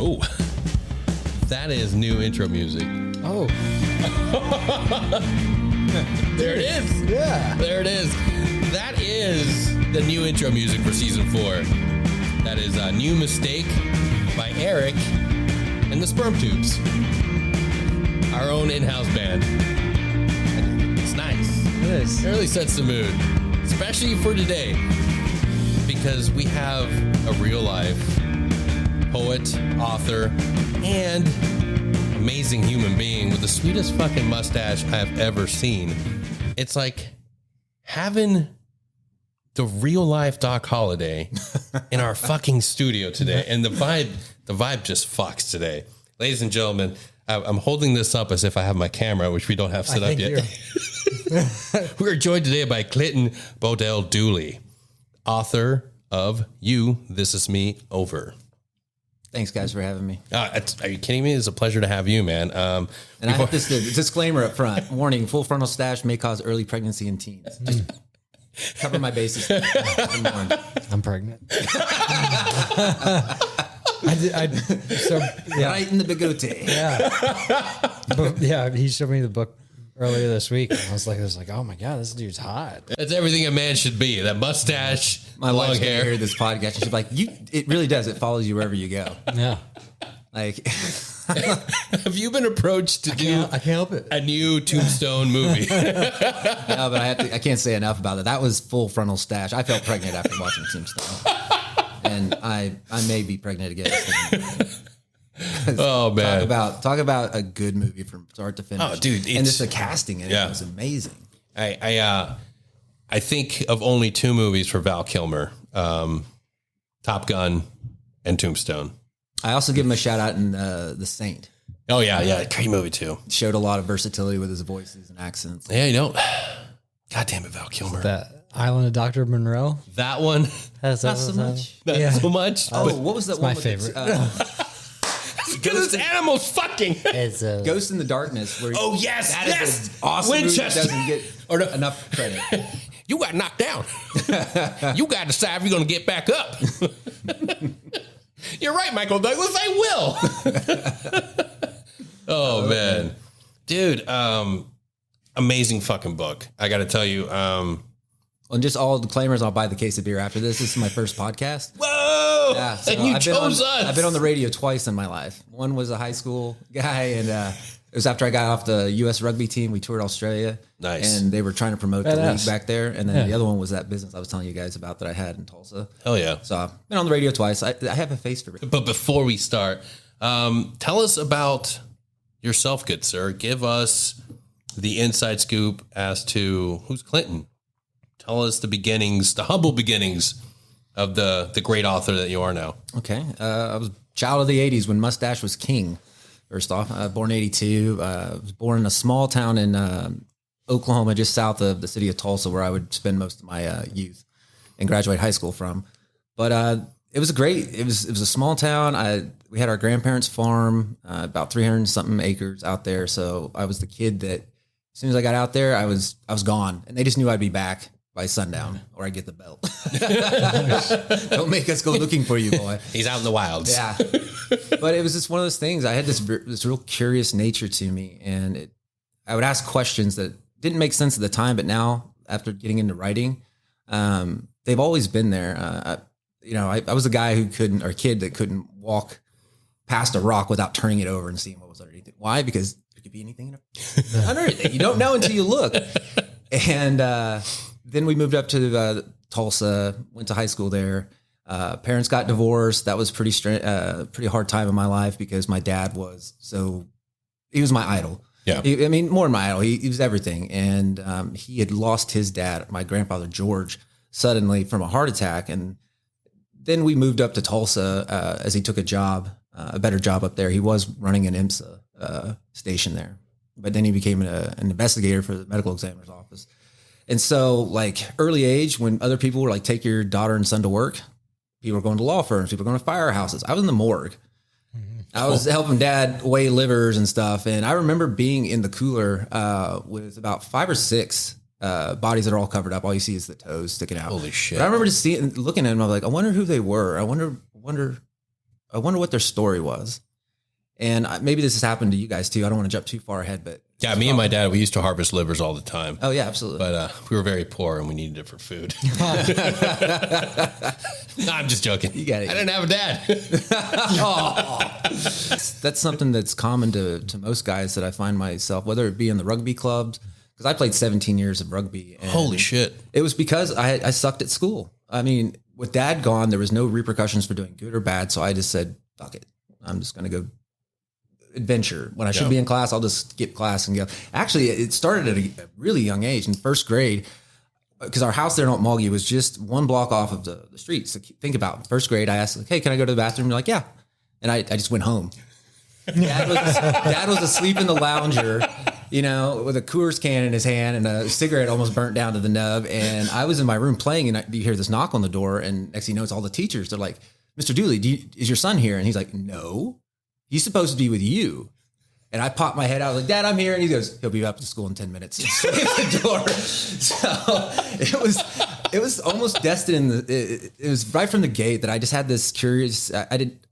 Oh, that is new intro music. Oh. There it is. Yeah. There it is. That is the new intro music for season 4. That is a New Mistake by Eric and the Sperm Tubes. Our own in-house band. It's nice. It is. It really sets the mood, especially for today, because we have a real life poet, author, and amazing human being with the sweetest fucking mustache I've ever seen. It's like having the real life Doc Holliday in our fucking studio today, and the vibe just fucks today. Ladies and gentlemen, I'm holding this up as if I have my camera, which we don't have set up yet. We're joined today by Clinton Beaudel Dooley, author of You, This Is Me, Over. Thanks, guys, for having me. Are you kidding me? It's a pleasure to have you, man. And I have this disclaimer up front. Warning, full frontal stash may cause early pregnancy in teens. Just cover my bases. I'm pregnant. Right in the bigote. Yeah. He showed me the book earlier this week. And I was like, oh my God, this dude's hot. That's everything a man should be. That mustache, My long wife's hair. gonna hear this podcast and she's like, it really does. It follows you wherever you go. Yeah. Like, Have you been approached to do I can't help it. a new Tombstone movie? no, but I can't say enough about it. That was full frontal stash. I felt pregnant after watching Tombstone. And I may be pregnant again. Oh man. Talk about a good movie from start to finish. Oh, dude, and just the casting in it was amazing. I think of only 2 movies for Val Kilmer, Top Gun and Tombstone. I also give him a shout out in The Saint. Oh yeah, great movie too. Showed a lot of versatility with his voices and accents. Yeah, you know, God damn it, Val Kilmer. That Island of Dr. Monroe. That one, Not so much. not so much. Oh, what was that one? my with favorite. Because it's animals fucking. It's Ghost in the Darkness. Where Oh yes, that yes. is an awesome movie that Winchester. doesn't get enough credit. You got knocked down. You got to decide if you're going to get back up. You're right, Michael Douglas. I will. Oh man, dude. Amazing fucking book. I got to tell you. And just all the claimers, I'll buy the case of beer after this. This is my first podcast. Whoa! Yeah, so and you I've chose us. I've been on the radio twice in my life. One was a high school guy, and it was after I got off the U.S. rugby team. We toured Australia. Nice. And they were trying to promote the Badass. league back there. And then the other one was that business I was telling you guys about that I had in Tulsa. Hell yeah. So I've been on the radio twice. I have a face for it. But before we start, tell us about yourself, good sir. Give us the inside scoop as to who's Clinton. Tell us the beginnings, the humble beginnings of the great author that you are now. Okay. I was a child of the 80s when Mustache was king. First off, born in 82. I was born in a small town in Oklahoma, just south of the city of Tulsa, where I would spend most of my youth and graduate high school from. But it was it was a small town. We had our grandparents' farm, about 300 something acres out there. So I was the kid that as soon as I got out there, I was gone, and they just knew I'd be back by sundown or I get the belt. Don't make us go looking for you, boy. He's out in the wilds. Yeah. But it was just one of those things. I had this real curious nature to me, and I would ask questions that didn't make sense at the time, but now after getting into writing, they've always been there. I was a guy who couldn't, or a kid that couldn't walk past a rock without turning it over and seeing what was underneath it. Why? Because there could be anything underneath it. You don't know until you look. And then we moved up to Tulsa, went to high school there. Parents got divorced. That was pretty hard time in my life because my dad he was my idol. Yeah. More than my idol. He was everything. And he had lost his dad, my grandfather, George, suddenly from a heart attack. And then we moved up to Tulsa as he took a better job up there. He was running an IMSA station there. But then he became an investigator for the medical examiner's office. And so, like, early age, when other people were like, take your daughter and son to work, people were going to law firms, people were going to firehouses. I was in the morgue. I was helping dad weigh livers and stuff. And I remember being in the cooler with about 5 or 6 bodies that are all covered up. All you see is the toes sticking out. Holy shit. But I remember just looking at them. I was like, I wonder who they were. I wonder I wonder what their story was. And maybe this has happened to you guys too. I don't want to jump too far ahead, but Yeah, me and my dad, we used to harvest livers all the time. oh yeah, absolutely. But we were very poor and we needed it for food. No, I'm just joking. You got it. I didn't have a dad. That's something that's common to most guys that I find myself, whether it be in the rugby clubs, because I played 17 years of rugby. And Holy shit. it was because I sucked at school. I mean, with dad gone, there was no repercussions for doing good or bad. So I just said, fuck it. I'm just going to go adventure. When I should be in class, I'll just skip class and go. Actually, it started at a really young age in first grade, because our house there in Altmoggy was just one block off of the street. So think about it. First grade, I asked, like, hey, can I go to the bathroom? They're like, yeah. And I just went home. Dad was asleep in the lounger, with a Coors can in his hand and a cigarette almost burnt down to the nub. And I was in my room playing, and you hear this knock on the door. And next thing you know, it's all the teachers. They're like, Mr. Dooley, is your son here? And he's like, no, he's supposed to be with you. And I popped my head out, like, Dad, I'm here. And he goes, he'll be up to school in 10 minutes. And shut the door. So it was almost destined. It was right from the gate that I just had this curious,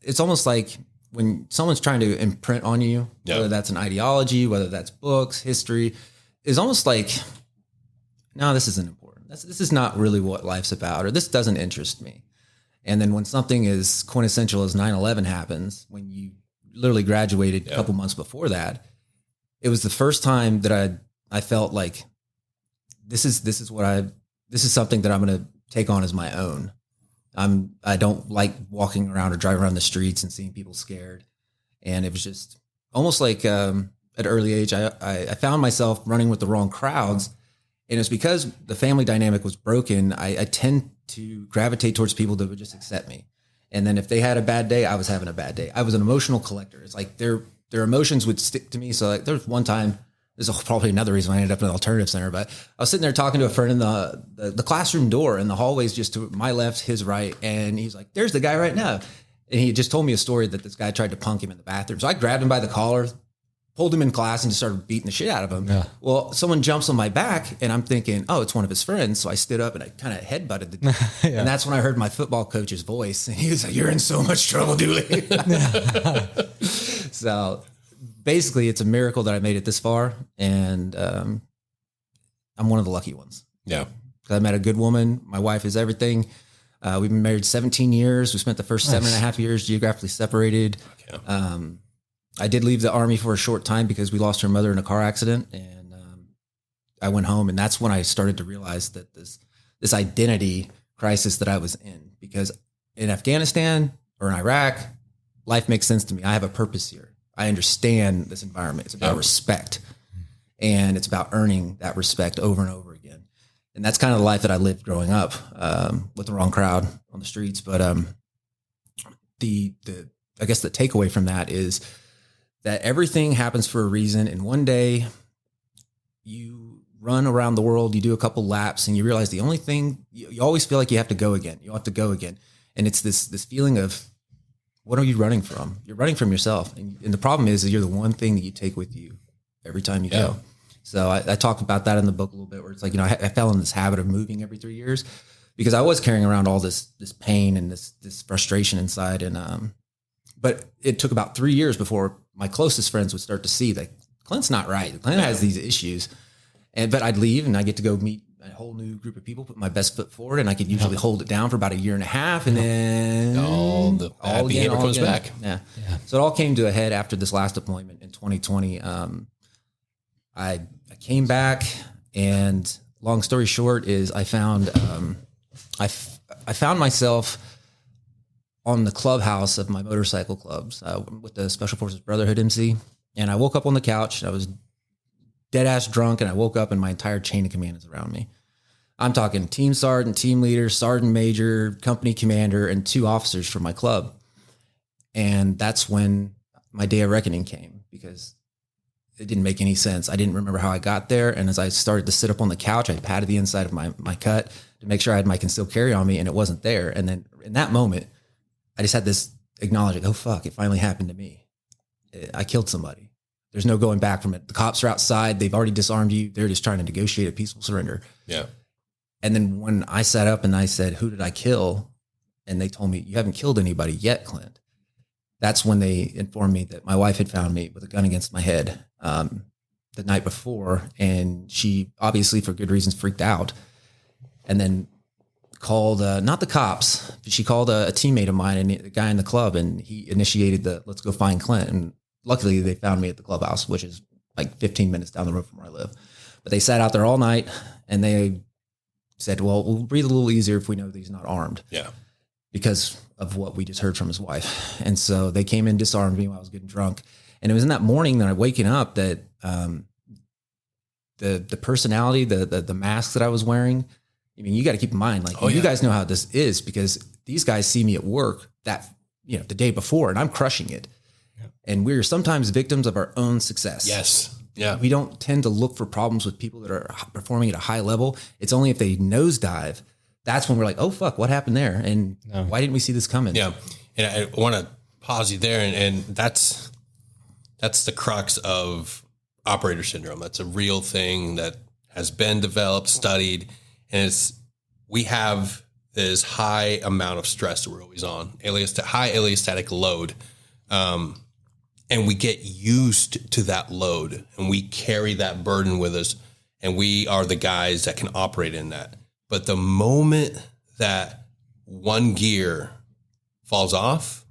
it's almost like when someone's trying to imprint on you, whether that's an ideology, whether that's books, history, is almost like, no, this isn't important. This is not really what life's about, or this doesn't interest me. And then when something as quintessential as 9/11 happens, when you literally graduated a couple months before that, it was the first time that I felt like this is something that I'm going to take on as my own. I don't like walking around or driving around the streets and seeing people scared. And it was just almost like at an early age, I found myself running with the wrong crowds. And it's because the family dynamic was broken. I tend to gravitate towards people that would just accept me. And then if they had a bad day, I was having a bad day. I was an emotional collector. It's like their emotions would stick to me. So like there was one time, this is probably another reason I ended up in an alternative center, but I was sitting there talking to a friend in the classroom door, and the hallway's just to my left, his right. And he's like, there's the guy right now. And he just told me a story that this guy tried to punk him in the bathroom. So I grabbed him by the collar, pulled him in class, and just started beating the shit out of him. Yeah. Well, someone jumps on my back, and I'm thinking, oh, it's one of his friends. So I stood up and I kind of headbutted the dude. And that's when I heard my football coach's voice. And he was like, you're in so much trouble, Dooley. So basically, it's a miracle that I made it this far. And I'm one of the lucky ones. Yeah. Because I met a good woman. My wife is everything. We've been married 17 years. We spent the first 7.5 years geographically separated. Okay. I did leave the Army for a short time because we lost her mother in a car accident, and I went home, and that's when I started to realize that this identity crisis that I was in, because in Afghanistan or in Iraq, life makes sense to me. I have a purpose here. I understand this environment. It's about respect, and it's about earning that respect over and over again. And that's kind of the life that I lived growing up with the wrong crowd on the streets. But I guess the takeaway from that is that everything happens for a reason. And one day you run around the world, you do a couple laps, and you realize the only thing, you always feel like you have to go again. You have to go again. And it's this feeling of, what are you running from? You're running from yourself. And the problem is that you're the one thing that you take with you every time you go. So I talked about that in the book a little bit, where it's like, I fell in this habit of moving every 3 years because I was carrying around all this pain and this frustration inside. And, but it took about 3 years before my closest friends would start to see that Clint's not right. Clint has these issues. But I'd leave and I get to go meet a whole new group of people, put my best foot forward, and I could usually hold it down for about 1.5 years. And then all behavior comes back. Yeah. So it all came to a head after this last deployment in 2020. I came back, and long story short is I found myself on the clubhouse of my motorcycle clubs with the Special Forces Brotherhood MC. And I woke up on the couch, and I was dead ass drunk, and I woke up and my entire chain of command is around me. I'm talking team sergeant, team leader, sergeant major, company commander, and 2 officers from my club. And that's when my day of reckoning came, because it didn't make any sense. I didn't remember how I got there. And as I started to sit up on the couch, I patted the inside of my cut to make sure I had my concealed carry on me, and it wasn't there. And then in that moment, I just had this acknowledgement, oh fuck, it finally happened to me. I killed somebody. There's no going back from it. The cops are outside. They've already disarmed you. They're just trying to negotiate a peaceful surrender. Yeah. And then when I sat up and I said, who did I kill? And they told me, you haven't killed anybody yet, Clint. that's when they informed me that my wife had found me with a gun against my head the night before. And she obviously, for good reasons, freaked out and then called, not the cops, but she called a teammate of mine and a guy in the club, and he initiated the let's go find Clint. And luckily they found me at the clubhouse, which is like 15 minutes down the road from where I live. But they sat out there all night and they said, well, we'll breathe a little easier if we know that he's not armed. Yeah. Because of what we just heard from his wife. And so they came in, disarmed me while I was getting drunk. And it was in that morning that I waking up that the personality, the mask that I was wearing, I mean, you got to keep in mind, like, you guys know how this is, because these guys see me at work that, the day before, and I'm crushing it. Yeah. And we're sometimes victims of our own success. Yes. Yeah. We don't tend to look for problems with people that are performing at a high level. It's only if they nosedive, that's when we're like, oh, fuck, what happened there? And why didn't we see this coming? Yeah. And I want to pause you there. And that's the crux of operator syndrome. That's a real thing that has been developed, studied. And we have this high amount of stress that we're always on, high allostatic load. And we get used to that load, and we carry that burden with us, and we are the guys that can operate in that. But the moment that one gear falls off,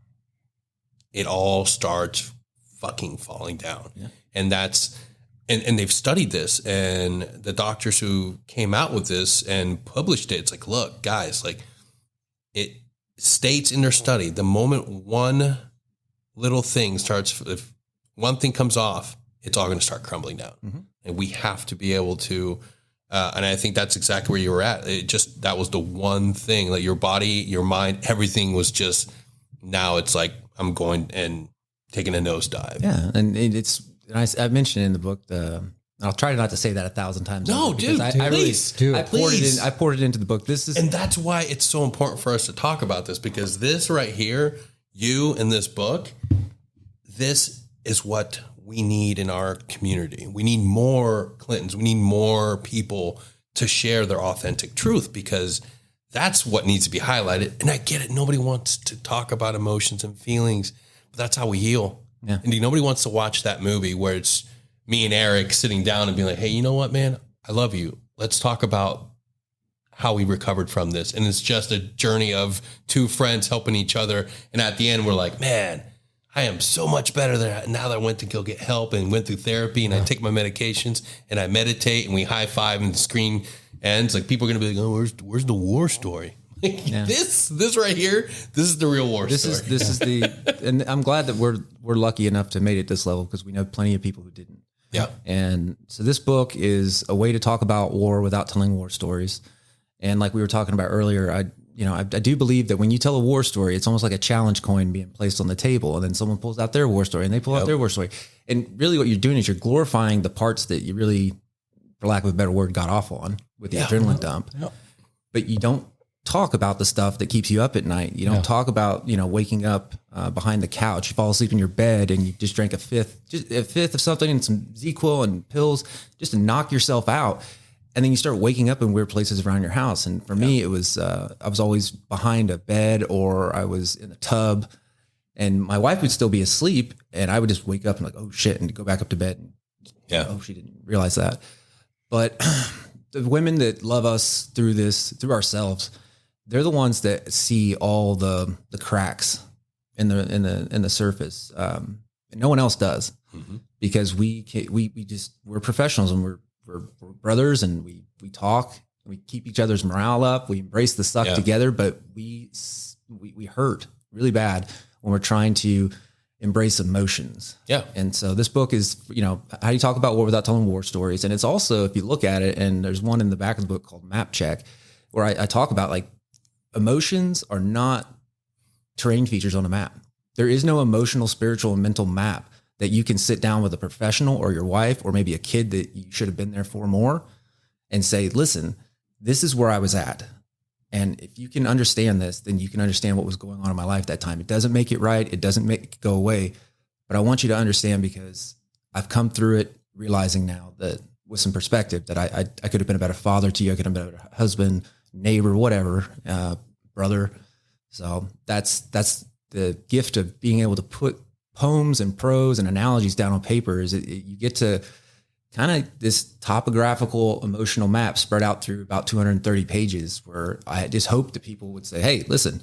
it all starts fucking falling down. Yeah. And and they've studied this, and the doctors who came out with this and published it, it's like, look, guys, like, it states in their study, the moment one little thing starts, if one thing comes off, it's all going to start crumbling down. Mm-hmm. And we have to be able to, and I think that's exactly where you were at. That was the one thing, like your body, your mind, everything was just, now it's like, I'm going and taking a nosedive. Yeah. And I mentioned in the book, I'll try not to say that 1,000 times. No, dude, I poured it into the book. And that's why it's so important for us to talk about this, because this right here, you in this book, this is what we need in our community. We need more Clintons. We need more people to share their authentic truth, because that's what needs to be highlighted. And I get it. Nobody wants to talk about emotions and feelings, but that's how we heal. Yeah. And nobody wants to watch that movie where it's me and Eric sitting down and being like, hey, you know what, man? I love you. Let's talk about how we recovered from this. And it's just a journey of two friends helping each other. And at the end, we're like, man, I am so much better now that I went to go get help and went through therapy, and I take my medications and I meditate, and we high five and the screen ends. Like, people are going to be like, oh, where's the war story? This right here, this is the real war story. This is and I'm glad that we're lucky enough to have made it this level, because we know plenty of people who didn't. Yeah. And so this book is a way to talk about war without telling war stories. And like we were talking about earlier, I do believe that when you tell a war story, it's almost like a challenge coin being placed on the table, and then someone pulls out their war story and they pull out their war story. And really what you're doing is you're glorifying the parts that you really, for lack of a better word, got off on with the adrenaline dump. Yep. But you don't talk about the stuff that keeps you up at night. You don't talk about, waking up behind the couch, you fall asleep in your bed and you just drank a fifth of something and some ZQL and pills just to knock yourself out. And then you start waking up in weird places around your house. And for me, it was, I was always behind a bed, or I was in a tub, and my wife would still be asleep, and I would just wake up and like, oh shit, and go back up to bed. And, oh, she didn't realize that. But the women that love us through ourselves, they're the ones that see all the cracks in the surface. And no one else does, because we're professionals, and we're brothers, and we talk, we keep each other's morale up. We embrace the suck together, but we hurt really bad when we're trying to embrace emotions. Yeah. And so this book is, how do you talk about war without telling war stories? And it's also, if you look at it, and there's one in the back of the book called Map Check, where I talk about, like, emotions are not terrain features on a map. There is no emotional, spiritual, and mental map that you can sit down with a professional or your wife or maybe a kid that you should have been there for more and say, listen, this is where I was at. And if you can understand this, then you can understand what was going on in my life that time. It doesn't make it right. It doesn't make it go away. But I want you to understand, because I've come through it realizing now that with some perspective that I could have been a better father to you. I could have been a better husband, neighbor, whatever, brother. So that's the gift of being able to put poems and prose and analogies down on paper is you get to kind of this topographical emotional map spread out through about 230 pages, where I just hoped that people would say, hey, listen,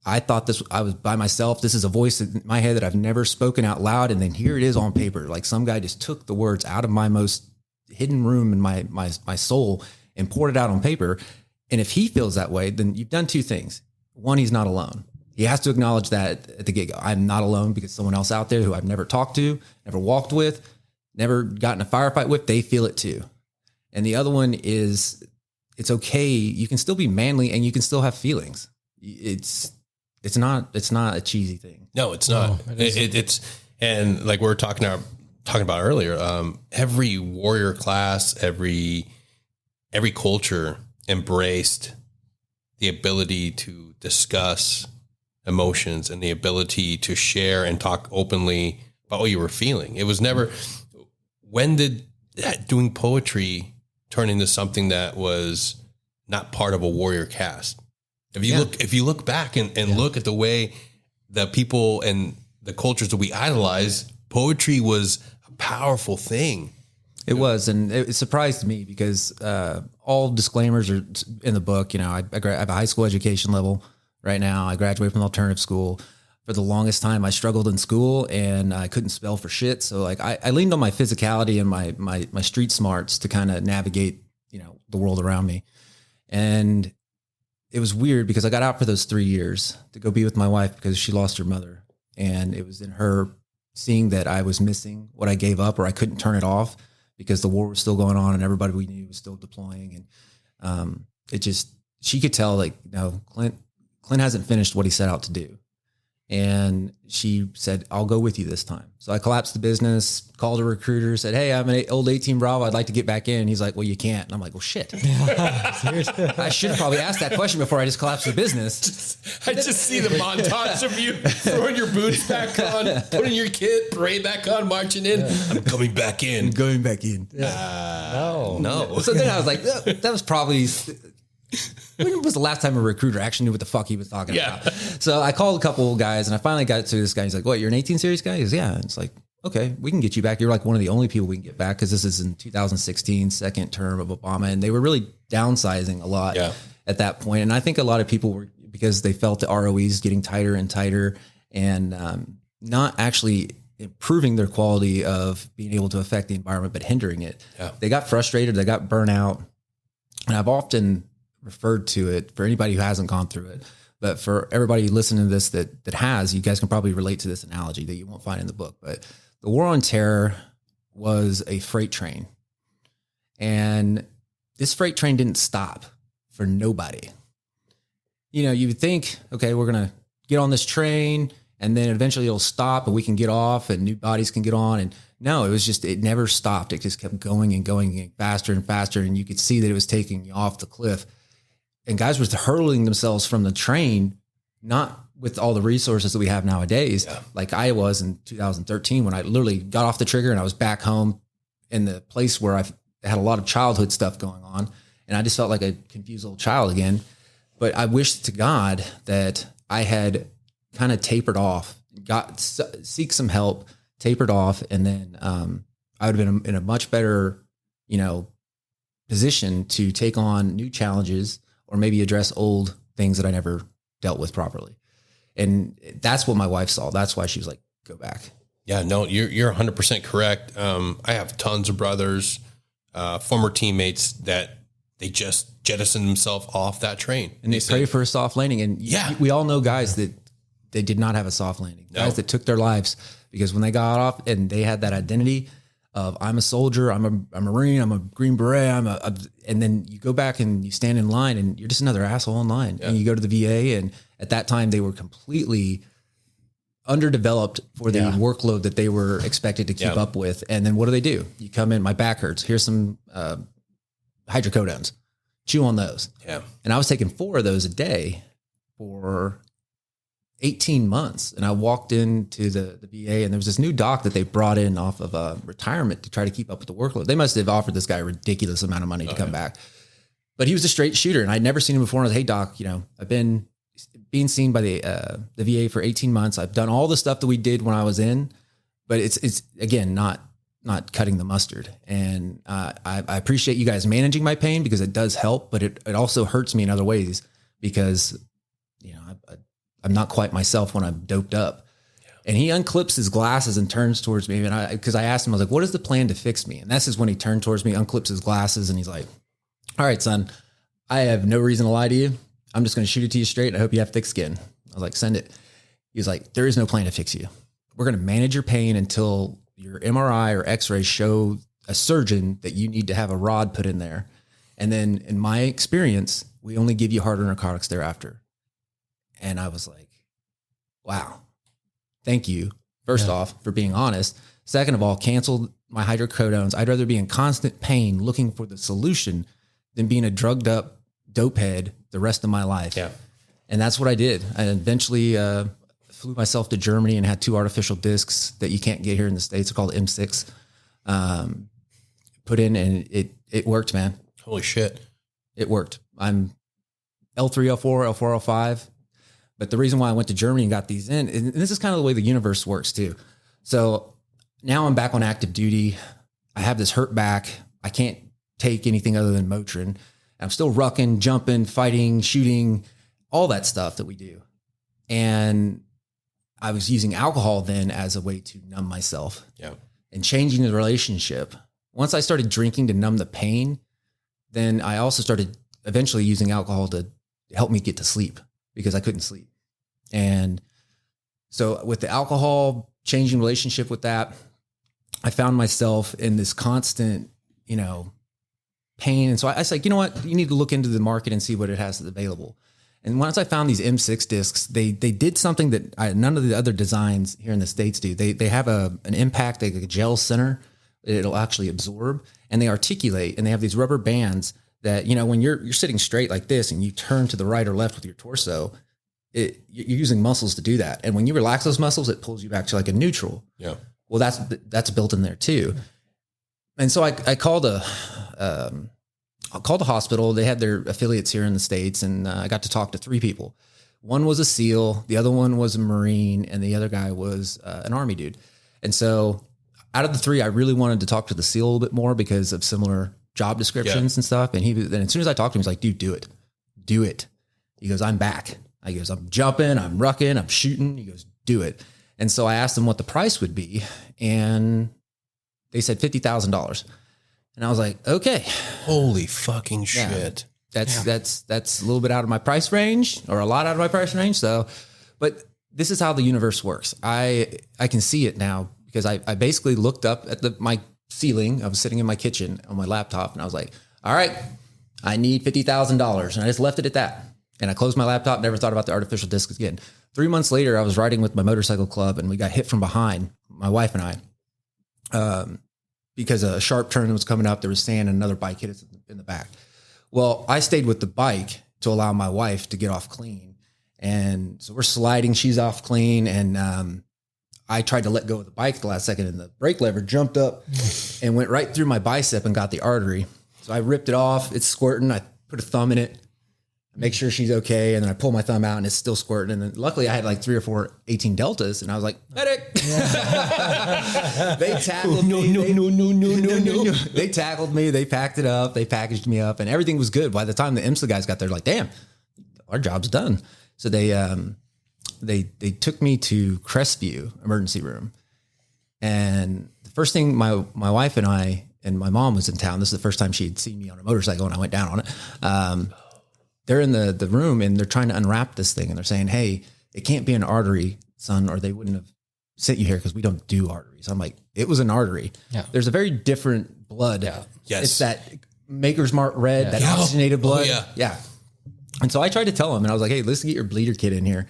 I thought I was by myself. This is a voice in my head that I've never spoken out loud. And then here it is on paper. Like some guy just took the words out of my most hidden room in my soul and poured it out on paper. And if he feels that way, then you've done two things. One, he's not alone. He has to acknowledge that at the get-go. I'm not alone, because someone else out there who I've never talked to, never walked with, never gotten a firefight with, they feel it too. And the other one is, it's okay. You can still be manly and you can still have feelings. It's not a cheesy thing. No, it's not. No, it's, and like we were talking about earlier, every warrior class, every culture embraced the ability to discuss emotions and the ability to share and talk openly about what you were feeling. It was never, when did doing poetry turn into something that was not part of a warrior caste? If you look back and look at the way the people and the cultures that we idolize, poetry was a powerful thing. It was, and it surprised me because all disclaimers are in the book. You know, I have a high school education level right now. I graduated from alternative school. For the longest time, I struggled in school and I couldn't spell for shit. So like I leaned on my physicality and my street smarts to kind of navigate, you know, the world around me. And it was weird because I got out for those 3 years to go be with my wife because she lost her mother. And it was in her seeing that I was missing what I gave up, or I couldn't turn it off because the war was still going on and everybody we knew was still deploying. And she could tell, like, no, Clint hasn't finished what he set out to do. And she said, I'll go with you this time. So I collapsed the business, called a recruiter, said, hey, I'm an old 18 Bravo. I'd like to get back in. And he's like, well, you can't. And I'm like, well, shit. I should have probably asked that question before I just collapsed the business. I just see the montage of you throwing your boots back on, putting your kit, parade back on, marching in. I'm coming back in. I'm going back in. No. So then I was like, that was probably... When was the last time a recruiter actually knew what the fuck he was talking about? So I called a couple of guys and I finally got to this guy. He's like, what, you're an 18 series guy? He goes, yeah. And it's like, okay, we can get you back. You're like one of the only people we can get back, because this is in 2016, second term of Obama. And they were really downsizing a lot at that point. And I think a lot of people were, because they felt the ROEs getting tighter and tighter and not actually improving their quality of being able to affect the environment, but hindering it. Yeah. They got frustrated. They got burnt out. And I've often referred to it, for anybody who hasn't gone through it, but for everybody listening to this that has, you guys can probably relate to this analogy that you won't find in the book. But the war on terror was a freight train, and this freight train didn't stop for nobody. You know, you would think, okay, we're going to get on this train and then eventually it'll stop and we can get off and new bodies can get on. And no, it never stopped. It just kept going and going and getting faster and faster. And you could see that it was taking you off the cliff. And guys were hurling themselves from the train, not with all the resources that we have nowadays, like I was in 2013 when I literally got off the trigger and I was back home in the place where I've had a lot of childhood stuff going on. And I just felt like a confused little child again. But I wish to God that I had kind of tapered off, seek some help, tapered off. And then I would have been in a much better, position to take on new challenges, or maybe address old things that I never dealt with properly. And that's what my wife saw. That's why she was like, go back. Yeah, no, you're 100% correct. I have tons of brothers, former teammates that they just jettisoned themselves off that train. And they pray for a soft landing. And we all know guys that they did not have a soft landing. No. Guys that took their lives because when they got off and they had that identity of I'm a soldier, I'm a Marine, I'm a Green Beret, and then you go back and you stand in line and you're just another asshole in line. Yeah. And you go to the VA, and at that time they were completely underdeveloped for the workload that they were expected to keep up with. And then what do? You come in, my back hurts. Here's some hydrocodones. Chew on those. Yeah. And I was taking 4 of those a day for 18 months. And I walked into the VA, and there was this new doc that they brought in off of retirement to try to keep up with the workload. They must have offered this guy a ridiculous amount of money to come back. But he was a straight shooter, and I'd never seen him before. And I was, hey, doc, I've been being seen by the VA for 18 months. I've done all the stuff that we did when I was in, but it's again, not cutting the mustard. And I appreciate you guys managing my pain because it does help, but it also hurts me in other ways because, I'm not quite myself when I'm doped up. Yeah. And he unclips his glasses and turns towards me. And because I asked him, I was like, what is the plan to fix me? And this is when he turned towards me, unclips his glasses, and he's like, all right, son, I have no reason to lie to you. I'm just going to shoot it to you straight. I hope you have thick skin. I was like, send it. He was like, there is no plan to fix you. We're going to manage your pain until your MRI or x-ray show a surgeon that you need to have a rod put in there. And then in my experience, we only give you harder narcotics thereafter. And I was like, wow, thank you. First off, for being honest. Second of all, canceled my hydrocodones. I'd rather be in constant pain looking for the solution than being a drugged up dope head the rest of my life. Yeah. And that's what I did. I eventually flew myself to Germany and had 2 artificial discs that you can't get here in the States. They're called M6. Put in, and it worked, man. Holy shit. It worked. I'm L3, L4, L4, L5. But the reason why I went to Germany and got these in, and this is kind of the way the universe works too. So now I'm back on active duty. I have this hurt back. I can't take anything other than Motrin. I'm still rucking, jumping, fighting, shooting, all that stuff that we do. And I was using alcohol then as a way to numb myself. Yeah. And changing the relationship. Once I started drinking to numb the pain, then I also started eventually using alcohol to help me get to sleep because I couldn't sleep. And so with the alcohol, changing relationship with that, I found myself in this constant, pain. And so I was like, you know what? You need to look into the market and see what it has available. And once I found these M6 discs, they did something that none of the other designs here in the States do. They have an impact, like a gel center. It'll actually absorb, and they articulate, and they have these rubber bands that, when you're sitting straight like this and you turn to the right or left with your torso, you're using muscles to do that. And when you relax those muscles, it pulls you back to like a neutral. Yeah. Well, that's built in there too. And so I called a hospital. They had their affiliates here in the States, and I got to talk to 3 people. One was a SEAL, the other one was a Marine, and the other guy was an Army dude. And so out of the 3, I really wanted to talk to the SEAL a little bit more because of similar job descriptions and stuff. And then as soon as I talked to him, he's like, dude, do it. He goes, I'm back. I goes, I'm jumping, I'm rucking, I'm shooting. He goes, do it. And so I asked him what the price would be, and they said $50,000. And I was like, okay. Holy fucking shit. That's a little bit out of my price range, or a lot out of my price range. So, but this is how the universe works. I can see it now because I basically looked up at my ceiling. I was sitting in my kitchen on my laptop, and I was like, all right, I need $50,000. And I just left it at that. And I closed my laptop, never thought about the artificial discs again. 3 months later, I was riding with my motorcycle club, and we got hit from behind, my wife and I, because a sharp turn was coming up. There was sand, and another bike hit us in the back. Well, I stayed with the bike to allow my wife to get off clean. And so we're sliding, she's off clean. And I tried to let go of the bike at the last second, and the brake lever jumped up and went right through my bicep and got the artery. So I ripped it off. It's squirting. I put a thumb in it, make sure she's okay. And then I pull my thumb out, and it's still squirting. And then luckily I had like 3 or 4 18 deltas, and I was like, medic. Yeah. They tackled me. No. They tackled me. They packed it up. They packaged me up, and everything was good. By the time the IMSA guys got there, like, damn, our job's done. So they took me to Crestview emergency room. And the first thing, my wife and I, and my mom was in town. This is the first time she'd seen me on a motorcycle, and I went down on it. They're in the room, and they're trying to unwrap this thing, and they're saying, hey, it can't be an artery, son, or they wouldn't have sent you here because we don't do arteries. I'm like, it was an artery. Yeah. There's a very different blood. Yeah. Yes. It's that Maker's Mark red, that oxygenated blood. Oh, yeah. Yeah. And so I tried to tell them, and I was like, hey, let's get your bleeder kit in here.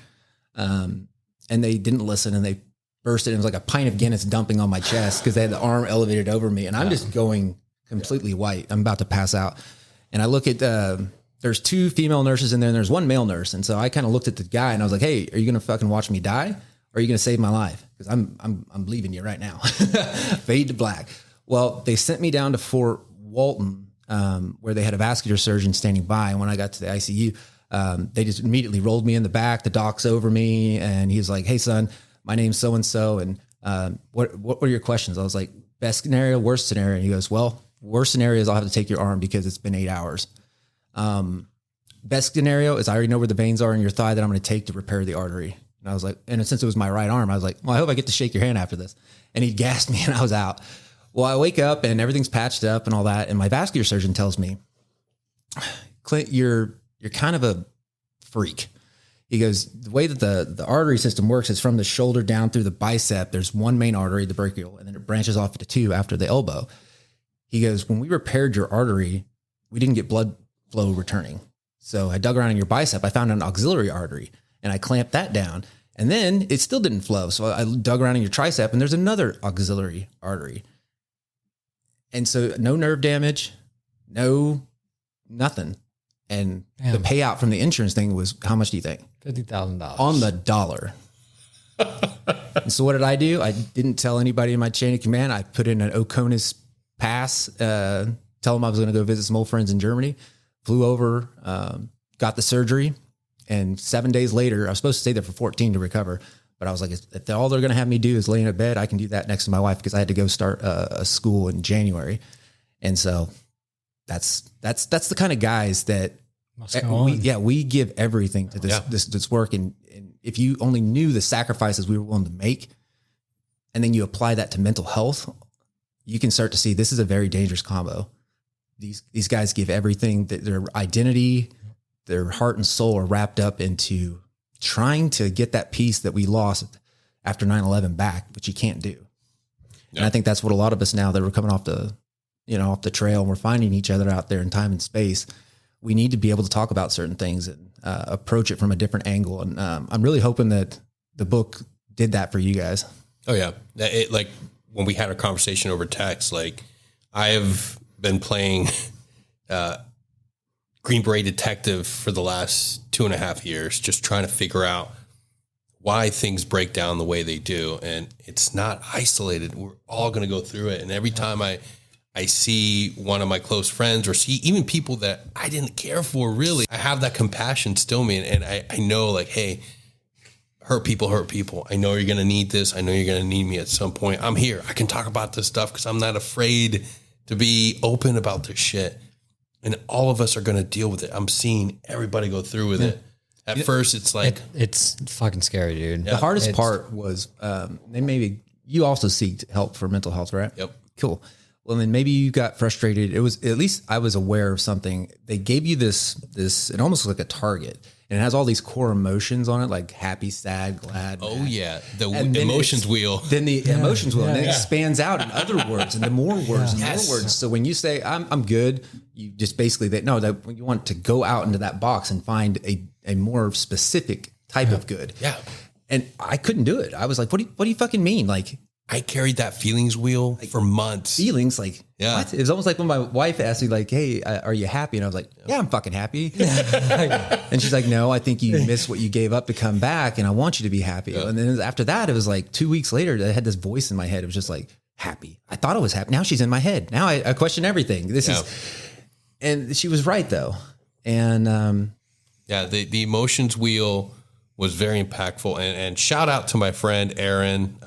And they didn't listen, and they bursted. It was like a pint of Guinness dumping on my chest because they had the arm elevated over me, and I'm just going completely white. I'm about to pass out. And I look at, there's 2 female nurses in there, and there's 1 male nurse. And so I kind of looked at the guy, and I was like, hey, are you going to fucking watch me die? Or are you going to save my life? Because I'm leaving you right now. Fade to black. Well, they sent me down to Fort Walton, where they had a vascular surgeon standing by. And when I got to the ICU, They just immediately rolled me in the back. The doc's over me, and he was like, "Hey, son, my name's so and so, and what were your questions?" I was like, "Best scenario, worst scenario." And he goes, "Well, worst scenario is I'll have to take your arm because it's been 8 hours. Best scenario is I already know where the veins are in your thigh that I'm going to take to repair the artery." And I was like, and since it was my right arm, I was like, "Well, I hope I get to shake your hand after this." And he gassed me, and I was out. Well, I wake up and everything's patched up and all that, and my vascular surgeon tells me, "Clint, you're kind of a freak." He goes, "The way that the artery system works is from the shoulder down through the bicep. There's one main artery, the brachial, and then it branches off into two after the elbow." He goes, "When we repaired your artery, we didn't get blood flow returning. So I dug around in your bicep. I found an auxiliary artery and I clamped that down, and then it still didn't flow. So I dug around in your tricep and there's another auxiliary artery. And so no nerve damage, no nothing. And the payout from the insurance thing was, how much do you think? $50,000 on the dollar." And so what did I do? I didn't tell anybody in my chain of command. I put in an Oconus pass, tell them I was going to go visit some old friends in Germany, flew over, got the surgery. And 7 days later, I was supposed to stay there for 14 to recover. But I was like, if all they're going to have me do is lay in a bed, I can do that next to my wife, because I had to go start a school in January. And so that's the kind of guys that we give everything to this work. And if you only knew the sacrifices we were willing to make, and then you apply that to mental health, you can start to see this is a very dangerous combo. These guys give everything, that their identity, their heart and soul are wrapped up into trying to get that piece that we lost after 9/11 back, which you can't do. Yeah. And I think that's what a lot of us, now that we're coming off the trail and we're finding each other out there in time and space, we need to be able to talk about certain things and approach it from a different angle. And I'm really hoping that the book did that for you guys. Oh yeah. Like when we had a conversation over text, like I have been playing Green Beret detective for the last 2.5 years, just trying to figure out why things break down the way they do. And it's not isolated. We're all going to go through it. And every time I see one of my close friends, or see even people that I didn't care for, really, I have that compassion still me. And I know, like, hey, hurt people. I know you're going to need this. I know you're going to need me at some point. I'm here. I can talk about this stuff because I'm not afraid to be open about this shit. And all of us are going to deal with it. I'm seeing everybody go through with it. At first, it's like... It's fucking scary, dude. The hardest part was, you also seeked help for mental health, right? Yep. Cool. Well, then maybe you got frustrated. It was, at least I was aware of something. They gave you this, it almost like a target. And it has all these core emotions on it, like happy, sad, glad. Oh, mad. Yeah. The emotions wheel. Then the emotions wheel. And then it expands out in other words, and the more words and more words. So when you say, I'm good, you just basically, that you want to go out into that box and find a more specific type of good. Yeah. And I couldn't do it. I was like, what do you fucking mean? Like, I carried that feelings wheel for months. Feelings, like, what? It was almost like when my wife asked me, like, hey, are you happy? And I was like, yeah, I'm fucking happy. And she's like, no, I think you missed what you gave up to come back, and I want you to be happy. Yeah. And then after that, it was like 2 weeks later, I had this voice in my head. It was just like, happy. I thought I was happy. Now she's in my head. Now I question everything. And she was right, though. And the emotions wheel was very impactful. And shout out to my friend, Erin.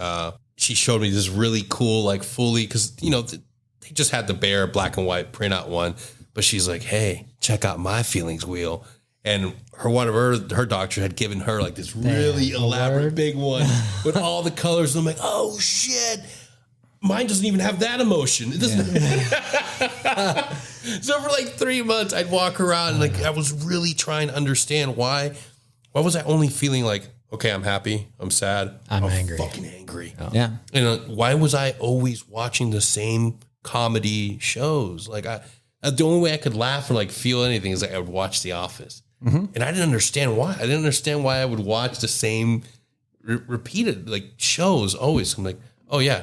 She showed me this really cool, like, fully, because, they just had the bare black and white printout one, but she's like, hey, check out my feelings wheel. And one of her doctor had given her like this really elaborate big one with all the colors. And I'm like, oh shit, mine doesn't even have that emotion. It doesn't. Yeah. So for like 3 months, I'd walk around and like I was really trying to understand why was I only feeling like, okay, I'm happy, I'm sad, I'm angry, fucking angry. Oh. Yeah. And why was I always watching the same comedy shows? Like the only way I could laugh or like feel anything is like I would watch The Office. Mm-hmm. And I didn't understand why. I didn't understand why I would watch the same repeated like shows always. I'm like, oh yeah,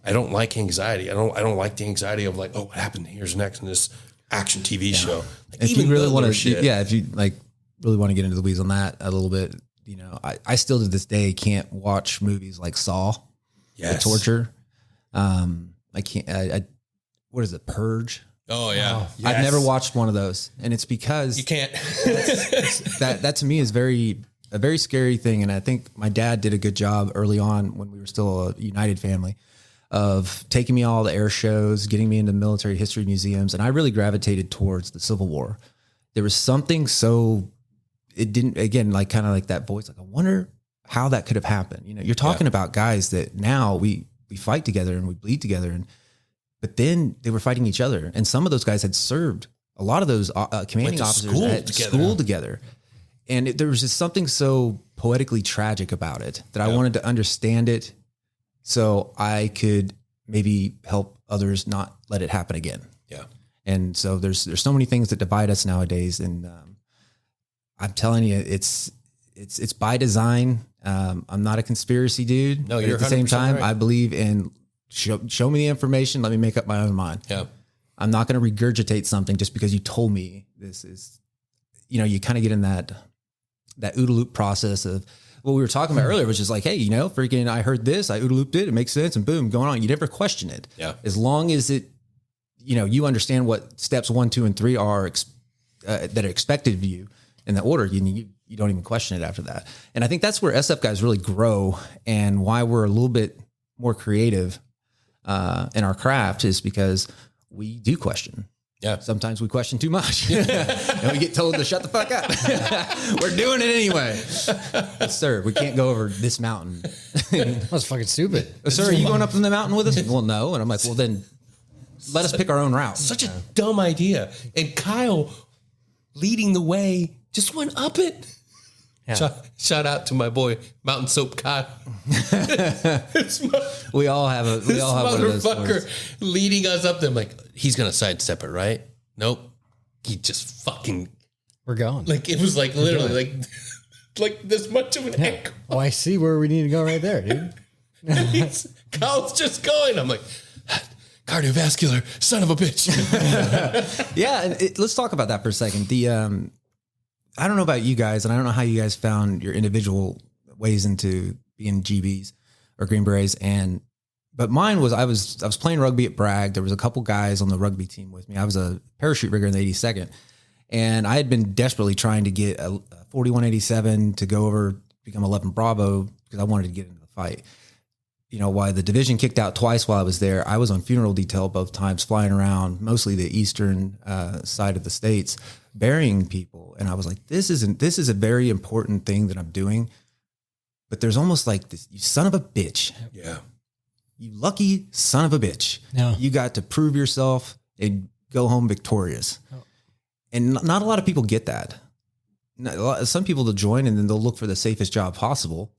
I don't like anxiety. I don't like the anxiety of like, oh, what happened? Here's next in this action TV show. Like, if you really want to, if you like really want to get into the weeds on that a little bit, I still to this day can't watch movies like Saw, the torture. I can't. What is it? Purge. Oh yeah. I've never watched one of those, and it's because You can't. that to me is a very scary thing. And I think my dad did a good job early on when we were still a United family of taking me all the air shows, getting me into military history museums. And I really gravitated towards the Civil War. There was something it didn't, again, like kind of like that voice, like, I wonder how that could have happened. You know, you're talking about guys that now we fight together and we bleed together. But then they were fighting each other. And some of those guys had served. A lot of those commanding officers had school together. And there was just something so poetically tragic about it that I wanted to understand it so I could maybe help others not let it happen again. Yeah. And so there's so many things that divide us nowadays. And I'm telling you, it's by design. I'm not a conspiracy dude. No, but you're at the same 100% time, right. I believe in show me the information. Let me make up my own mind. Yeah. I'm not going to regurgitate something just because you told me this is, you kind of get in that OODA loop process of what we were talking about earlier, which is like, hey, freaking, I heard this, I OODA looped it. It makes sense. And boom, going on. You never question it. Yeah. As long as it, you understand what steps 1, 2, and 3 are that are expected of you in that order. You don't even question it after that. And I think that's where SF guys really grow, and why we're a little bit more creative in our craft is because we do question. Yeah. Sometimes we question too much and we get told to shut the fuck up. We're doing it anyway. Yes, sir, we can't go over this mountain. That's fucking stupid. Sir, are you going up the mountain with us? Well, no. And I'm like, well, then let us pick our own route. Such a dumb idea. And Kyle leading the way just went up it. Yeah. Shout out to my boy Mountain Soap Kyle. We all have one of those motherfucker stories. leading us up there. I'm like, he's gonna sidestep it, right? Nope. He just fucking We're going. it was like literally like this much of an echo. Oh, I see where we need to go right there, dude. Kyle's just going. I'm like, cardiovascular son of a bitch. Yeah, and let's talk about that for a second. I don't know about you guys, and I don't know how you guys found your individual ways into being GBs or Green Berets, but mine was I was playing rugby at Bragg. There was a couple guys on the rugby team with me. I was a parachute rigger in the 82nd, and I had been desperately trying to get a 4187 to go over, become 11 Bravo, because I wanted to get into the fight. Why the division kicked out twice while I was there, I was on funeral detail both times, flying around mostly the eastern side of the states, burying people. And I was like, this is a very important thing that I'm doing. But there's almost like this, you son of a bitch. Yeah. You lucky son of a bitch. No. You got to prove yourself and go home victorious. Oh. And not a lot of people get that. Some people will join and then they'll look for the safest job possible.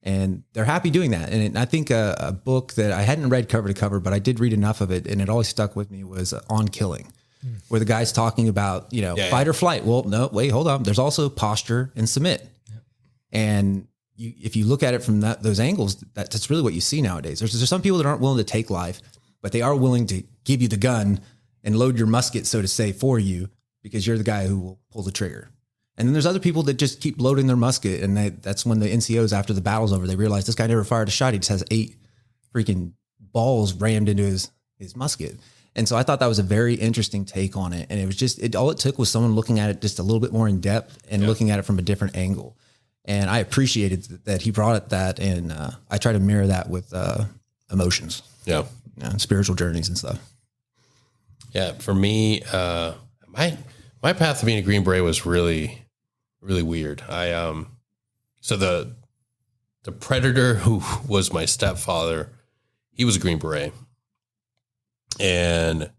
And they're happy doing that. And I think a book that I hadn't read cover to cover, but I did read enough of it, and it always stuck with me, was On Killing, where the guy's talking about, fight or flight. Well, no, wait, hold on. There's also posture and submit. Yeah. And if you look at it from those angles, that's really what you see nowadays. There's some people that aren't willing to take life, but they are willing to give you the gun and load your musket, so to say, for you, because you're the guy who will pull the trigger. And then there's other people that just keep loading their musket. And that's when the NCOs, after the battle's over, they realize this guy never fired a shot. He just has 8 freaking balls rammed into his musket. And so I thought that was a very interesting take on it. And it was just, all it took was someone looking at it just a little bit more in depth and looking at it from a different angle. And I appreciated that he brought it that. And I try to mirror that with emotions. Yeah. And spiritual journeys and stuff. Yeah. For me, my path to being a Green Beret was really, really weird. So the predator who was my stepfather, he was a Green Beret, and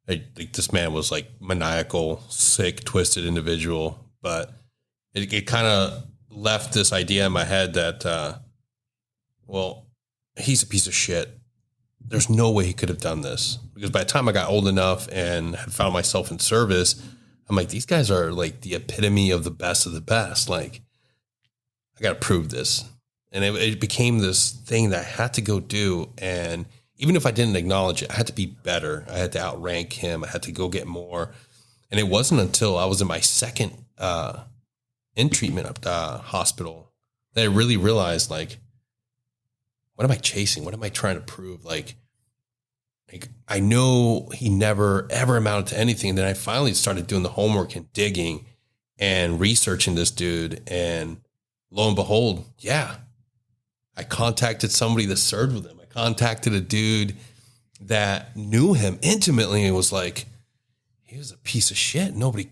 this man was like maniacal, sick, twisted individual. But it kind of left this idea in my head that, well, he's a piece of shit. There's no way he could have done this, because by the time I got old enough and had found myself in service, I'm like, these guys are like the epitome of the best of the best. Like, I got to prove this. And it became this thing that I had to go do. And even if I didn't acknowledge it, I had to be better. I had to outrank him. I had to go get more. And it wasn't until I was in my second in treatment hospital that I really realized, like, what am I chasing? What am I trying to prove? Like, like, I know he never ever amounted to anything. And then I finally started doing the homework and digging and researching this dude. And lo and behold, yeah, I contacted somebody that served with him. I contacted a dude that knew him intimately and was like, he was a piece of shit. Nobody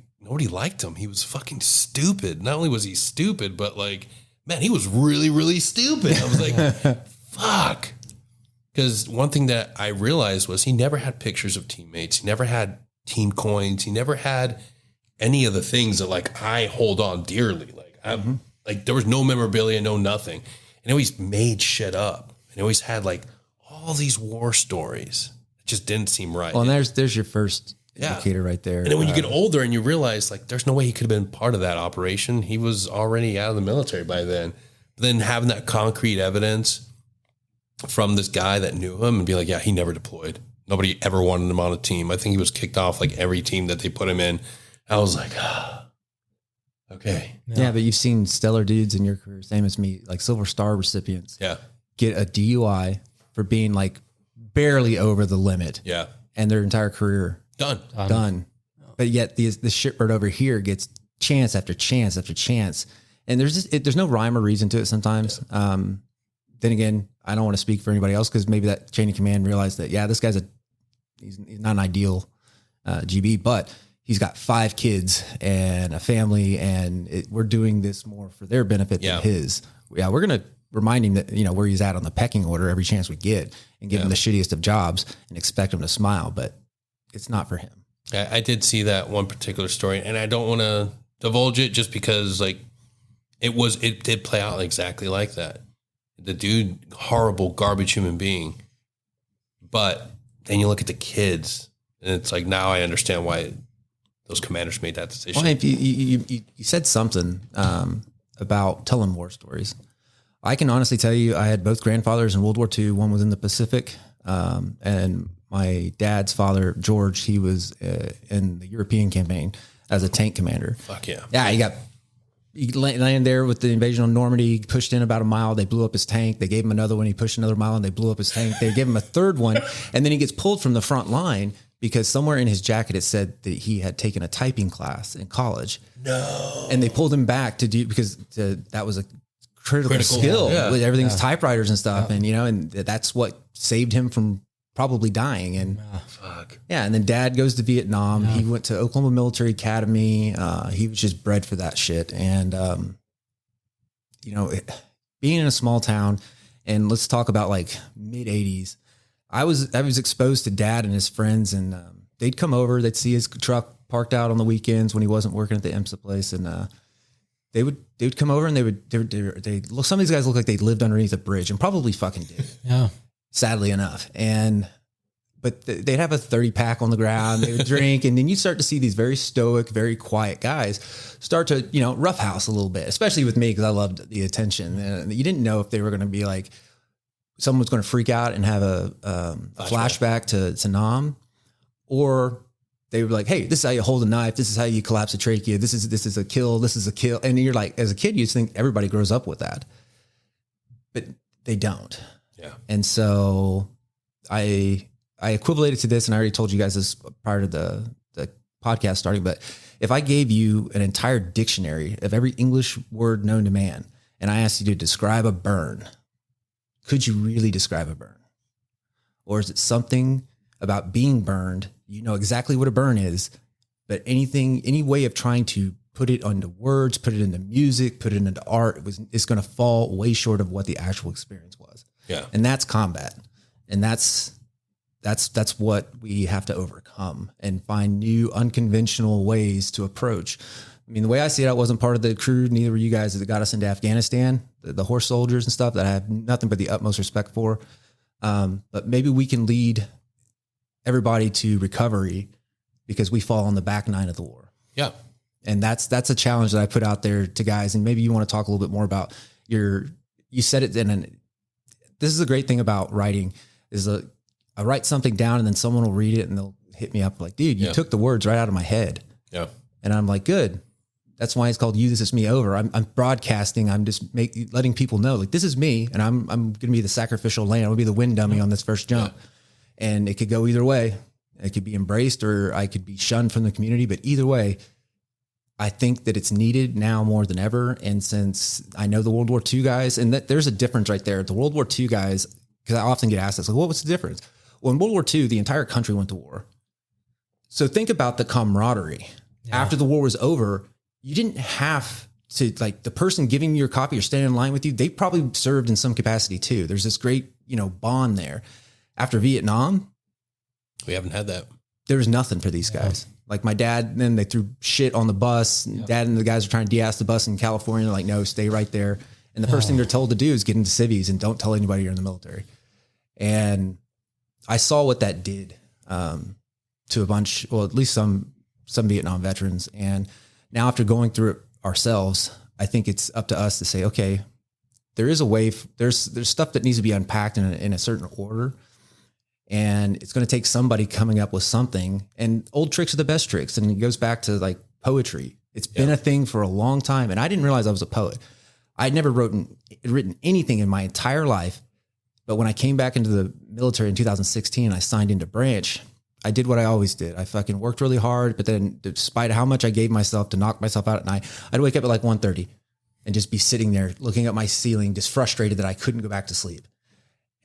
liked him. He was fucking stupid. Not only was he stupid, but like, man, he was really, really stupid. I was like, fuck. Because one thing that I realized was he never had pictures of teammates. He never had team coins. He never had any of the things that like I hold on dearly. Like like there was no memorabilia, no nothing. And he always made shit up. And he always had like all these war stories. It just didn't seem right. Well, and there's your first indicator right there. And then when you get older and you realize like there's no way he could have been part of that operation. He was already out of the military by then. But then having that concrete evidence from this guy that knew him and be like, yeah, he never deployed. Nobody ever wanted him on a team. I think he was kicked off like every team that they put him in. I was like, okay. Yeah, but you've seen stellar dudes in your career, same as me, like Silver Star recipients. Yeah. Get a DUI for being like barely over the limit. Yeah. And their entire career done. But yet the shitbird over here gets chance after chance after chance. And there's no rhyme or reason to it sometimes. Yeah. Then again, I don't want to speak for anybody else because maybe that chain of command realized that, yeah, this guy's he's not an ideal GB, but he's got 5 kids and a family, and we're doing this more for their benefit than his. Yeah, we're going to remind him that, where he's at on the pecking order every chance we get and give him the shittiest of jobs and expect him to smile, but it's not for him. I did see that one particular story, and I don't want to divulge it just because like it did play out exactly like that. The dude, horrible, garbage human being. But then you look at the kids, and it's like, now I understand why those commanders made that decision. Well, if you said something about telling war stories. I can honestly tell you, I had both grandfathers in World War II. One was in the Pacific, and my dad's father, George, he was in the European campaign as a tank commander. Fuck yeah. Yeah, he landed there with the invasion on Normandy, pushed in about a mile. They blew up his tank. They gave him another one. He pushed another mile and they blew up his tank. They gave him a third one. And then he gets pulled from the front line because somewhere in his jacket, it said that he had taken a typing class in college. No. And they pulled him back because that was a critical skill with everything's typewriters and stuff. Yeah. And, and that's what saved him from probably dying. And fuck. Yeah. And then dad goes to Vietnam. Yeah. He went to Oklahoma Military Academy. He was just bred for that shit. And, being in a small town, and let's talk about like mid 80s, I was exposed to dad and his friends, and they'd come over, they'd see his truck parked out on the weekends when he wasn't working at the IMSA place. And, they would come over and they look, some of these guys look like they lived underneath a bridge, and probably fucking did. Yeah. Sadly enough. But they'd have a 30 pack on the ground, they would drink. And then you start to see these very stoic, very quiet guys start to, roughhouse a little bit, especially with me, because I loved the attention. And you didn't know if they were going to be like, someone was going to freak out and have a flashback to Nam, or they were like, hey, this is how you hold a knife. This is how you collapse a trachea. This is a kill. This is a kill. And you're like, as a kid, you just think everybody grows up with that, but they don't. Yeah. And so I equivalated to this, and I already told you guys this prior to the podcast starting, but if I gave you an entire dictionary of every English word known to man, and I asked you to describe a burn, could you really describe a burn? Or is it something about being burned? You know exactly what a burn is, but any way of trying to put it into words, put it into music, put it into art, it's going to fall way short of what the actual experience was. Yeah. And that's combat. And that's what we have to overcome and find new unconventional ways to approach. I mean, the way I see it, I wasn't part of the crew. Neither were you guys that got us into Afghanistan, the horse soldiers and stuff that I have nothing but the utmost respect for. But maybe we can lead everybody to recovery because we fall on the back nine of the war. Yeah. And that's a challenge that I put out there to guys. And maybe you want to talk a little bit more about you said it. And this is a great thing about writing is I write something down and then someone will read it and they'll hit me up like, dude, you took the words right out of my head. Yeah. And I'm like, good. That's why it's called You, This Is Me Over. I'm broadcasting. I'm just letting people know, like, this is me, and I'm going to be the sacrificial lamb. I'm going to be the wind dummy on this first jump. And it could go either way. It could be embraced or I could be shunned from the community. But either way, I think that it's needed now more than ever. And since I know the World War II guys, and that there's a difference right there. The World War II guys, because I often get asked this, like, well, what's the difference? Well, in World War II, the entire country went to war. So think about the camaraderie. Yeah. After the war was over, you didn't have to, like, the person giving you your copy or standing in line with you, they probably served in some capacity too. There's this great, bond there. After Vietnam, we haven't had that. There was nothing for these guys. Like my dad, then they threw shit on the bus. And Dad and the guys are trying to de-ass the bus in California. They're like, no, stay right there. And the first thing they're told to do is get into civvies and don't tell anybody you're in the military. And I saw what that did to a bunch, well, at least some Vietnam veterans. And now after going through it ourselves, I think it's up to us to say, okay, there is a way, there's stuff that needs to be unpacked in a certain order. And it's going to take somebody coming up with something, and old tricks are the best tricks. And it goes back to like poetry. It's been a thing for a long time. And I didn't realize I was a poet. I'd never written anything in my entire life. But when I came back into the military in 2016, I signed into branch. I did what I always did. I fucking worked really hard, but then despite how much I gave myself to knock myself out at night, I'd wake up at like 1:30 and just be sitting there looking at my ceiling, just frustrated that I couldn't go back to sleep.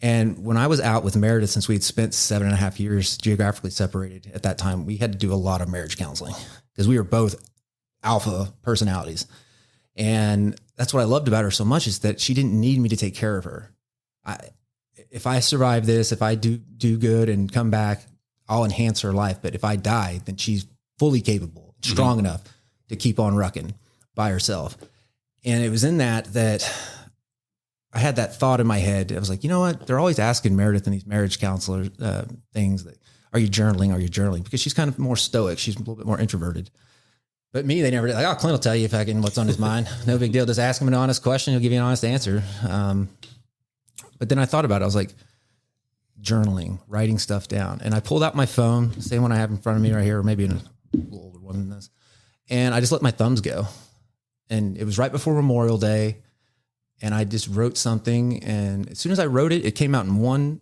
And when I was out with Meredith, since we had spent 7.5 years geographically separated at that time, we had to do a lot of marriage counseling because we were both alpha personalities. And that's what I loved about her so much, is that she didn't need me to take care of her. If I survive this, if I do good and come back, I'll enhance her life. But if I die, then she's fully capable, strong enough to keep on rucking by herself. And it was in that I had that thought in my head. I was like, you know what? They're always asking Meredith in these marriage counselor things, that, are you journaling? Are you journaling? Because she's kind of more stoic. She's a little bit more introverted. But me, they never did. Like, oh, Clint will tell you what's on his mind. No big deal. Just ask him an honest question. He'll give you an honest answer. But then I thought about it. I was like, journaling, writing stuff down. And I pulled out my phone, same one I have in front of me right here, or maybe a little older one than this. And I just let my thumbs go. And it was right before Memorial Day. And I just wrote something. And as soon as I wrote it, it came out in one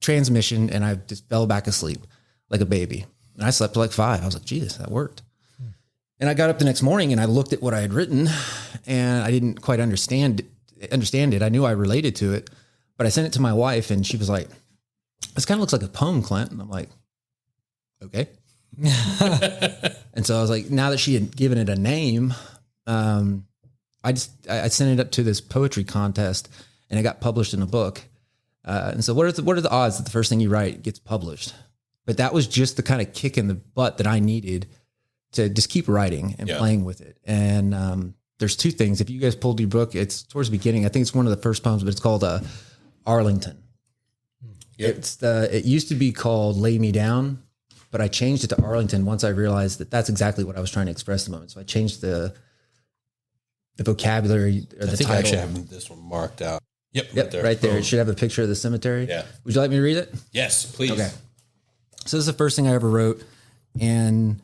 transmission, and I just fell back asleep like a baby. And I slept till like 5. I was like, Jesus, that worked. And I got up the next morning and I looked at what I had written, and I didn't quite understand it. I knew I related to it, but I sent it to my wife, and she was like, this kind of looks like a poem, Clint. And I'm like, okay. And so I was like, now that she had given it a name, I sent it up to this poetry contest, and it got published in a book. And so what are the odds that the first thing you write gets published? But that was just the kind of kick in the butt that I needed to just keep writing and playing with it. And there's two things. If you guys pulled your book, it's towards the beginning. I think it's one of the first poems, but it's called Arlington. Yep. It used to be called Lay Me Down, but I changed it to Arlington once I realized that that's exactly what I was trying to express at the moment. So I changed the vocabulary or the title. I actually have this one marked out. Yep, right there. It should have a picture of the cemetery. Yeah. Would you like me to read it? Yes, please. Okay. So this is the first thing I ever wrote, and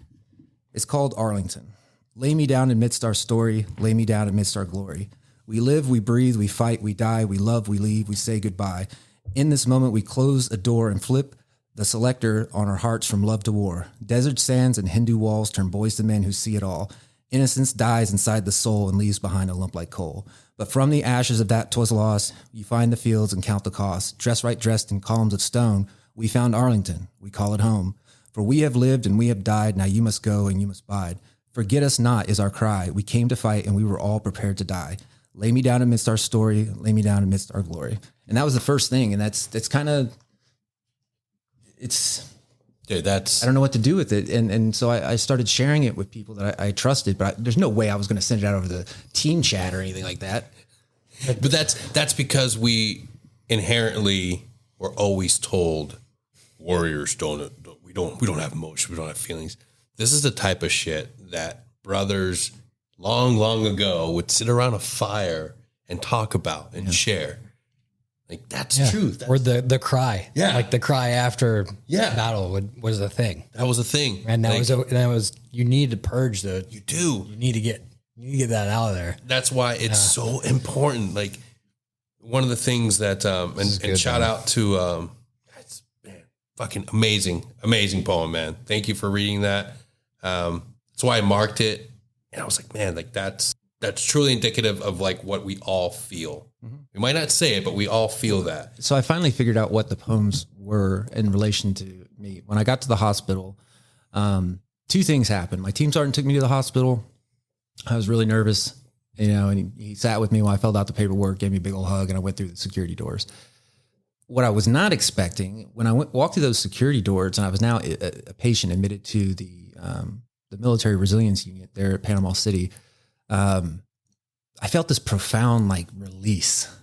it's called Arlington. Lay me down amidst our story. Lay me down amidst our glory. We live, we breathe, we fight, we die, we love, we leave, we say goodbye. In this moment, we close a door and flip the selector on our hearts from love to war. Desert sands and Hindu walls turn boys to men who see it all. Innocence dies inside the soul and leaves behind a lump like coal. But from the ashes of that 'twas lost, you find the fields and count the cost. Dress right dressed in columns of stone, we found Arlington, we call it home. For we have lived and we have died, now you must go and you must bide. Forget us not is our cry. We came to fight and we were all prepared to die. Lay me down amidst our story, lay me down amidst our glory. And that was the first thing. And that's kind of, dude, I don't know what to do with it. And so I started sharing it with people that I trusted, but there's no way I was going to send it out over the team chat or anything like that. But that's because we inherently were always told warriors we don't have emotions, we don't have feelings. This is the type of shit that brothers long ago would sit around a fire and talk about and share. Like that's truth. Or the cry. Yeah. Like the cry after battle was a thing. That was a thing. And that was you need to purge you need to get that out of there. That's why it's so important. Like one of the things that and shout out to fucking amazing poem, man. Thank you for reading that. That's why I marked it. And I was like, man, like that's truly indicative of like what we all feel. We might not say it, but we all feel that. So I finally figured out what the poems were in relation to me. When I got to the hospital, two things happened. My team sergeant took me to the hospital. I was really nervous, and he sat with me while I filled out the paperwork, gave me a big old hug, and I went through the security doors. What I was not expecting, when I walked through those security doors, and I was now a patient admitted to the military resilience unit there at Panama City, I felt this profound like release.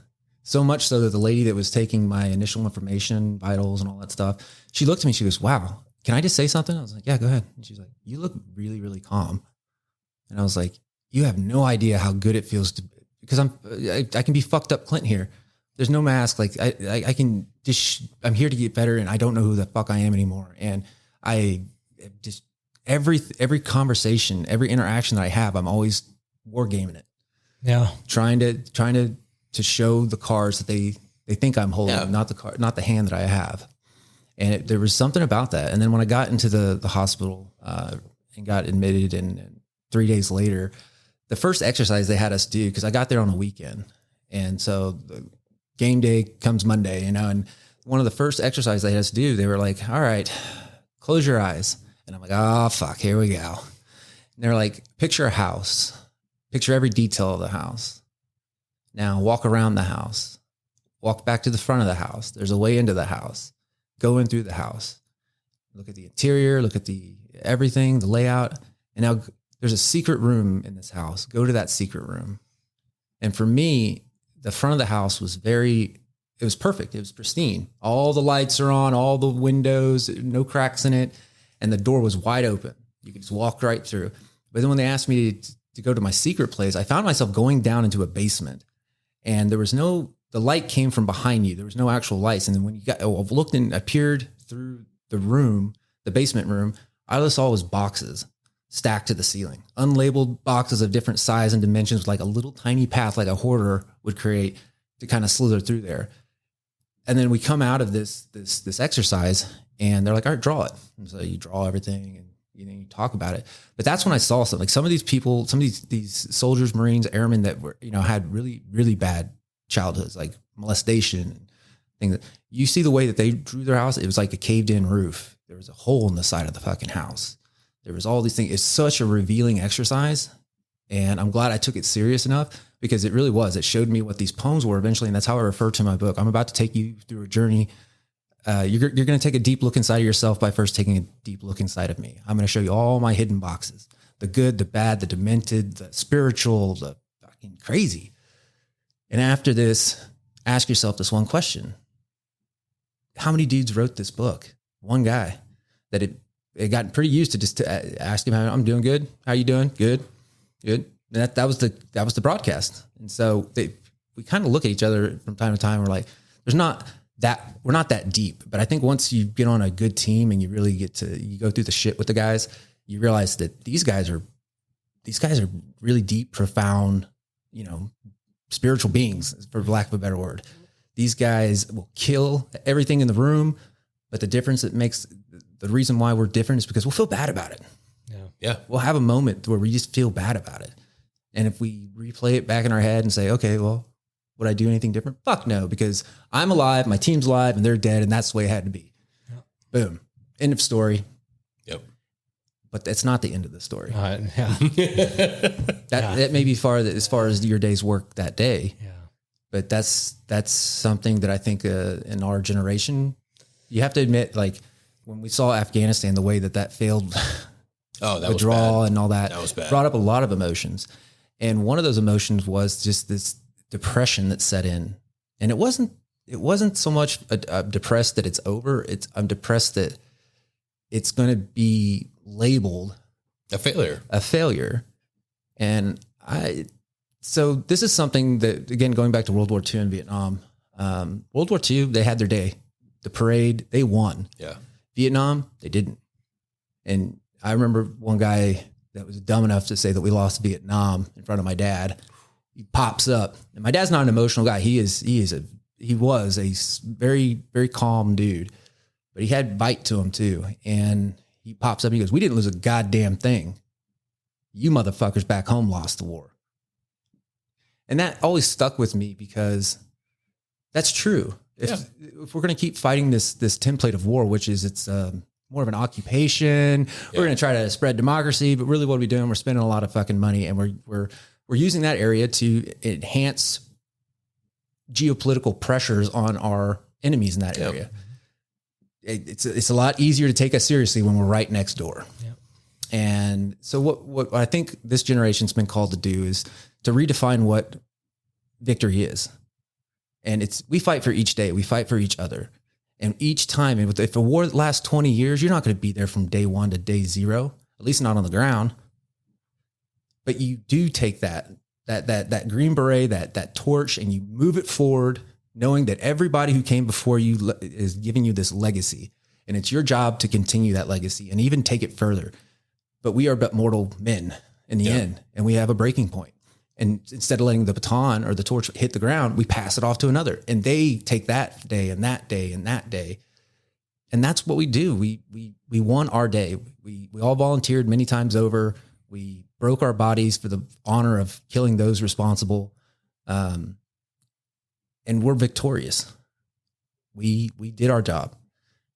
So much so that the lady that was taking my initial information, vitals and all that stuff, she looked at me, she goes, "Wow, can I just say something?" I was like, "Yeah, go ahead." And she's like, "You look really, really calm." And I was like, "You have no idea how good it feels to, because I can be fucked up Clint here. There's no mask. Like I can just, I'm here to get better, and I don't know who the fuck I am anymore. And I just, every conversation, every interaction that I have, I'm always wargaming it. Yeah. Trying to show the cards that they think I'm holding, not the hand that I have." And there was something about that. And then when I got into the hospital and got admitted, and 3 days later, the first exercise they had us do, because I got there on a weekend, and so the game day comes Monday, and one of the first exercises they had us do, they were like, "All right, close your eyes." And I'm like, "Oh, fuck, here we go." And they're like, "Picture a house. Picture every detail of the house. Now walk around the house. Walk back to the front of the house. There's a way into the house. Go in through the house. Look at the interior. Look at the everything, the layout. And now there's a secret room in this house. Go to that secret room." And for me, the front of the house was it was perfect. It was pristine. All the lights are on, all the windows, no cracks in it. And the door was wide open. You could just walk right through. But then when they asked me to go to my secret place, I found myself going down into a basement, and the light came from behind you. There was no actual lights. And then when appeared through the room, the basement room, all I saw was boxes stacked to the ceiling, unlabeled boxes of different size and dimensions with like a little tiny path, like a hoarder would create to kind of slither through there. And then we come out of this exercise, and they're like, "All right, draw it." And so you draw everything, and you talk about it. But that's when I saw something. Like some of these people, some of these soldiers, Marines, airmen that were, had really, really bad childhoods, like molestation and things. You see the way that they drew their house. It was like a caved in roof. There was a hole in the side of the fucking house. There was all these things. It's such a revealing exercise. And I'm glad I took it serious enough, because it really was. It showed me what these poems were eventually. And that's how I refer to my book. I'm about to take you through a journey. You're going to take a deep look inside of yourself by first taking a deep look inside of me. I'm going to show you all my hidden boxes, the good, the bad, the demented, the spiritual, the fucking crazy. And after this, ask yourself this one question. How many dudes wrote this book? One guy that it got pretty used to just to ask him, "I'm doing good. How you doing? Good. Good." And that was the broadcast. And so we kind of look at each other from time to time. We're like, we're not that deep. But I think once you get on a good team and you really you go through the shit with the guys, you realize that these guys are really deep, profound, spiritual beings, for lack of a better word. These guys will kill everything in the room, but the reason why we're different is because we'll feel bad about it. Yeah. We'll have a moment where we just feel bad about it. And if we replay it back in our head and say, "Okay, well, would I do anything different?" Fuck no, because I'm alive, my team's alive, and they're dead, and that's the way it had to be. Yeah. Boom. End of story. Yep. But that's not the end of the story. Yeah. That may be as far as your day's work that day. Yeah. But that's something that I think in our generation, you have to admit, like when we saw Afghanistan, the way that failed withdrawal and all that was bad. Brought up a lot of emotions. And one of those emotions was just this depression that set in. And it wasn't so much I'm depressed that it's over. I'm depressed that it's going to be labeled a failure. And so this is something that, again, going back to World War II and Vietnam, World War II, they had their day, the parade, they won. Yeah. Vietnam, they didn't. And I remember one guy that was dumb enough to say that we lost Vietnam in front of my dad. He pops up, and my dad's not an emotional guy. He was a very, very calm dude. but he had bite to him too. And he pops up and he goes, "We didn't lose a goddamn thing. You motherfuckers back home lost the war." And that always stuck with me because that's true. If we're going to keep fighting this template of war, which is it's more of an occupation, we're going to try to spread democracy, but really what are we doing? We're spending a lot of fucking money, and we're using that area to enhance geopolitical pressures on our enemies in that area. It's a lot easier to take us seriously when we're right next door. Yep. And so what I think this generation's been called to do is to redefine what victory is. And we fight for each day. We fight for each other. And each time, if a war lasts 20 years, you're not going to be there from day 1 to day 0, at least not on the ground. But you do take that green beret, that torch, and you move it forward, knowing that everybody who came before you is giving you this legacy. And it's your job to continue that legacy and even take it further. But we are but mortal men in the end, and we have a breaking point. And instead of letting the baton or the torch hit the ground, we pass it off to another. And they take that day and that day and that day. And that's what we do. We won our day. We all volunteered many times over. We broke our bodies for the honor of killing those responsible. And we're victorious. We did our job.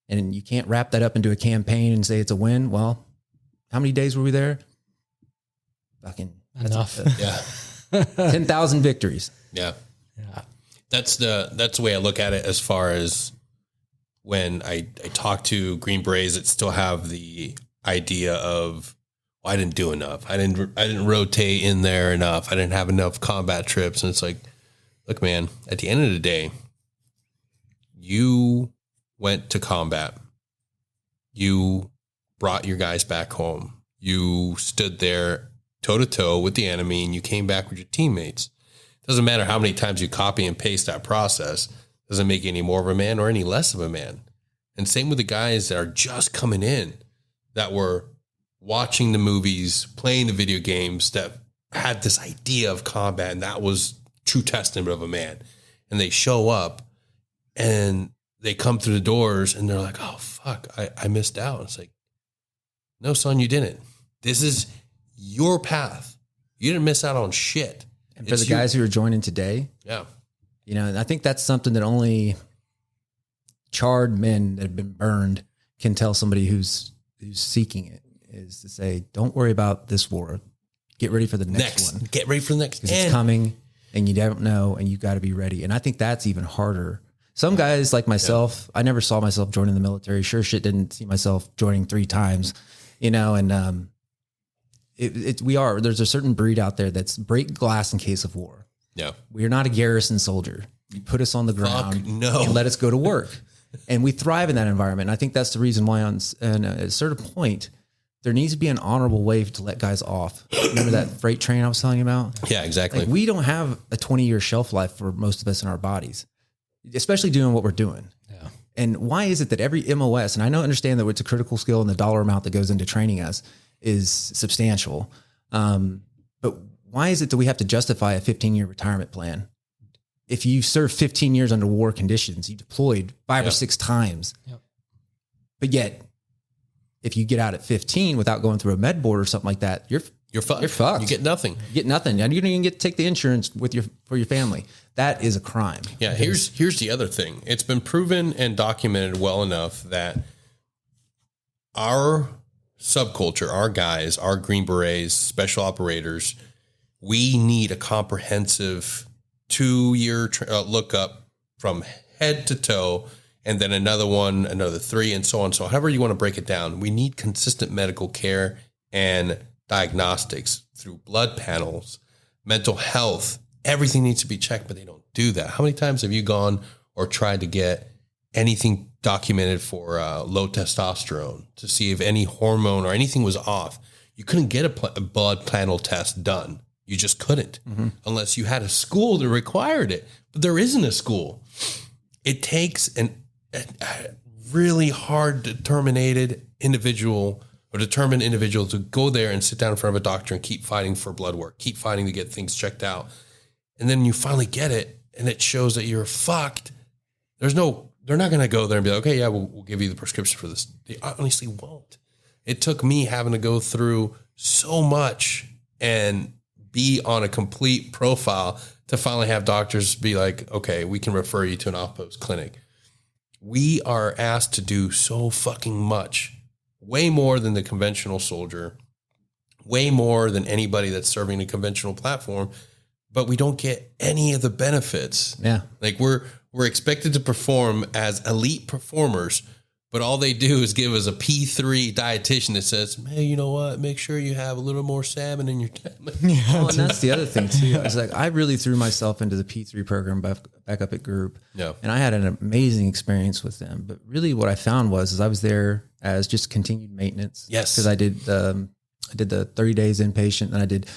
And you can't wrap that up into a campaign and say it's a win. Well, how many days were we there? Fucking enough. 10,000 victories. Yeah. That's the way I look at it. As far as when I talk to Green Berets that still have the idea of, well, I didn't do enough. I didn't rotate in there enough. I didn't have enough combat trips. And it's like, look, man, at the end of the day, you went to combat. You brought your guys back home. You stood there toe to toe with the enemy, and you came back with your teammates. Doesn't matter how many times you copy and paste that process. Doesn't make you any more of a man or any less of a man. And same with the guys that are just coming in, that were watching the movies, playing the video games, that had this idea of combat, and that was true testament of a man. And they show up and they come through the doors and they're like, "Oh fuck, I missed out." It's like, no, son, you didn't. This is your path. You didn't miss out on shit. And for the guys who are joining today, and I think that's something that only charred men that have been burned can tell somebody who's seeking it, is to say, don't worry about this war. Get ready for the next one. Get ready for the next. Because it's coming and you don't know, and you got to be ready. And I think that's even harder. Some guys like myself, I never saw myself joining the military. Sure shit didn't see myself joining 3 times, and there's a certain breed out there that's break glass in case of war. Yeah. We are not a garrison soldier. You put us on the ground and let us go to work. And we thrive in that environment. And I think that's the reason why at a certain point, there needs to be an honorable way to let guys off. Remember that freight train I was telling you about? Yeah, exactly. Like, we don't have a 20-year shelf life for most of us in our bodies, especially doing what we're doing. Yeah. And why is it that every MOS, and I understand that it's a critical skill and the dollar amount that goes into training us is substantial. But why is it that we have to justify a 15-year retirement plan? If you served 15 years under war conditions, you deployed 5 or 6 times. Yep. But yet, if you get out at 15 without going through a med board or something like that, you're fucked. You're fucked. You get nothing. You get nothing. And you don't even get to take the insurance for your family. That is a crime. Yeah. Here's the other thing. It's been proven and documented well enough that our subculture, our guys, our Green Berets, special operators, we need a comprehensive 2-year lookup from head to toe, and then another 3, and so on. So however you want to break it down, we need consistent medical care and diagnostics through blood panels, mental health. Everything needs to be checked, but they don't do that. How many times have you gone or tried to get anything documented for low testosterone to see if any hormone or anything was off? You couldn't get a blood panel test done. You just couldn't unless you had a school that required it. But there isn't a school. It takes a really hard, determined individual to go there and sit down in front of a doctor and keep fighting for blood work, keep fighting to get things checked out. And then you finally get it, and it shows that you're fucked. There's no they're not going to go there and be like, okay, yeah, we'll give you the prescription for this. They honestly won't. It took me having to go through so much and be on a complete profile to finally have doctors be like, okay, we can refer you to an off-post clinic. We are asked to do so fucking much, way more than the conventional soldier, way more than anybody that's serving a conventional platform, but we don't get any of the benefits. Yeah. Like we're expected to perform as elite performers, but all they do is give us a P3 dietitian that says, hey, you know what? Make sure you have a little more salmon in your diet. Well, and that's the other thing too. It's like, I really threw myself into the P3 program back up at Group. Yeah. And I had an amazing experience with them. But really what I found was I was there as just continued maintenance. Yes. Because I did the 30 days inpatient, and I did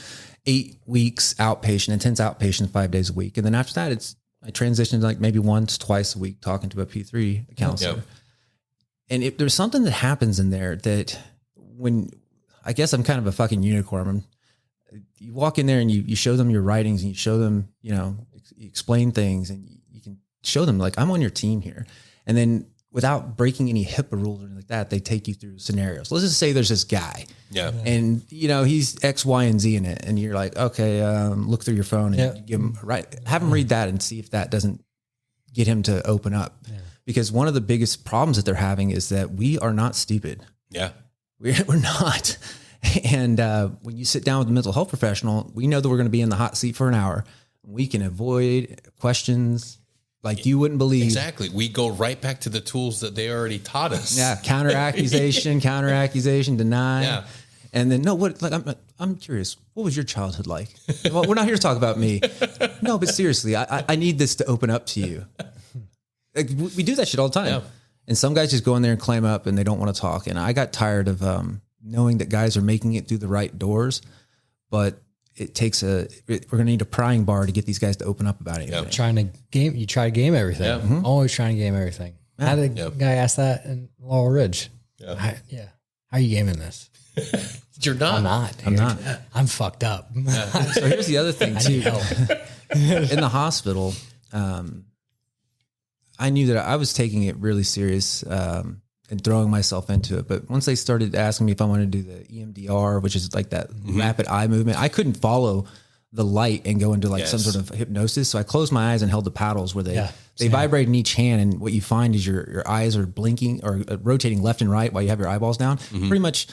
8 weeks outpatient, intense outpatient 5 days a week. And then after that, I transitioned like maybe once, twice a week talking to a P3 counselor. Yep. And there's something that happens in there that I guess I'm kind of a fucking unicorn. You walk in there and you show them your writings, and you show them, you explain things, and you can show them like, I'm on your team here. And then without breaking any HIPAA rules or anything like that, they take you through scenarios. Let's just say there's this guy. Yeah. And he's X, Y, and Z in it. And you're like, okay, look through your phone and you give him have him read that and see if that doesn't get him to open up. Yeah. Because one of the biggest problems that they're having is that we are not stupid. Yeah. We're not. And when you sit down with a mental health professional, we know that we're going to be in the hot seat for an hour. We can avoid questions like you wouldn't believe. Exactly. We go right back to the tools that they already taught us. Yeah. Counter accusation, deny. Yeah. And then I'm curious, what was your childhood like? Well, we're not here to talk about me. No, but seriously, I need this to open up to you. Like, we do that shit all the time. Yeah. And some guys just go in there and clam up and they don't want to talk. And I got tired of knowing that guys are making it through the right doors, but it takes we're going to need a prying bar to get these guys to open up about anything. Yep. You try to game everything. Yeah. Mm-hmm. Always trying to game everything. I had a guy ask that in Laurel Ridge. Yeah. How are you gaming this? You're not. I'm not. I'm fucked up. Yeah. So here's the other thing too. In the hospital, I knew that I was taking it really serious and throwing myself into it. But once they started asking me if I wanted to do the EMDR, which is like that rapid eye movement, I couldn't follow the light and go into some sort of hypnosis. So I closed my eyes and held the paddles where they vibrate in each hand. And what you find is your eyes are blinking or rotating left and right while you have your eyeballs down. Pretty much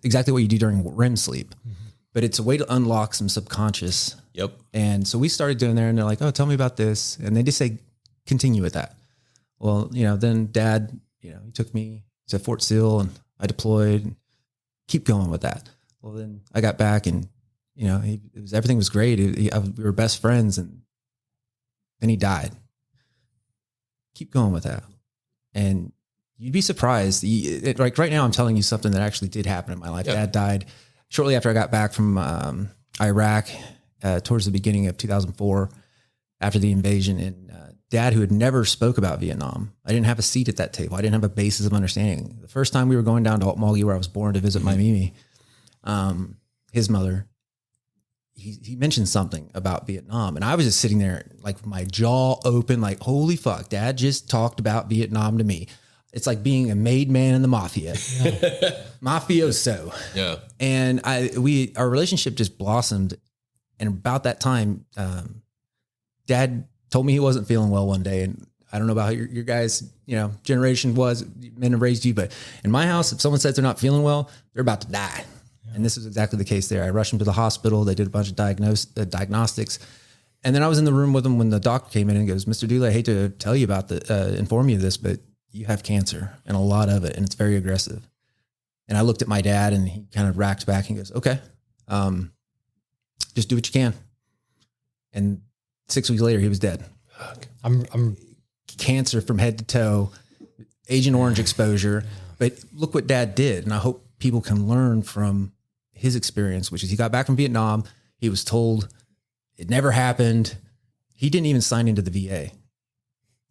exactly what you do during REM sleep. But it's a way to unlock some subconscious. Yep. And so we started doing there, and they're like, oh, tell me about this. And they just say, continue with that. Well, then Dad, he took me to Fort Sill, and I deployed, and keep going with that. Well, then I got back, and, everything was great. We were best friends, and then he died. Keep going with that. And you'd be surprised. Like right now, I'm telling you something that actually did happen in my life. Dad died shortly after I got back from Iraq, towards the beginning of 2004, after the invasion. And Dad, who had never spoke about Vietnam, I didn't have a seat at that table. I didn't have a basis of understanding. The first time we were going down to Altmaugy, where I was born, to visit my Mimi, his mother, he mentioned something about Vietnam. And I was just sitting there, like my jaw open, like, holy fuck, Dad just talked about Vietnam to me. It's like being a made man in the mafia. Mafioso. Yeah. And our relationship just blossomed. And about that time, Dad told me he wasn't feeling well one day. And I don't know about how your guys, generation was, men have raised you, but in my house, if someone says they're not feeling well, they're about to die. Yeah. And this is exactly the case there. I rushed them to the hospital. They did a bunch of diagnostics. And then I was in the room with them when the doctor came in and goes, Mr. Dooley, I hate to tell you about inform you of this, but you have cancer, and a lot of it, and it's very aggressive. And I looked at my dad, and he kind of racked back and goes, okay, just do what you can. And 6 weeks later, he was dead. I'm cancer from head to toe, Agent Orange exposure. But look what Dad did. And I hope people can learn from his experience, which is he got back from Vietnam. He was told it never happened. He didn't even sign into the VA.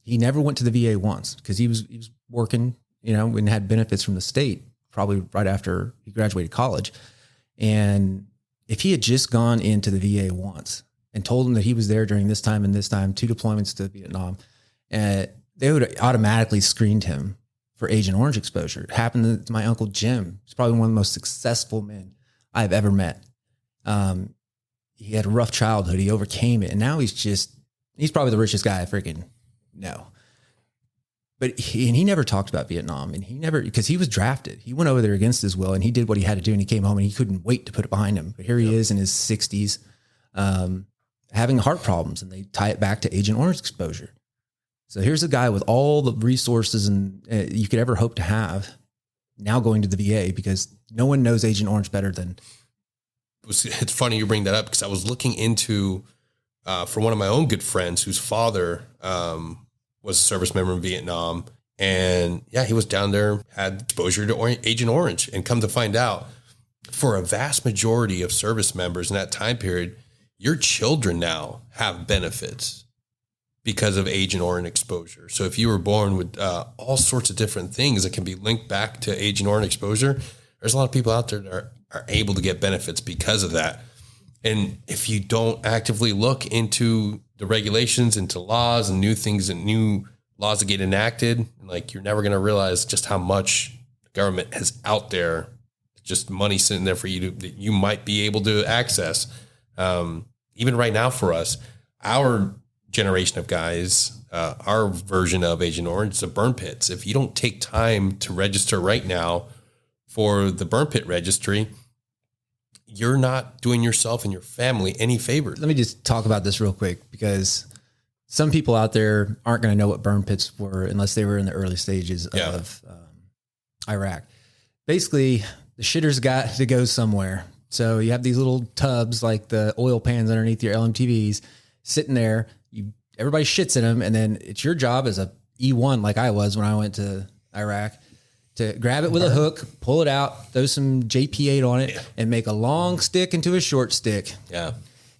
He never went to the VA once because he was working, and had benefits from the state probably right after he graduated college. And if he had just gone into the VA once and told him that he was there during this time and this time, 2 deployments to Vietnam, they would automatically screened him for Agent Orange exposure. It happened to my uncle Jim. He's probably one of the most successful men I've ever met. He had a rough childhood. He overcame it. And now he's probably the richest guy I freaking know. But he never talked about Vietnam, and because he was drafted. He went over there against his will, and he did what he had to do, and he came home, and he couldn't wait to put it behind him. But here he is in his 60s, having heart problems, and they tie it back to Agent Orange exposure. So here's a guy with all the resources and you could ever hope to have, now going to the VA because no one knows Agent Orange better than. It's funny you bring that up because I was looking into for one of my own good friends whose father was a service member in Vietnam. And yeah, he was down there, had exposure to Agent Orange, and come to find out for a vast majority of service members in that time period, your children now have benefits because of Agent Orange exposure. So if you were born with all sorts of different things that can be linked back to Agent Orange exposure, there's a lot of people out there that are able to get benefits because of that. And if you don't actively look into the regulations, into laws and new things and new laws that get enacted, like you're never going to realize just how much the government has out there, just money sitting there for you that you might be able to access. Even right now for us, our generation of guys, our version of Agent Orange is the burn pits. If you don't take time to register right now for the burn pit registry, you're not doing yourself and your family any favors. Let me just talk about this real quick because some people out there aren't going to know what burn pits were unless they were in the early stages of Iraq. Basically, the shitter's got to go somewhere. So you have these little tubs like the oil pans underneath your LMTVs sitting there. Everybody shits in them, and then it's your job as a E1, like I was when I went to Iraq, to grab it with a hook, pull it out, throw some JP8 on it, and make a long stick into a short stick. Yeah.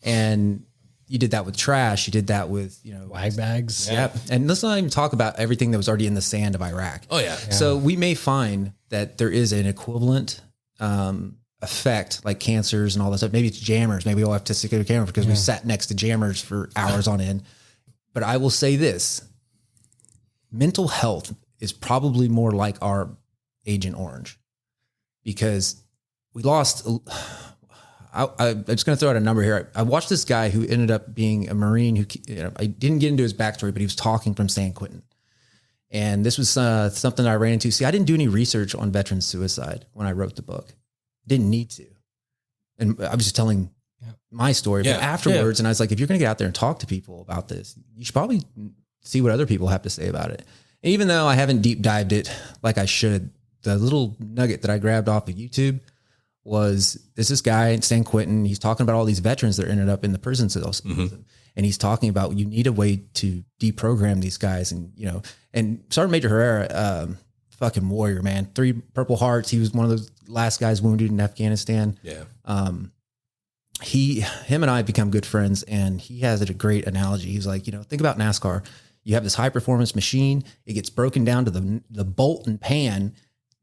And you did that with trash. You did that with, wag bags. Yep. And let's not even talk about everything that was already in the sand of Iraq. Oh, yeah. So we may find that there is an equivalent effect, like cancers and all that stuff. Maybe it's jammers. Maybe we'll have to secure cameras because we sat next to jammers for hours on end. But I will say this, mental health is probably more like our Agent Orange because we lost. I'm just going to throw out a number here. I watched this guy who ended up being a Marine who, I didn't get into his backstory, but he was talking from San Quentin. And this was something I ran into. See, I didn't do any research on veteran suicide when I wrote the book. Didn't need to. And I was just telling my story, but afterwards, and I was like, if you're going to get out there and talk to people about this, you should probably see what other people have to say about it. And even though I haven't deep dived it like I should, the little nugget that I grabbed off of YouTube was this guy in San Quentin. He's talking about all these veterans that ended up in the prison cells. Mm-hmm. And he's talking about you need a way to deprogram these guys. And Sergeant Major Herrera, fucking warrior, man, 3 Purple Hearts. He was one of the last guys wounded in Afghanistan. Yeah. Him and I become good friends, and he has a great analogy. He's like, think about NASCAR. You have this high performance machine. It gets broken down to the bolt and pan,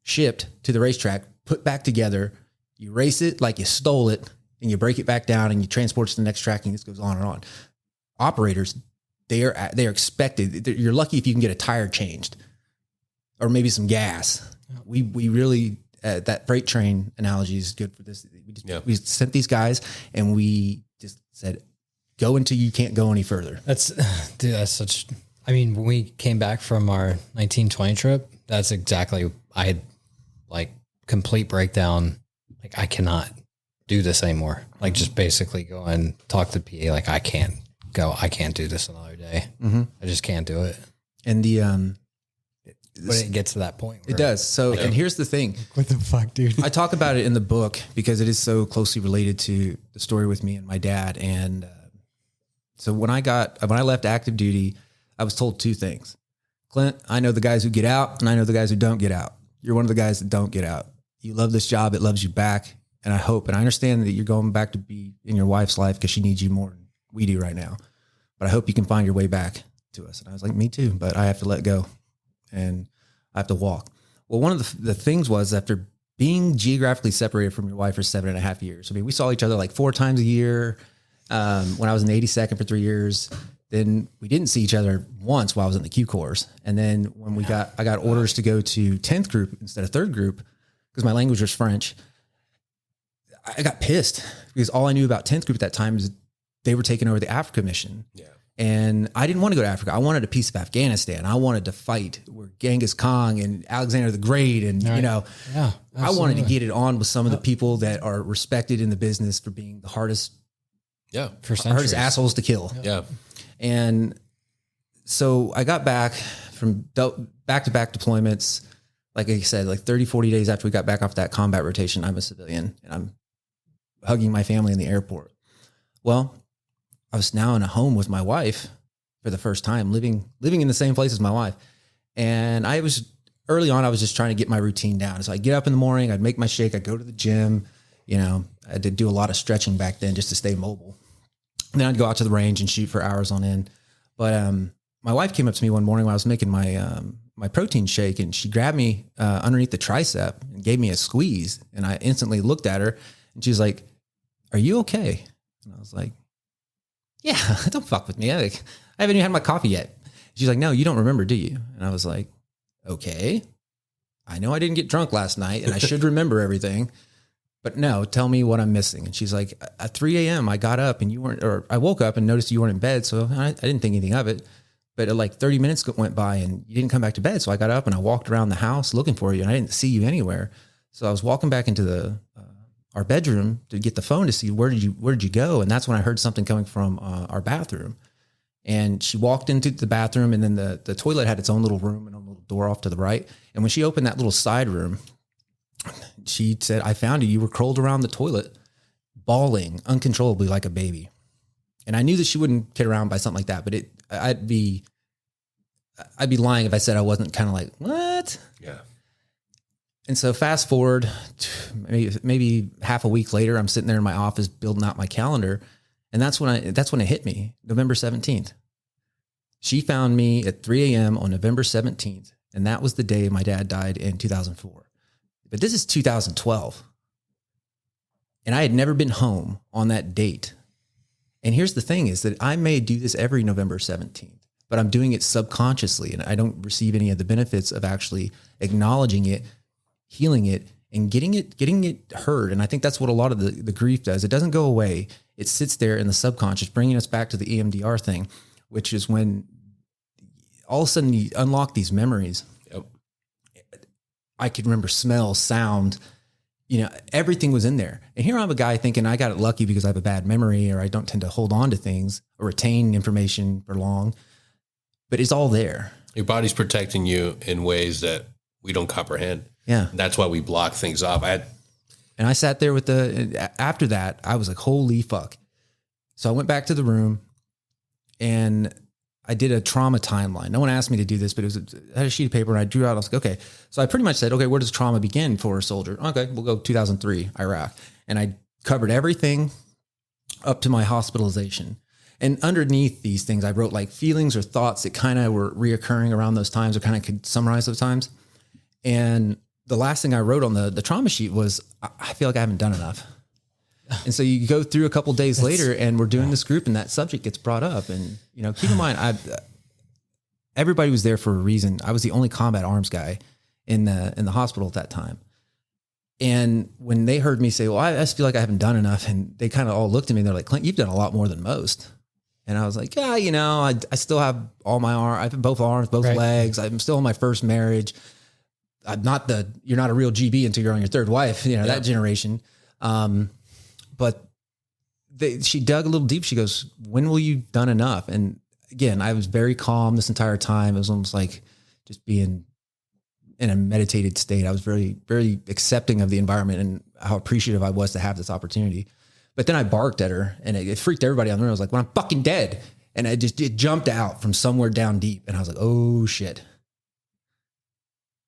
shipped to the racetrack, put back together. You race it like you stole it, and you break it back down, and you transport it to the next track, and this goes on and on. Operators, they are expected. You're lucky if you can get a tire changed, or maybe some gas. We really. That freight train analogy is good for this. We sent these guys and we just said, go until you can't go any further. That's such, when we came back from our 1920 trip, that's exactly, I had like complete breakdown. Like I cannot do this anymore. Like just basically go and talk to the PA. Like I can't do this another day. Mm-hmm. I just can't do it. And but it gets to that point. It does. So, and here's the thing. What the fuck, dude? I talk about it in the book because it is so closely related to the story with me and my dad. And so when I left active duty, I was told 2 things. Clint, I know the guys who get out and I know the guys who don't get out. You're one of the guys that don't get out. You love this job. It loves you back. And I hope, and I understand that you're going back to be in your wife's life because she needs you more than we do right now. But I hope you can find your way back to us. And I was like, me too, but I have to let go. And I have to walk. Well, one of the things was after being geographically separated from your wife for 7.5 years. We saw each other like 4 times a year. When I was in the 82nd for 3 years, Then we didn't see each other once while I was in the Q course. And then when I got orders to go to 10th group instead of 3rd group, because my language was French, I got pissed because all I knew about 10th group at that time is they were taking over the Africa mission. Yeah. And I didn't want to go to Africa. I wanted a piece of Afghanistan. I wanted to fight where Genghis Khan and Alexander the Great. And, Right. you know, Yeah, I wanted to get it on with some of the people that are respected in the business for being the hardest for centuries. assholes to kill. Yeah. And so I got back from back-to-back deployments. Like I said, like 30, 40 days after we got back off that combat rotation, I'm a civilian and I'm hugging my family in the airport. Well, I was now in a home with my wife for the first time, living in the same place as my wife. And early on, I was just trying to get my routine down. So I'd get up in the morning, I'd make my shake, I'd go to the gym. You know, I did do a lot of stretching back then just to stay mobile. And then I'd go out to the range and shoot for hours on end. But my wife came up to me one morning when I was making my protein shake, and she grabbed me underneath the tricep and gave me a squeeze. And I instantly looked at her and she was like, "Are you okay?" And I was like, "Yeah, don't fuck with me. I haven't even had my coffee yet." She's like, "No, you don't remember, do you?" And I was like, "Okay, I know I didn't get drunk last night and I should remember everything, but no, tell me what I'm missing." And she's like, "At 3 a.m. I got up and you weren't, or I woke up and noticed you weren't in bed. So I didn't think anything of it. But like 30 minutes went by and you didn't come back to bed. So I got up and I walked around the house looking for you and I didn't see you anywhere. So I was walking back into our bedroom to get the phone to see where did you go? And that's when I heard something coming from our bathroom. And she walked into the bathroom, and then the toilet had its own little room and a little door off to the right. And when she opened that little side room, she said, "I found you. You were curled around the toilet, bawling uncontrollably like a baby." And I knew that she wouldn't kid around by something like that, but I'd be lying if I said I wasn't kind of like, "What?" Yeah. And so fast forward to maybe half a week later, I'm sitting there in my office building out my calendar. And that's when it hit me, November 17th. She found me at 3 a.m. on November 17th. And that was the day my dad died in 2004. But this is 2012. And I had never been home on that date. And here's the thing is that I may do this every November 17th, but I'm doing it subconsciously. And I don't receive any of the benefits of actually acknowledging it, healing it, and getting it heard. And I think that's what a lot of the grief does. It doesn't go away. It sits there in the subconscious, bringing us back to the EMDR thing, which is when all of a sudden you unlock these memories. Yep. I could remember smell, sound, everything was in there. And here I'm a guy thinking I got it lucky because I have a bad memory or I don't tend to hold on to things or retain information for long, but it's all there. Your body's protecting you in ways that we don't comprehend. Yeah. And that's why we block things off. And I sat there after that, I was like, holy fuck. So I went back to the room and I did a trauma timeline. No one asked me to do this, but I had a sheet of paper and I drew out, I was like, okay. So I pretty much said, okay, where does trauma begin for a soldier? Okay, we'll go 2003, Iraq. And I covered everything up to my hospitalization. And underneath these things, I wrote like feelings or thoughts that kind of were reoccurring around those times or kind of could summarize those times. And the last thing I wrote on the trauma sheet was, I feel like I haven't done enough. And so you go through a couple of days later and we're doing this group and that subject gets brought up. And, keep in mind, everybody was there for a reason. I was the only combat arms guy in the hospital at that time. And when they heard me say, well, I just feel like I haven't done enough. And they kind of all looked at me and they're like, Clint, you've done a lot more than most. And I was like, yeah, I still have all my arms. I have both arms, both legs. I'm still in my first marriage. I'm not you're not a real GB until you're on your third wife, that generation. But she dug a little deep. She goes, when will you done enough? And again, I was very calm this entire time. It was almost like just being in a meditated state. I was very, very accepting of the environment and how appreciative I was to have this opportunity. But then I barked at her and it freaked everybody out in the room. I was like, well, I'm fucking dead. And it jumped out from somewhere down deep. And I was like, oh shit.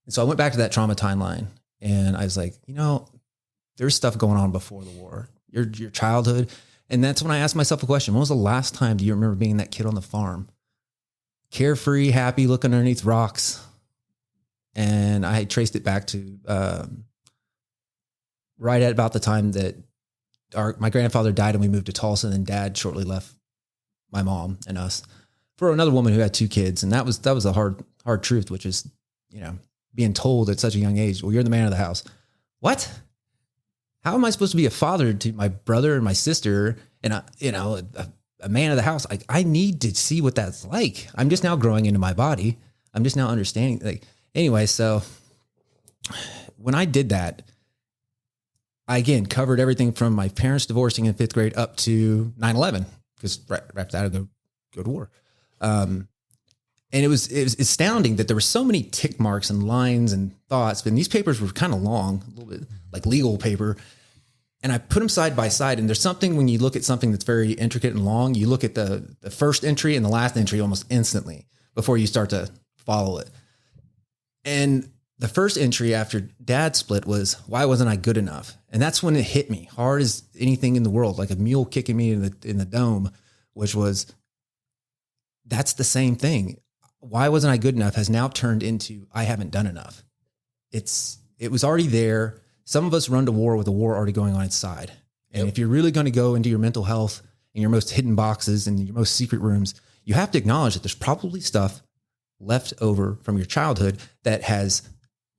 And so I went back to that trauma timeline and I was like, there's stuff going on before the war, your childhood. And that's when I asked myself a question. When was the last time do you remember being that kid on the farm? Carefree, happy, looking underneath rocks. And I traced it back to right at about the time that my grandfather died and we moved to Tulsa, and then Dad shortly left my mom and us. for another woman who had 2 kids. And that was a hard truth, which is, being told at such a young age, well, you're the man of the house. What? How am I supposed to be a father to my brother and my sister and a man of the house? I need to see what that's like. I'm just now growing into my body. I'm just now understanding. Anyway, so when I did that, I again covered everything from my parents divorcing in 5th grade up to 9/11, because right after that I go to war. And it was astounding that there were so many tick marks and lines and thoughts. And these papers were kind of long, a little bit like legal paper. And I put them side by side. And there's something when you look at something that's very intricate and long, you look at the first entry and the last entry almost instantly before you start to follow it. And the first entry after Dad split was, why wasn't I good enough? And that's when it hit me hard as anything in the world, like a mule kicking me in the dome, which was, that's the same thing. Why wasn't I good enough has now turned into, I haven't done enough. It was already there. Some of us run to war with a war already going on inside. And if you're really going to go into your mental health and your most hidden boxes and your most secret rooms, you have to acknowledge that there's probably stuff left over from your childhood that has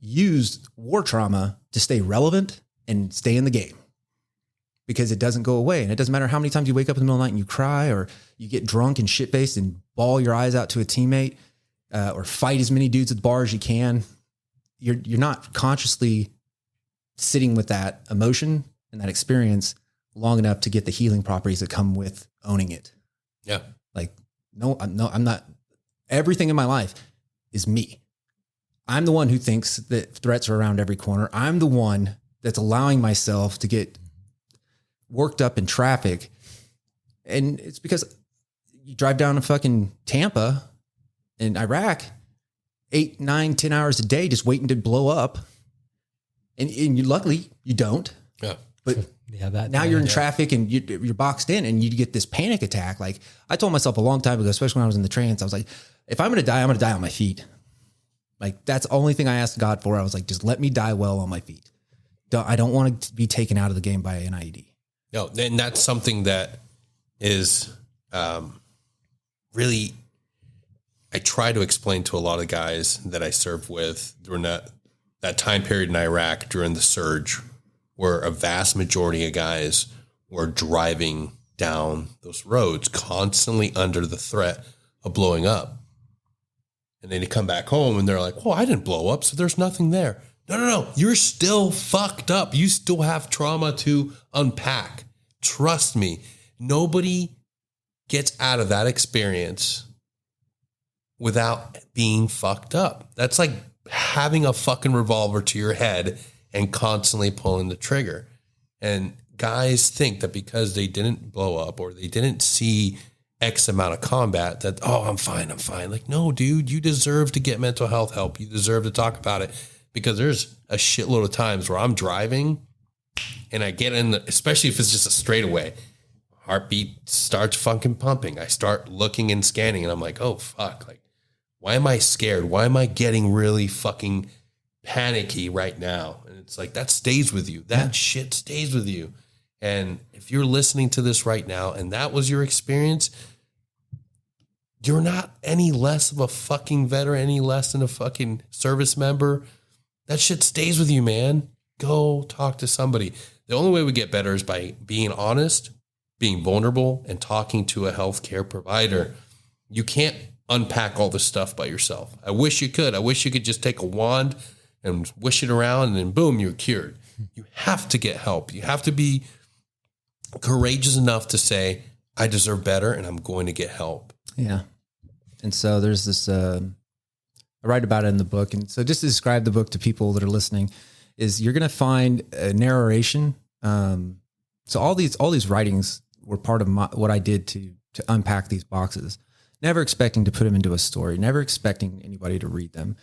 used war trauma to stay relevant and stay in the game, because it doesn't go away. And it doesn't matter how many times you wake up in the middle of the night and you cry, or you get drunk and shit-faced and bawl your eyes out to a teammate, or fight as many dudes at the bar as you can. You're not consciously sitting with that emotion and that experience long enough to get the healing properties that come with owning it. Yeah. I'm not. Everything in my life is me. I'm the one who thinks that threats are around every corner. I'm the one that's allowing myself to get worked up in traffic. And it's because you drive down to fucking Tampa in Iraq, 8, 9, 10 hours a day, just waiting to blow up. And luckily you don't. Yeah. But now you're in traffic and you're boxed in and you get this panic attack. Like, I told myself a long time ago, especially when I was in the trance, I was like, if I'm going to die, I'm going to die on my feet. Like, that's the only thing I asked God for. I was like, just let me die well on my feet. I don't want to be taken out of the game by an IED. No, and that's something that is really, I try to explain to a lot of guys that I serve with during that time period in Iraq during the surge, where a vast majority of guys were driving down those roads constantly under the threat of blowing up. And then you come back home and they're like, well, I didn't blow up, so there's nothing there. No. You're still fucked up. You still have trauma to unpack. Trust me. Nobody gets out of that experience without being fucked up. That's like having a fucking revolver to your head and constantly pulling the trigger. And guys think that because they didn't blow up or they didn't see X amount of combat that, oh, I'm fine. Like, no, dude, you deserve to get mental health help. You deserve to talk about it, because there's a shitload of times where I'm driving and I get in, especially if it's just a straightaway, heartbeat starts fucking pumping. I start looking and scanning and I'm like, oh, fuck. Like, why am I scared? Why am I getting really fucking panicky right now? And it's like, that stays with you. That shit stays with you. And if you're listening to this right now and that was your experience, you're not any less of a fucking veteran, any less than a fucking service member. That shit stays with you, man. Go talk to somebody. The only way we get better is by being honest, being vulnerable, and talking to a healthcare provider. You can't unpack all this stuff by yourself. I wish you could. I wish you could just take a wand and wish it around and then boom, you're cured. You have to get help. You have to be courageous enough to say, I deserve better and I'm going to get help. Yeah. And so there's this, I write about it in the book. And so just to describe the book to people that are listening is you're going to find a narration. So all these writings were part of what I did to unpack these boxes, never expecting to put them into a story, never expecting anybody to read them.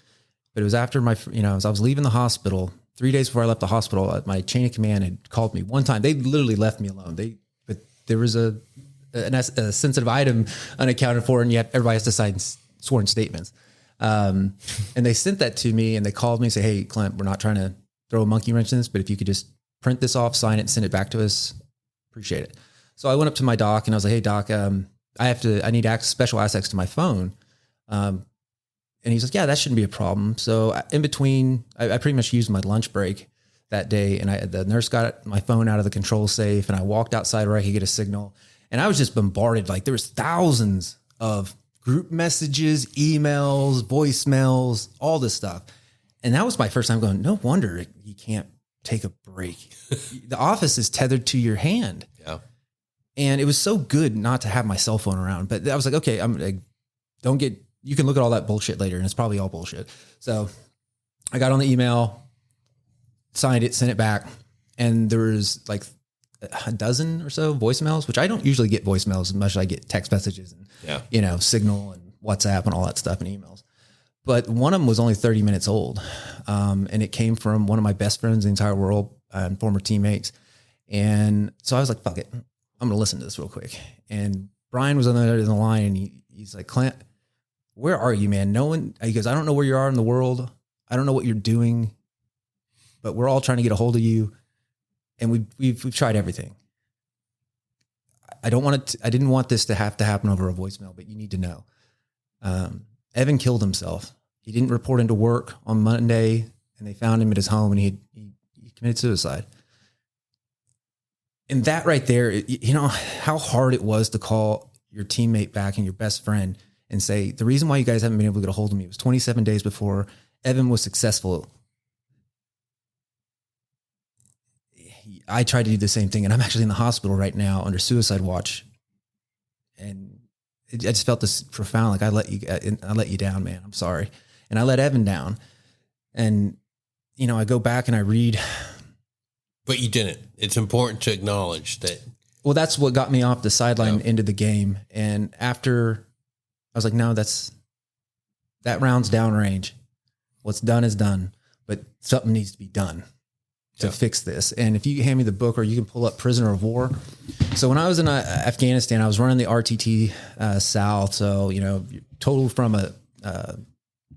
But it was after as I was leaving the hospital, 3 days before I left the hospital, my chain of command had called me one time. They literally left me alone. But there was a sensitive item unaccounted for, and yet everybody has to sign sworn statements. And they sent that to me, and they called me and said, hey, Clint, we're not trying to throw a monkey wrench in this, but if you could just print this off, sign it, and send it back to us, appreciate it. So I went up to my doc and I was like, hey, doc, I need special access to my phone. And he's like, yeah, that shouldn't be a problem. So in between, I pretty much used my lunch break that day, and the nurse got my phone out of the control safe, and I walked outside where I could get a signal, and I was just bombarded. Like there was thousands of group messages, emails, voicemails, all this stuff. And that was my first time going, no wonder you can't take a break. The office is tethered to your hand. Yeah. And it was so good not to have my cell phone around, but I was like, okay, you can look at all that bullshit later, and it's probably all bullshit. So I got on the email, signed it, sent it back. And there was like a dozen or so voicemails, which I don't usually get voicemails as much as I get text messages and, Signal and WhatsApp and all that stuff and emails. But one of them was only 30 minutes old. And it came from one of my best friends in the entire world and former teammates. And so I was like, fuck it. I'm going to listen to this real quick. And Brian was on the other end of the line, and he's like, Clint, where are you, man? He goes, I don't know where you are in the world. I don't know what you're doing, but we're all trying to get a hold of you. And we've tried everything. I didn't want this to have to happen over a voicemail, but you need to know. Evan killed himself. He didn't report into work on Monday, and they found him at his home, and he committed suicide. And that right there, you know how hard it was to call your teammate back and your best friend and say, the reason why you guys haven't been able to get a hold of me was 27 days before Evan was successful. I tried to do the same thing, and I'm actually in the hospital right now under suicide watch. And I just felt this profound, like I let you down, man. I'm sorry. And I let Evan down. And, I go back and I read. But you didn't. It's important to acknowledge that. Well, that's what got me off the sideline into the game. And after I was like, no, that round's downrange. What's done is done, but something needs to be done to fix this. And if you hand me the book, or you can pull up Prisoner of War. So when I was in Afghanistan, I was running the RTT South. So, total from a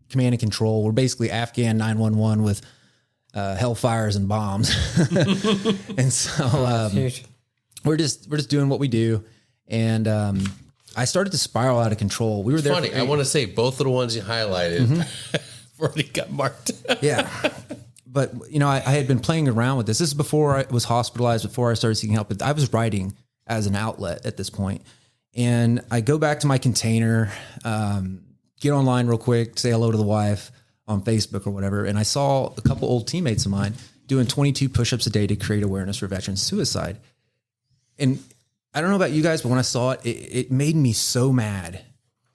command and control. We're basically Afghan 911 with hellfires and bombs. And so we're just doing what we do. And I started to spiral out of control. We were there. Funny. I want to say both of the ones you highlighted already got marked. Yeah. But, I had been playing around with this. This is before I was hospitalized, before I started seeking help. But I was writing as an outlet at this point. And I go back to my container, get online real quick, say hello to the wife on Facebook or whatever. And I saw a couple old teammates of mine doing 22 push-ups a day to create awareness for veterans suicide. And I don't know about you guys, but when I saw it, it made me so mad.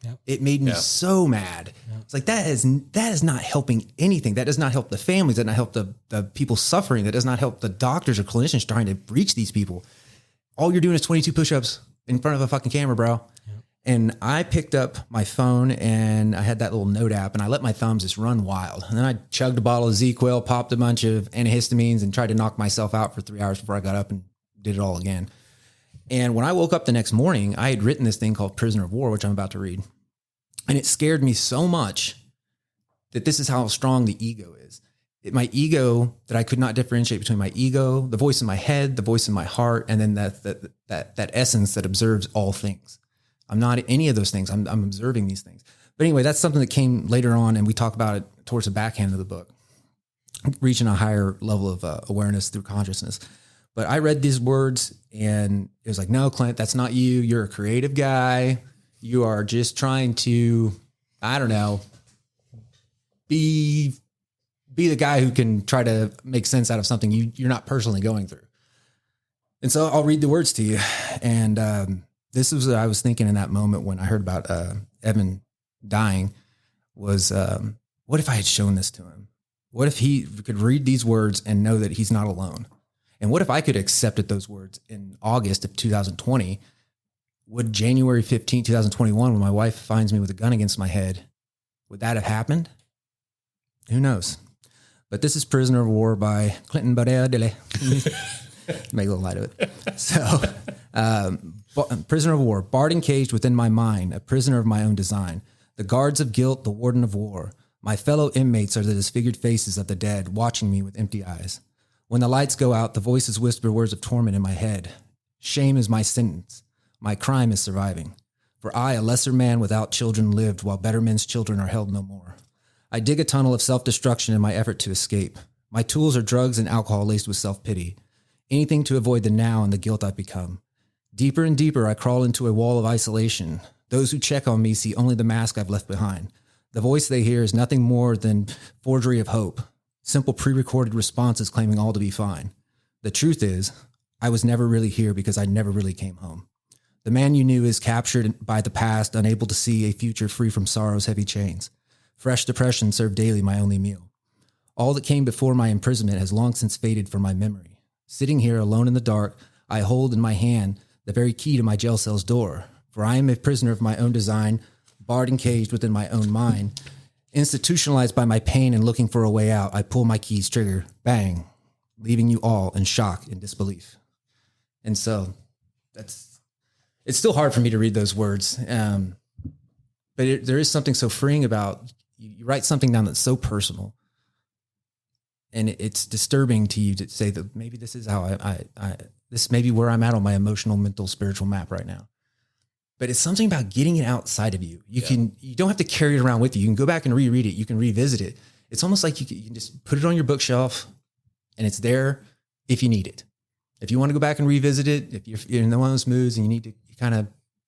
Yep. It made me so mad. Yep. It's like, that is not helping anything. That does not help the families. That does not help the people suffering. That does not help the doctors or clinicians trying to reach these people. All you're doing is 22 push-ups in front of a fucking camera, bro. Yep. And I picked up my phone, and I had that little note app, and I let my thumbs just run wild. And then I chugged a bottle of Z-Quil, popped a bunch of antihistamines, and tried to knock myself out for 3 hours before I got up and did it all again. And when I woke up the next morning, I had written this thing called Prisoner of War, which I'm about to read. And it scared me so much that this is how strong the ego is. My ego, that I could not differentiate between my ego, the voice in my head, the voice in my heart, and then that essence that observes all things. I'm not any of those things. I'm observing these things. But anyway, that's something that came later on, and we talk about it towards the back end of the book, reaching a higher level of awareness through consciousness. But I read these words, and it was like, no, Clint, that's not you. You're a creative guy. You are just trying to, I don't know, be the guy who can try to make sense out of something you're not personally going through. And so I'll read the words to you. And this is what I was thinking in that moment when I heard about Evan dying was, what if I had shown this to him? What if he could read these words and know that he's not alone? And what if I could have accepted those words in August of 2020? Would January 15, 2021, when my wife finds me with a gun against my head, would that have happened? Who knows? But this is Prisoner of War by Clinton Beaudel. Make a little light of it. So, Prisoner of War, barred and caged within my mind, a prisoner of my own design. The guards of guilt, the warden of war. My fellow inmates are the disfigured faces of the dead, watching me with empty eyes. When the lights go out, the voices whisper words of torment in my head. Shame is my sentence. My crime is surviving. For I, a lesser man without children, lived while better men's children are held no more. I dig a tunnel of self-destruction in my effort to escape. My tools are drugs and alcohol laced with self-pity. Anything to avoid the now and the guilt I've become. Deeper and deeper, I crawl into a wall of isolation. Those who check on me see only the mask I've left behind. The voice they hear is nothing more than forgery of hope. Simple pre-recorded responses claiming all to be fine. The truth is, I was never really here because I never really came home. The man you knew is captured by the past, unable to see a future free from sorrow's heavy chains. Fresh depression served daily my only meal. All that came before my imprisonment has long since faded from my memory. Sitting here alone in the dark, I hold in my hand the very key to my jail cell's door. For I am a prisoner of my own design, barred and caged within my own mind. Institutionalized by my pain and looking for a way out, I pull my key's trigger, bang, leaving you all in shock and disbelief. And so it's still hard for me to read those words. But there is something so freeing about you write something down that's so personal, and it's disturbing to you to say that maybe this is how this may be where I'm at on my emotional, mental, spiritual map right now. But it's something about getting it outside of you. You don't have to carry it around with you. You can go back and reread it. You can revisit it. It's almost like you can just put it on your bookshelf and it's there if you need it. If you want to go back and revisit it, if you're in one of those moods and you need to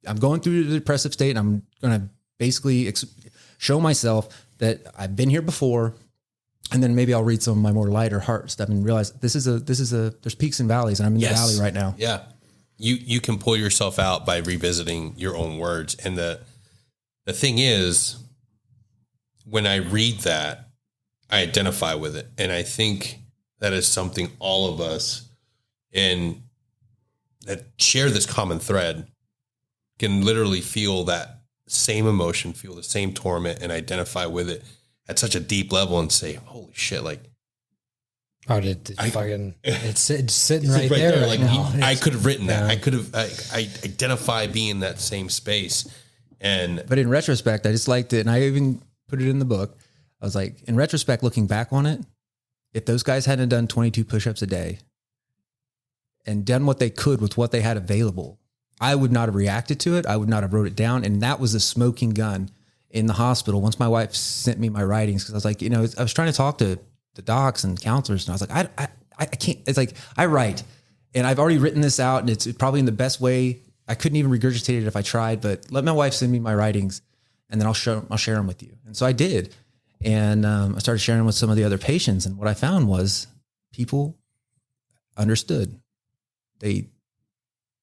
I'm going through the depressive state and I'm going to basically show myself that I've been here before. And then maybe I'll read some of my more lighter heart stuff and realize there's peaks and valleys and I'm in the valley right now. Yeah. You can pull yourself out by revisiting your own words. And the thing is, when I read that, I identify with it. And I think that is something all of us and that share this common thread can literally feel that same emotion, feel the same torment and identify with it at such a deep level and say, holy shit, like, it's sitting right there. Like I could have written that. I could have, I identify being in that same space. But in retrospect, I just liked it. And I even put it in the book. I was like, in retrospect, looking back on it, if those guys hadn't done 22 push-ups a day and done what they could with what they had available, I would not have reacted to it. I would not have wrote it down. And that was a smoking gun in the hospital. Once my wife sent me my writings, because I was like, I was trying to talk to the docs and counselors, and I was like, I can't. It's like I write, and I've already written this out, and it's probably in the best way. I couldn't even regurgitate it if I tried, but let my wife send me my writings, and then I'll share them with you. And so I did, and I started sharing them with some of the other patients, and what I found was people understood. They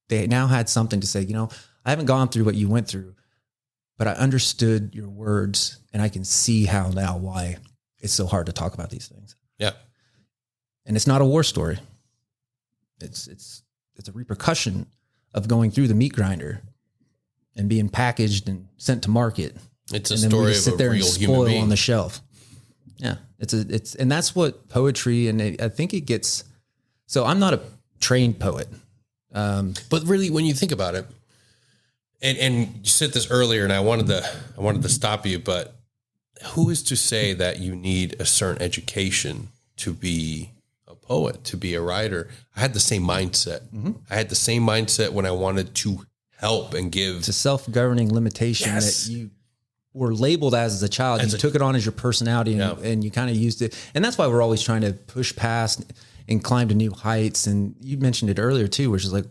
now had something to say. I haven't gone through what you went through, but I understood your words, and I can see how now why it's so hard to talk about these things. Yeah. And it's not a war story. It's a repercussion of going through the meat grinder and being packaged and sent to market. It's a story of a real human being on the shelf. Yeah. And that's what poetry, and I think it gets, so I'm not a trained poet. But really, when you think about it, and you said this earlier, and I wanted to stop you, but who is to say that you need a certain education to be a poet, to be a writer? I had the same mindset. Mm-hmm. I had the same mindset when I wanted to help and give. It's a self-governing limitation that you were labeled as a child. You took it on as your personality and you kind of used it. And that's why we're always trying to push past and climb to new heights. And you mentioned it earlier too, which is like,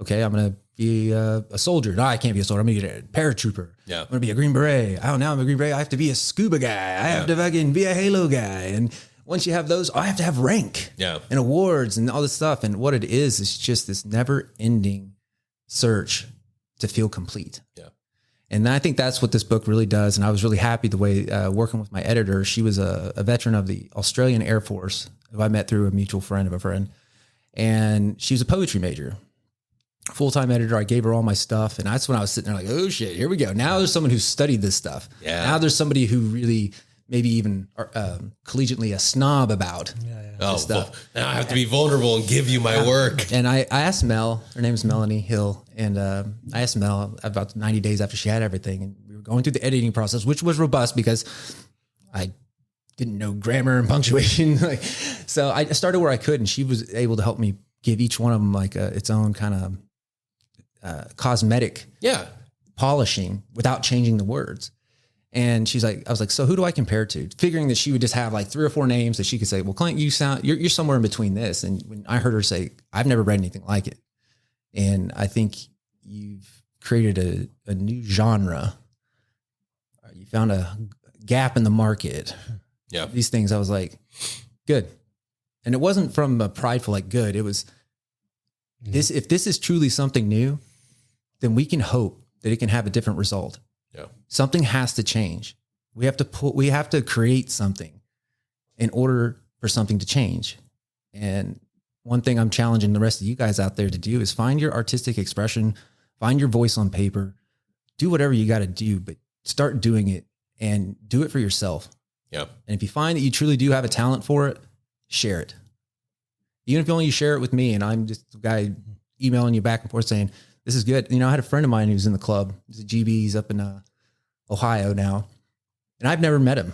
okay, I'm going to be a soldier. No, I can't be a soldier. I'm going to be a paratrooper. Yeah. I'm going to be a Green Beret. Oh, now I'm a Green Beret. I have to be a scuba guy. I have to fucking be a Halo guy. And once you have those, I have to have rank and awards and all this stuff. And what it is just this never ending search to feel complete. Yeah. And I think that's what this book really does. And I was really happy the way working with my editor. She was a veteran of the Australian Air Force, who I met through a mutual friend of a friend. And she was a poetry major. Full-time editor. I gave her all my stuff. And that's when I was sitting there like, oh shit, here we go. Now there's someone who's studied this stuff. Yeah. Now there's somebody who really maybe even collegiately a snob about this stuff. Now I have to be vulnerable and give you my work. And I asked Mel, her name is Melanie Hill. And I asked Mel about 90 days after she had everything. And we were going through the editing process, which was robust because I didn't know grammar and punctuation. So I started where I could, and she was able to help me give each one of them like its own kind of cosmetic polishing without changing the words. And she's like, I was like, so who do I compare to? Figuring that she would just have like 3 or 4 names that she could say, well, Clint, you're somewhere in between this. And when I heard her say, I've never read anything like it. And I think you've created a new genre. You found a gap in the market. Yeah. These things, I was like, good. And it wasn't from a prideful, like good. It was this, if this is truly something new, then we can hope that it can have a different result. Yeah. Something has to change. We have to create something in order for something to change. And one thing I'm challenging the rest of you guys out there to do is find your artistic expression, find your voice on paper, do whatever you got to do, but start doing it and do it for yourself. Yeah. And if you find that you truly do have a talent for it, share it. Even if you only share it with me and I'm just the guy emailing you back and forth saying, this is good. You know, I had a friend of mine who's in the club. He's a GB. He's up in Ohio now. And I've never met him.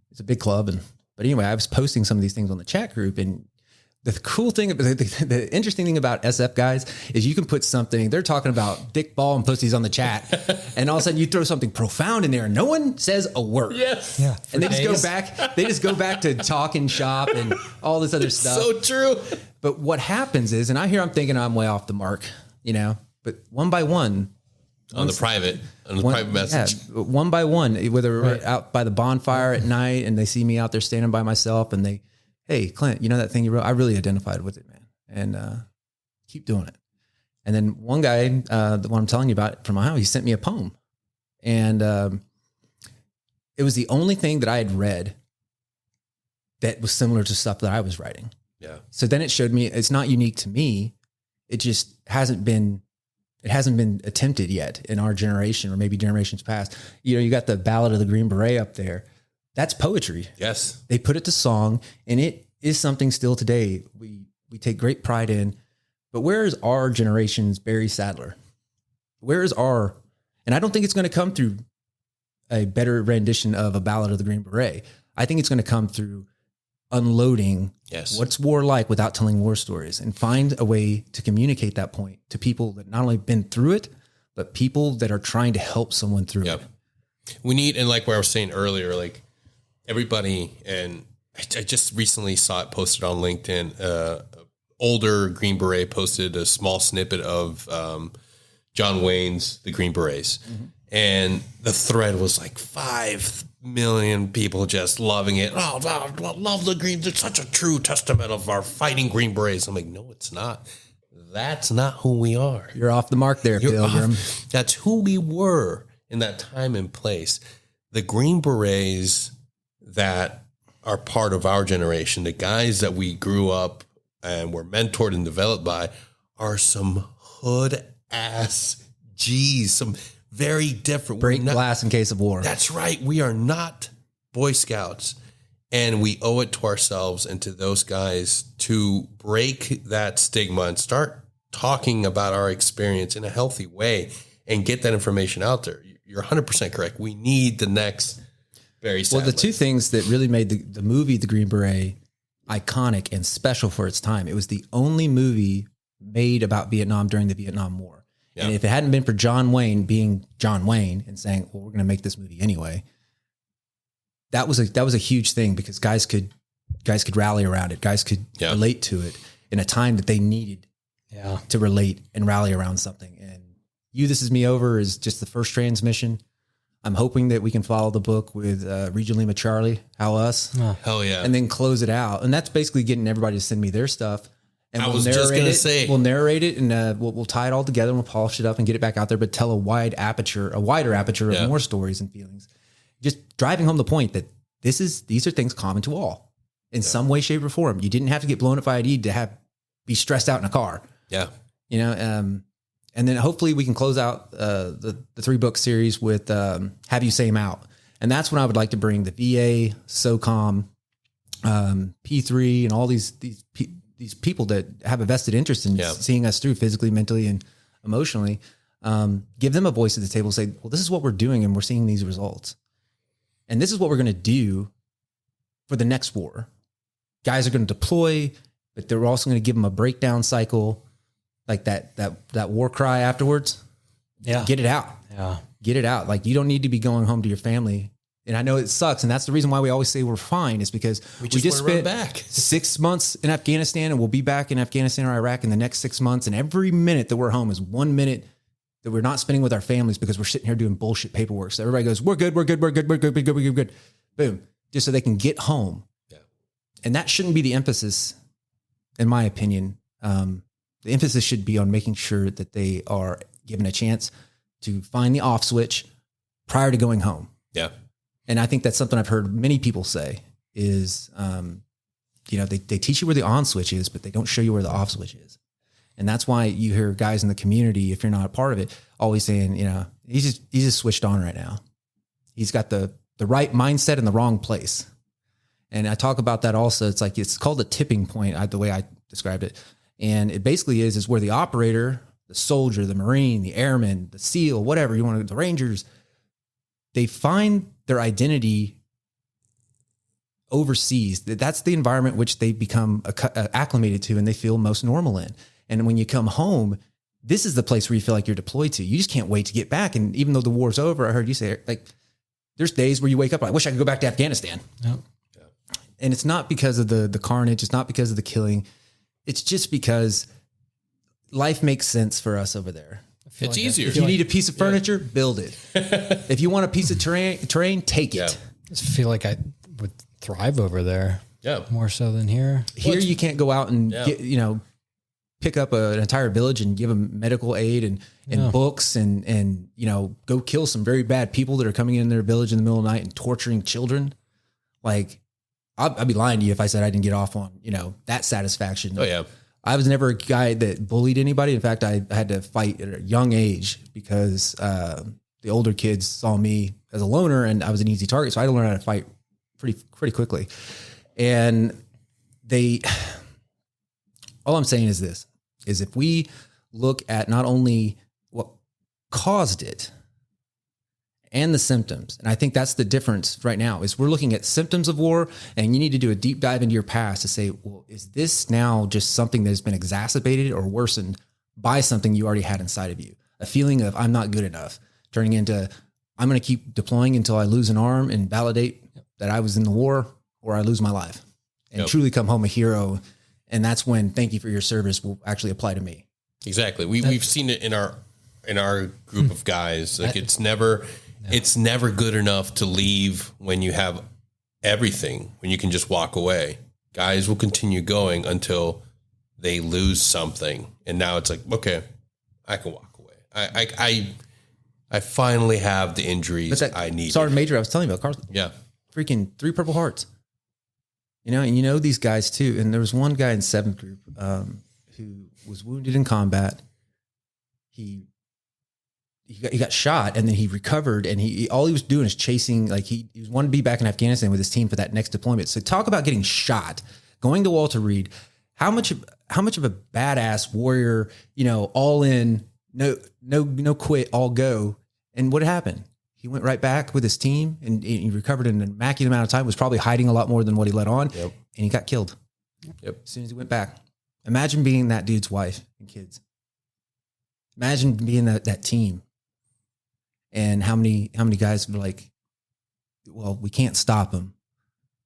It's a big club. But anyway, I was posting some of these things on the chat group. And the cool thing, the interesting thing about SF guys is you can put something, they're talking about dick, ball, and pussies on the chat. And all of a sudden you throw something profound in there and no one says a word. Yes. Yeah. And they just go back to talking shop and all this other stuff. So true. But what happens is, and I'm thinking I'm way off the mark, you know, but one by one, on the private message. Yeah, one by one, whether we're out by the bonfire at night and they see me out there standing by myself and they, hey, Clint, you know that thing you wrote? I really identified with it, man. And keep doing it. And then one guy, the one I'm telling you about from Ohio, he sent me a poem. And it was the only thing that I had read that was similar to stuff that I was writing. Yeah. So then it showed me it's not unique to me. It just hasn't been attempted yet in our generation or maybe generations past. You know, you got the Ballad of the Green Beret up there. That's poetry. Yes. They put it to song and it is something still today we take great pride in. But where is our generation's Barry Sadler? Where is and I don't think it's going to come through a better rendition of a Ballad of the Green Beret. I think it's going to come through unloading what's war like without telling war stories and find a way to communicate that point to people that not only been through it, but people that are trying to help someone through it. We need, and like what I was saying earlier, like everybody, and I just recently saw it posted on LinkedIn, older Green Beret posted a small snippet of John Wayne's The Green Berets. Mm-hmm. And the thread was like 5 million people just loving it. Oh, love the Green. It's such a true testament of our fighting Green Berets. I'm like, no, it's not. That's not who we are. You're off the mark there, Pilgrim. That's who we were in that time and place. The Green Berets that are part of our generation, the guys that we grew up and were mentored and developed by, are some hood ass G's, some very different. Break glass in case of war. That's right. We are not Boy Scouts, and we owe it to ourselves and to those guys to break that stigma and start talking about our experience in a healthy way and get that information out there. You're 100% correct. We need the next Barry Sadler. Well, the two things that really made the movie The Green Beret iconic and special for its time, it was the only movie made about Vietnam during the Vietnam War. Yeah. And if it hadn't been for John Wayne being John Wayne and saying, well, we're going to make this movie anyway, that was a huge thing because guys could rally around it. Guys could relate to it in a time that they needed to relate and rally around something. And This Is Me Over is just the first transmission. I'm hoping that we can follow the book with Read Your Lima Charlie, How Us. Oh, hell yeah. And then close it out. And that's basically getting everybody to send me their stuff. And I was just going to say, we'll narrate it and we'll tie it all together and we'll polish it up and get it back out there, but tell a wider aperture of more stories and feelings. Just driving home the point that these are things common to all in some way, shape, or form. You didn't have to get blown up by ID to be stressed out in a car. Yeah. You know, and then hopefully we can close out the 3-book series with Have You Say 'Em Out. And that's when I would like to bring the VA, SOCOM, P3, and all these people that have a vested interest in seeing us through physically, mentally, and emotionally, give them a voice at the table, say, well, this is what we're doing and we're seeing these results. And this is what we're going to do for the next war. Guys are going to deploy, but they're also going to give them a breakdown cycle, like that war cry afterwards. Yeah. Get it out. Yeah. Get it out. Like, you don't need to be going home to your family. And I know it sucks. And that's the reason why we always say we're fine, is because we just wanna run spent back. 6 months in Afghanistan, and we'll be back in Afghanistan or Iraq in the next 6 months. And every minute that we're home is 1 minute that we're not spending with our families because we're sitting here doing bullshit paperwork. So everybody goes, we're good, we're good, we're good, we're good, we're good, we're good. Boom. Just so they can get home. Yeah. And that shouldn't be the emphasis, in my opinion. The emphasis should be on making sure that they are given a chance to find the off switch prior to going home. Yeah. And I think that's something I've heard many people say is, they teach you where the on switch is, but they don't show you where the off switch is. And that's why you hear guys in the community, if you're not a part of it, always saying, he's just switched on right now. He's got the right mindset in the wrong place. And I talk about that also. It's called a tipping point, the way I described it. And it basically is where the operator, the soldier, the Marine, the airman, the SEAL, whatever you want to, the Rangers, they find their identity overseas. That's the environment which they become acclimated to and they feel most normal in. And when you come home, this is the place where you feel like you're deployed to. You just can't wait to get back. And even though the war's over, I heard you say, like, there's days where you wake up, I wish I could go back to Afghanistan. Yep. And it's not because of the carnage. It's not because of the killing. It's just because life makes sense for us over there. It's easier. If you need a piece of furniture, build it. If you want a piece of terrain, take it. Yeah. I just feel like I would thrive over there. Yeah. More so than here. Here you can't go out and get, pick up an entire village and give them medical aid and books and go kill some very bad people that are coming in their village in the middle of the night and torturing children. Like, I'd be lying to you if I said I didn't get off on, that satisfaction. Oh yeah. I was never a guy that bullied anybody. In fact, I had to fight at a young age because the older kids saw me as a loner and I was an easy target. So I had to learn how to fight pretty quickly. And all I'm saying is this, is if we look at not only what caused it and the symptoms, and I think that's the difference right now, is we're looking at symptoms of war, and you need to do a deep dive into your past to say, well, is this now just something that has been exacerbated or worsened by something you already had inside of you? A feeling of I'm not good enough, turning into I'm going to keep deploying until I lose an arm and validate that I was in the war, or I lose my life and truly come home a hero. And that's when thank you for your service will actually apply to me. Exactly. We've seen it in our group of guys. Like it's never good enough to leave when you have everything, when you can just walk away. Guys will continue going until they lose something. And now it's like, okay, I can walk away. I finally have the injuries I need. Sergeant Major I was telling you about, Carl. Yeah. Freaking 3 Purple Hearts. And these guys too. And there was one guy in 7th group who was wounded in combat. He got shot and then he recovered, and all he was doing is chasing, like he wanted to be back in Afghanistan with his team for that next deployment. So talk about getting shot, going to Walter Reed. How much of a badass warrior, all in, no quit, all go. And what happened? He went right back with his team and he recovered in an immaculate amount of time, was probably hiding a lot more than what he let on. Yep. And he got killed. Yep. As soon as he went back. Imagine being that dude's wife and kids. Imagine being that team. And how many guys were like, well, we can't stop him.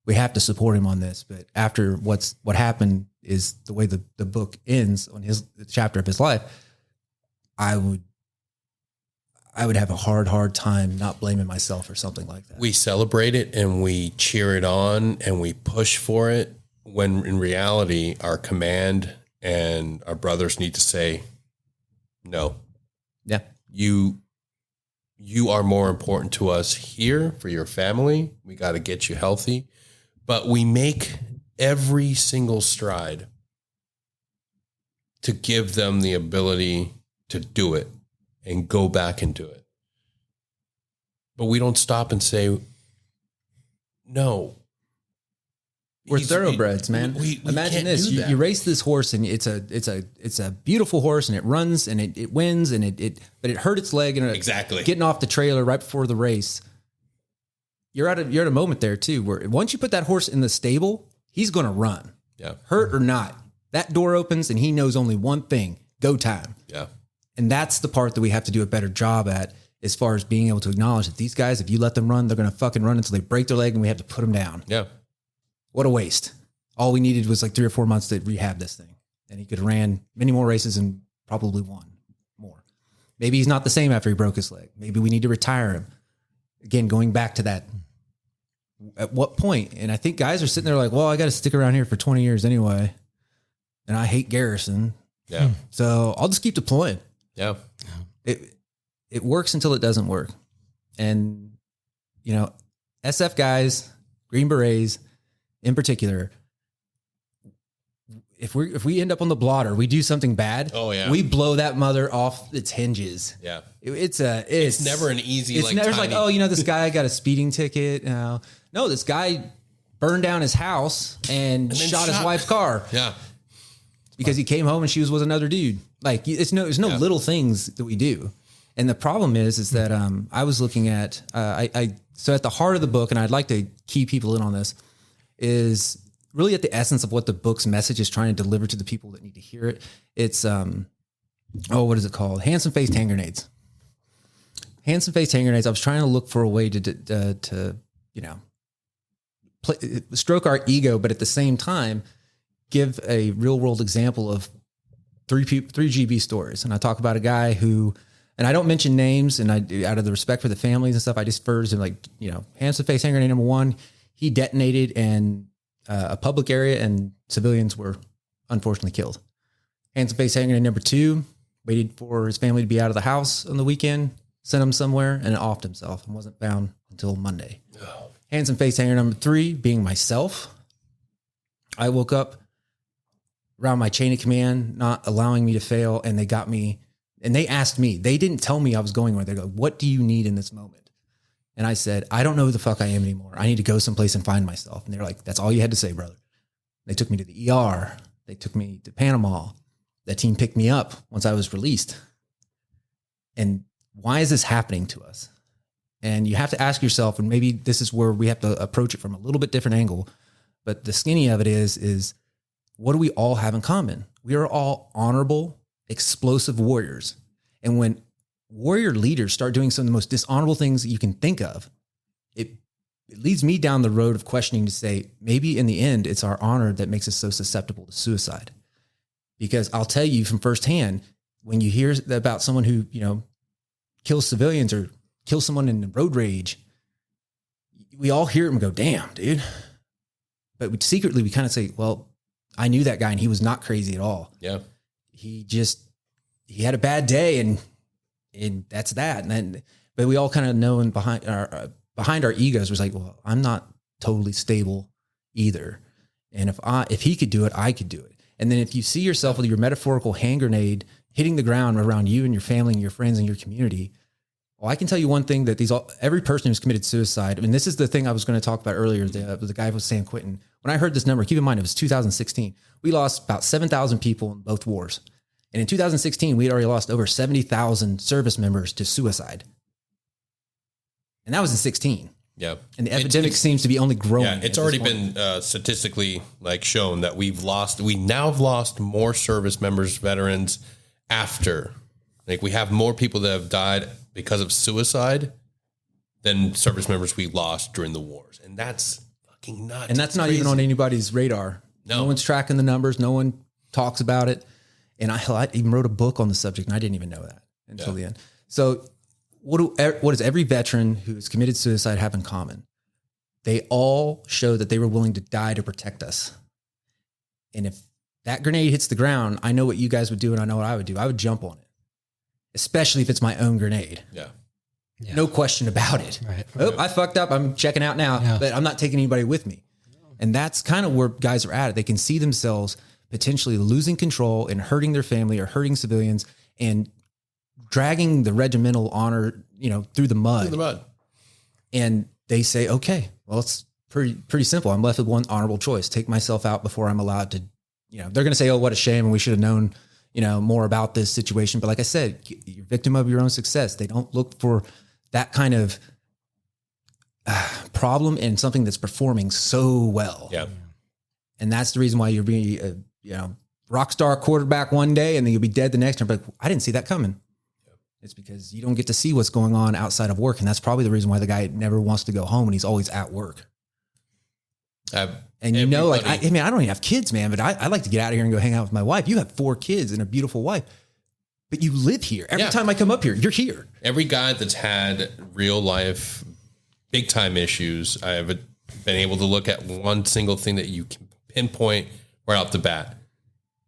We have to support him on this. But after what happened is the way the book ends on the chapter of his life, I would have a hard time not blaming myself for something like that. We celebrate it and we cheer it on and we push for it, when in reality, our command and our brothers need to say, no. Yeah. You are more important to us here for your family. We got to get you healthy. But we make every single stride to give them the ability to do it and go back and do it. But we don't stop and say, no. We're thoroughbreds, man. We imagine this. You race this horse and it's a beautiful horse and it runs and it wins but it hurt its leg and exactly getting off the trailer right before the race. You're at a moment there too, where once you put that horse in the stable, he's going to run. Yeah. Hurt or not. That door opens and he knows only one thing: go time. Yeah. And that's the part that we have to do a better job at, as far as being able to acknowledge that these guys, if you let them run, they're going to fucking run until they break their leg and we have to put them down. Yeah. What a waste. All we needed was like 3 or 4 months to rehab this thing. And he could have ran many more races and probably won more. Maybe he's not the same after he broke his leg. Maybe we need to retire him. Again, going back to that, at what point? And I think guys are sitting there like, well, I got to stick around here for 20 years anyway. And I hate Garrison. Yeah. So I'll just keep deploying. Yeah. It works until it doesn't work. And, you know, SF guys, Green Berets in particular, if we end up on the blotter, we do something bad. Oh yeah. We blow that mother off its hinges. Yeah. It's never an easy, it's never like, oh, you know, this guy got a speeding ticket. No, this guy burned down his house and shot his wife's car. Yeah. Because he came home and she was with another dude. Like there's no little things that we do. And the problem is that I was looking at so at the heart of the book, and I'd like to key people in on this, is really at the essence of what the book's message is trying to deliver to the people that need to hear it. It's what is it called? Handsome-faced hand grenades. Handsome-faced hand grenades. I was trying to look for a way to you know, stroke our ego, but at the same time give a real-world example of 3GB stories. And I talk about a guy who. And I don't mention names, and out of the respect for the families and stuff, I just refer to him like, you know, handsome-faced hand grenade number 1. He detonated in a public area, and civilians were unfortunately killed. Handsome-faced hand grenade number 2 waited for his family to be out of the house on the weekend, sent him somewhere, and offed himself and wasn't found until Monday. Oh. Handsome-faced hand grenade number 3 being myself. I woke up around my chain of command, not allowing me to fail, and they got me. And they asked me, they didn't tell me I was going where. They go, what do you need in this moment? And I said, I don't know who the fuck I am anymore. I need to go someplace and find myself. And they're like, that's all you had to say, brother. They took me to the ER. They took me to Panama. That team picked me up once I was released. And why is this happening to us? And you have to ask yourself, and maybe this is where we have to approach it from a little bit different angle. But the skinny of it is what do we all have in common? We are all honorable, explosive warriors. And when warrior leaders start doing some of the most dishonorable things that you can think of, it leads me down the road of questioning to say, maybe in the end, it's our honor that makes us so susceptible to suicide. Because I'll tell you from firsthand, when you hear about someone who, you know, kills civilians or kills someone in road rage, we all hear it and go, damn, dude. But secretly, we kind of say, well, I knew that guy and he was not crazy at all. Yeah. He had a bad day and that's that. And then, but we all kind of know, and behind our egos was like, well, I'm not totally stable either. And if he could do it, I could do it. And then if you see yourself with your metaphorical hand grenade hitting the ground around you and your family and your friends and your community, well, I can tell you one thing, that every person who's committed suicide, I mean, this is the thing I was going to talk about earlier, the guy was San Quentin. When I heard this number, keep in mind, it was 2016. We lost about 7,000 people in both wars. And in 2016, we had already lost over 70,000 service members to suicide. And that was in 16. Yeah. And the epidemic seems to be only growing. Yeah, it's already been statistically shown that we now have lost more service members, veterans after. We have more people that have died because of suicide than service members we lost during the wars. And that's fucking nuts. And that's not even on anybody's radar. No one's tracking the numbers. No one talks about it. And I even wrote a book on the subject, and I didn't even know that until the end. So what does every veteran who has committed suicide have in common? They all show that they were willing to die to protect us. And if that grenade hits the ground, I know what you guys would do, and I know what I would do. I would jump on it, especially if it's my own grenade. Yeah. No question about it. Right. Oh, I fucked up. I'm checking out now, but I'm not taking anybody with me. And that's kind of where guys are at. They can see themselves potentially losing control and hurting their family or hurting civilians and dragging the regimental honor, through the mud. And they say, okay, well, it's pretty simple. I'm left with one honorable choice: take myself out before I'm allowed to, they're going to say, oh, what a shame. And we should have known, more about this situation. But like I said, you're a victim of your own success. They don't look for that kind of problem in something that's performing so well. Yeah. And that's the reason why you'll be rock star quarterback one day and then you'll be dead the next time. But I didn't see that coming. It's because you don't get to see what's going on outside of work. And that's probably the reason why the guy never wants to go home and he's always at work. And you know, like, I mean, I don't even have kids, man, but I like to get out of here and go hang out with my wife. You have 4 kids and a beautiful wife, but you live here. Every time I come up here, you're here. Every guy that's had real life, big time issues, I have been able to look at one single thing that you can pinpoint right off the bat.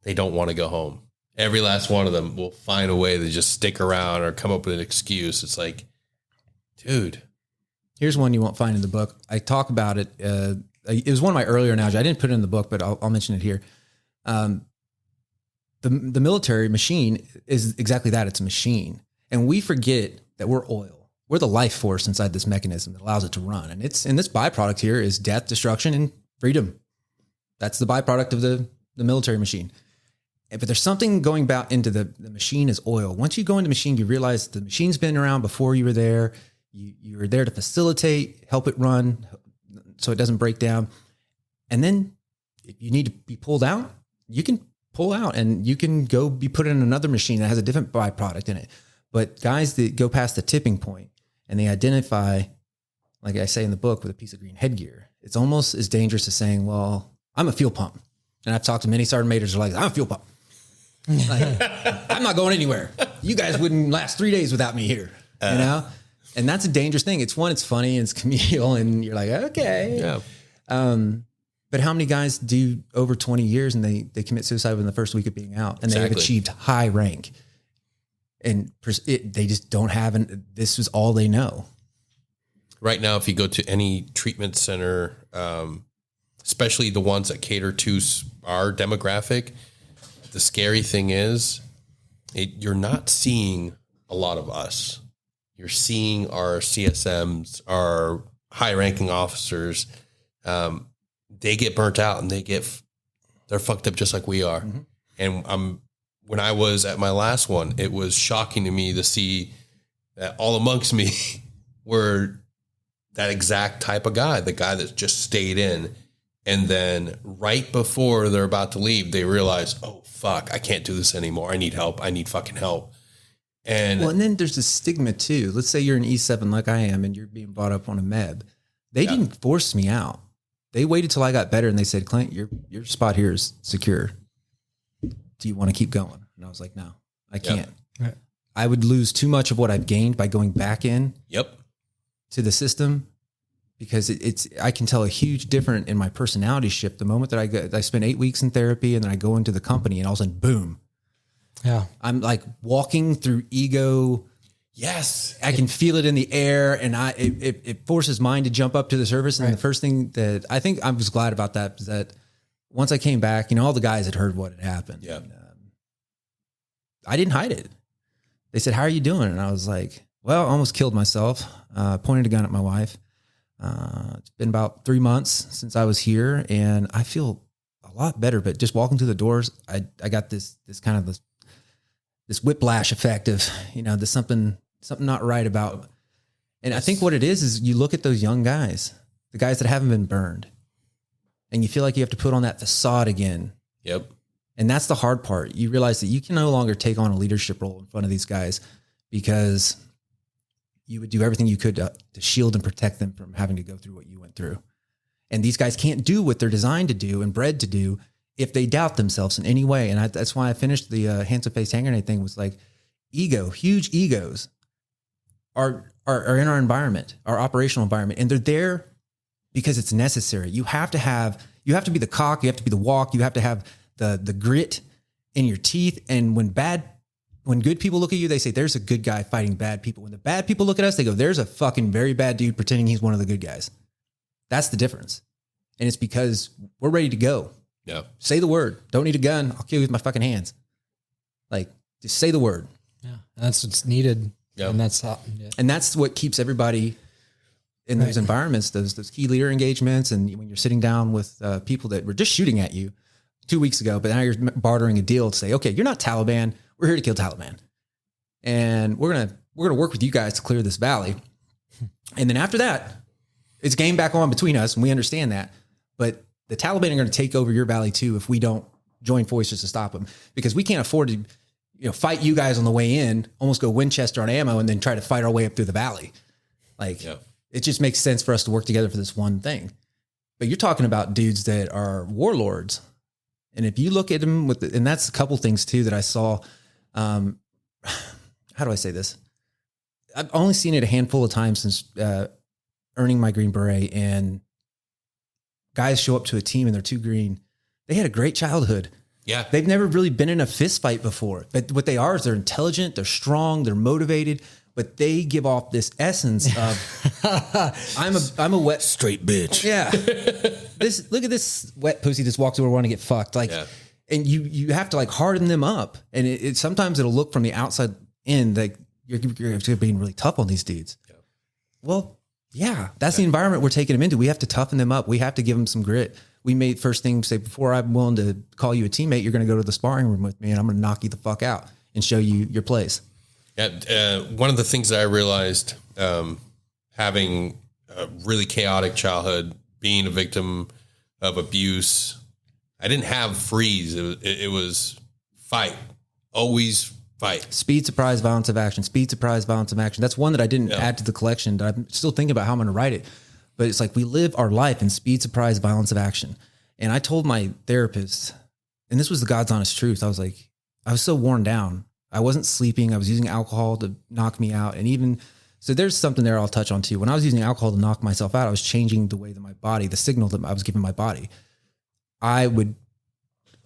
They don't want to go home. Every last one of them will find a way to just stick around or come up with an excuse. It's like, dude. Here's one you won't find in the book. I talk about it. It was one of my earlier analogies. I didn't put it in the book, but I'll mention it here. The military machine is exactly that. It's a machine. And we forget that we're oil. We're the life force inside this mechanism that allows it to run. And this byproduct here is death, destruction, and freedom. That's the byproduct of the military machine. But there's something going about into the machine is oil. Once you go into the machine, you realize the machine's been around before you were there. You were there to facilitate, help it run so it doesn't break down. And then if you need to be pulled out, you can pull out and you can go be put in another machine that has a different byproduct in it. But guys that go past the tipping point and they identify, like I say in the book, with a piece of green headgear, it's almost as dangerous as saying, well, I'm a fuel pump. And I've talked to many sergeant majors who are like, I'm a fuel pump. Like, I'm not going anywhere. You guys wouldn't last 3 days without me here, you know? And that's a dangerous thing. It's funny and it's communal and you're like, okay. Yeah. But how many guys do over 20 years and they commit suicide within the first week of being out and they've achieved high rank and they just don't have, this was all they know. Right now, if you go to any treatment center, especially the ones that cater to our demographic, the scary thing is you're not seeing a lot of us. You're seeing our CSMs, our high ranking officers. They get burnt out and they're fucked up just like we are. Mm-hmm. And when I was at my last one, it was shocking to me to see that all amongst me were that exact type of guy, the guy that just stayed in. And then right before they're about to leave, they realize, oh, fuck, I can't do this anymore. I need help. I need fucking help. And then there's the stigma too. Let's say you're an E7 like I am and you're being brought up on a MEB. They didn't force me out. They waited till I got better and they said, Clint, your spot here is secure. Do you want to keep going? And I was like, no, I can't. Right. I would lose too much of what I've gained by going back in to the system. Because I can tell a huge difference in my personality shift the moment that I spend 8 weeks in therapy and then I go into the company and all of a sudden, boom. Yeah. I'm like walking through ego. Yes. I can feel it in the air and it forces mine to jump up to the surface. And the first thing that I think I was glad about that is that once I came back, all the guys had heard what had happened. Yeah. And, I didn't hide it. They said, how are you doing? And I was like, well, I almost killed myself. Pointed a gun at my wife. It's been about 3 months since I was here and I feel a lot better, but just walking through the doors, I got this kind of this whiplash effect of, there's something not right about. And I think what it is you look at those young guys, the guys that haven't been burned and you feel like you have to put on that facade again. Yep. And that's the hard part. You realize that you can no longer take on a leadership role in front of these guys because you would do everything you could to shield and protect them from having to go through what you went through. And these guys can't do what they're designed to do and bred to do if they doubt themselves in any way. And that's why I finished the handsome face hand grenade thing was like huge egos are in our environment, our operational environment. And they're there because it's necessary. You have to be the cock, you have to be the walk, you have to have the grit in your teeth. And when good people look at you, they say, there's a good guy fighting bad people. When the bad people look at us, they go, there's a fucking very bad dude pretending he's one of the good guys. That's the difference. And it's because we're ready to go. Yeah. Say the word. Don't need a gun. I'll kill you with my fucking hands. Like, just say the word. Yeah. That's what's needed. Yeah. And that's what keeps everybody in those environments, those key leader engagements. And when you're sitting down with people that were just shooting at you 2 weeks ago, but now you're bartering a deal to say, okay, you're not Taliban. We're here to kill Taliban. And we're going to work with you guys to clear this valley. And then after that, it's game back on between us. And we understand that. But the Taliban are going to take over your valley too if we don't join forces to stop them, because we can't afford to. fight you guys on the way in, almost go Winchester on ammo, and then try to fight our way up through the valley. Like, it just makes sense for us to work together for this one thing. But you're talking about dudes that are warlords. And if you look at them and that's a couple things too that I saw. How do I say this? I've only seen it a handful of times since earning my Green Beret, and guys show up to a team and they're too green. They had a great childhood. Yeah. They've never really been in a fist fight before, but what they are is they're intelligent, they're strong, they're motivated, but they give off this essence of I'm a wet straight bitch. Yeah. Look at this wet pussy just walks over wanting to get fucked. Like, and you have to like harden them up. And it sometimes it'll look from the outside in like you're being really tough on these dudes. Yeah. Well, yeah, that's the environment we're taking them into. We have to toughen them up. We have to give them some grit. We made first thing say, before I'm willing to call you a teammate, you're going to go to the sparring room with me and I'm going to knock you the fuck out and show you your place. Yeah. One of the things that I realized, having a really chaotic childhood, being a victim of abuse, I didn't have freeze. It was fight, always fight. Speed, surprise, violence of action. Speed, surprise, violence of action. That's one that I didn't add to the collection. That I'm still thinking about how I'm going to write it. But it's like we live our life in speed, surprise, violence of action. And I told my therapist, and this was the God's honest truth. I was like, I was so worn down. I wasn't sleeping. I was using alcohol to knock me out. And even, so there's something there I'll touch on too. When I was using alcohol to knock myself out, I was changing the way that my body, the signal that I was giving my body. I would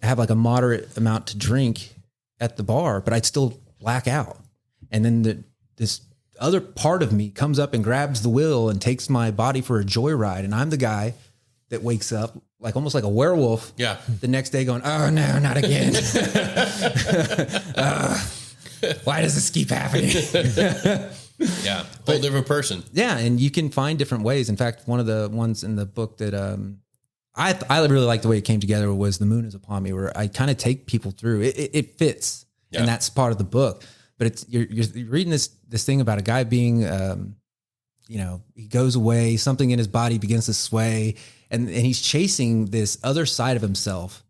have like a moderate amount to drink at the bar, but I'd still black out. And then this other part of me comes up and grabs the wheel and takes my body for a joyride. And I'm the guy that wakes up like almost like a werewolf. Yeah. The next day going, oh no, not again. Why does this keep happening? Yeah. Whole different person. Yeah. And you can find different ways. In fact, one of the ones in the book that, I really like the way it came together was The Moon Is Upon Me, where I kind of take people through it fits. Yeah. And that's part of the book. But it's you're reading this thing about a guy being, he goes away, something in his body begins to sway, and he's chasing this other side of himself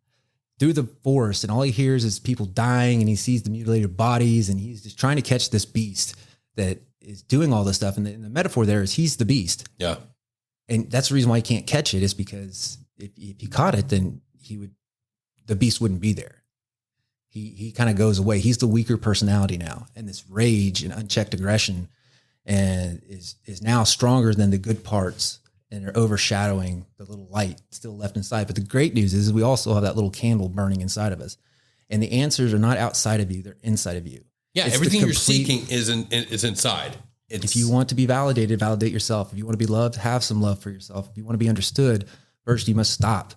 through the forest, and all he hears is people dying, and he sees the mutilated bodies, and he's just trying to catch this beast that is doing all this stuff. And the metaphor there is he's the beast. Yeah, and that's the reason why he can't catch it is because if he caught it, then the beast wouldn't be there. He kind of goes away. He's the weaker personality now. And this rage and unchecked aggression and is now stronger than the good parts and are overshadowing the little light still left inside. But the great news is we also have that little candle burning inside of us. And the answers are not outside of you. They're inside of you. Yeah. Everything you're seeking is inside. If you want to be validated, validate yourself. If you want to be loved, have some love for yourself. If you want to be understood, first you must stop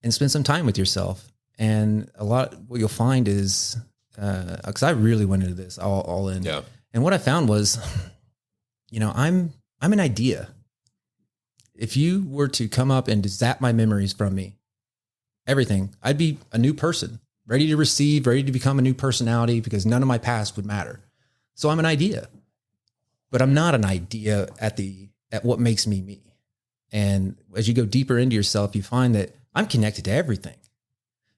and spend some time with yourself. And a lot, what you'll find is, cause I really went into this all in. Yeah. And what I found was, I'm an idea. If you were to come up and zap my memories from me, everything, I'd be a new person, ready to receive, ready to become a new personality because none of my past would matter. So I'm an idea, but I'm not an idea at what makes me me. And as you go deeper into yourself, you find that I'm connected to everything.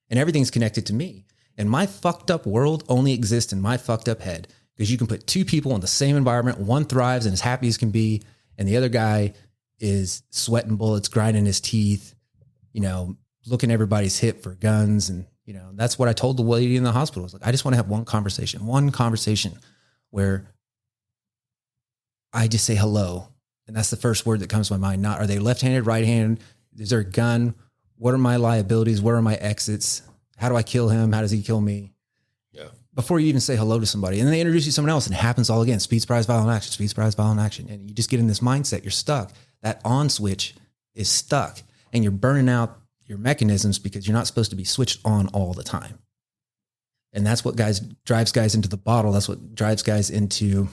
And everything's connected to me. And my fucked up world only exists in my fucked up head because you can put two people in the same environment. One thrives and as happy as can be. And the other guy is sweating bullets, grinding his teeth, looking everybody's hip for guns. And, that's what I told the lady in the hospital. I was like, I just want to have one conversation where I just say hello. And that's the first word that comes to my mind. Not, are they left-handed, right-handed? Is there a gun? What are my liabilities? Where are my exits? How do I kill him? How does he kill me? Yeah. Before you even say hello to somebody. And then they introduce you to someone else and it happens all again. Speed, surprise, violent action, speed, surprise, violent action. And you just get in this mindset. You're stuck. That on switch is stuck and you're burning out your mechanisms because you're not supposed to be switched on all the time. And that's what drives guys into the bottle. That's what drives guys into,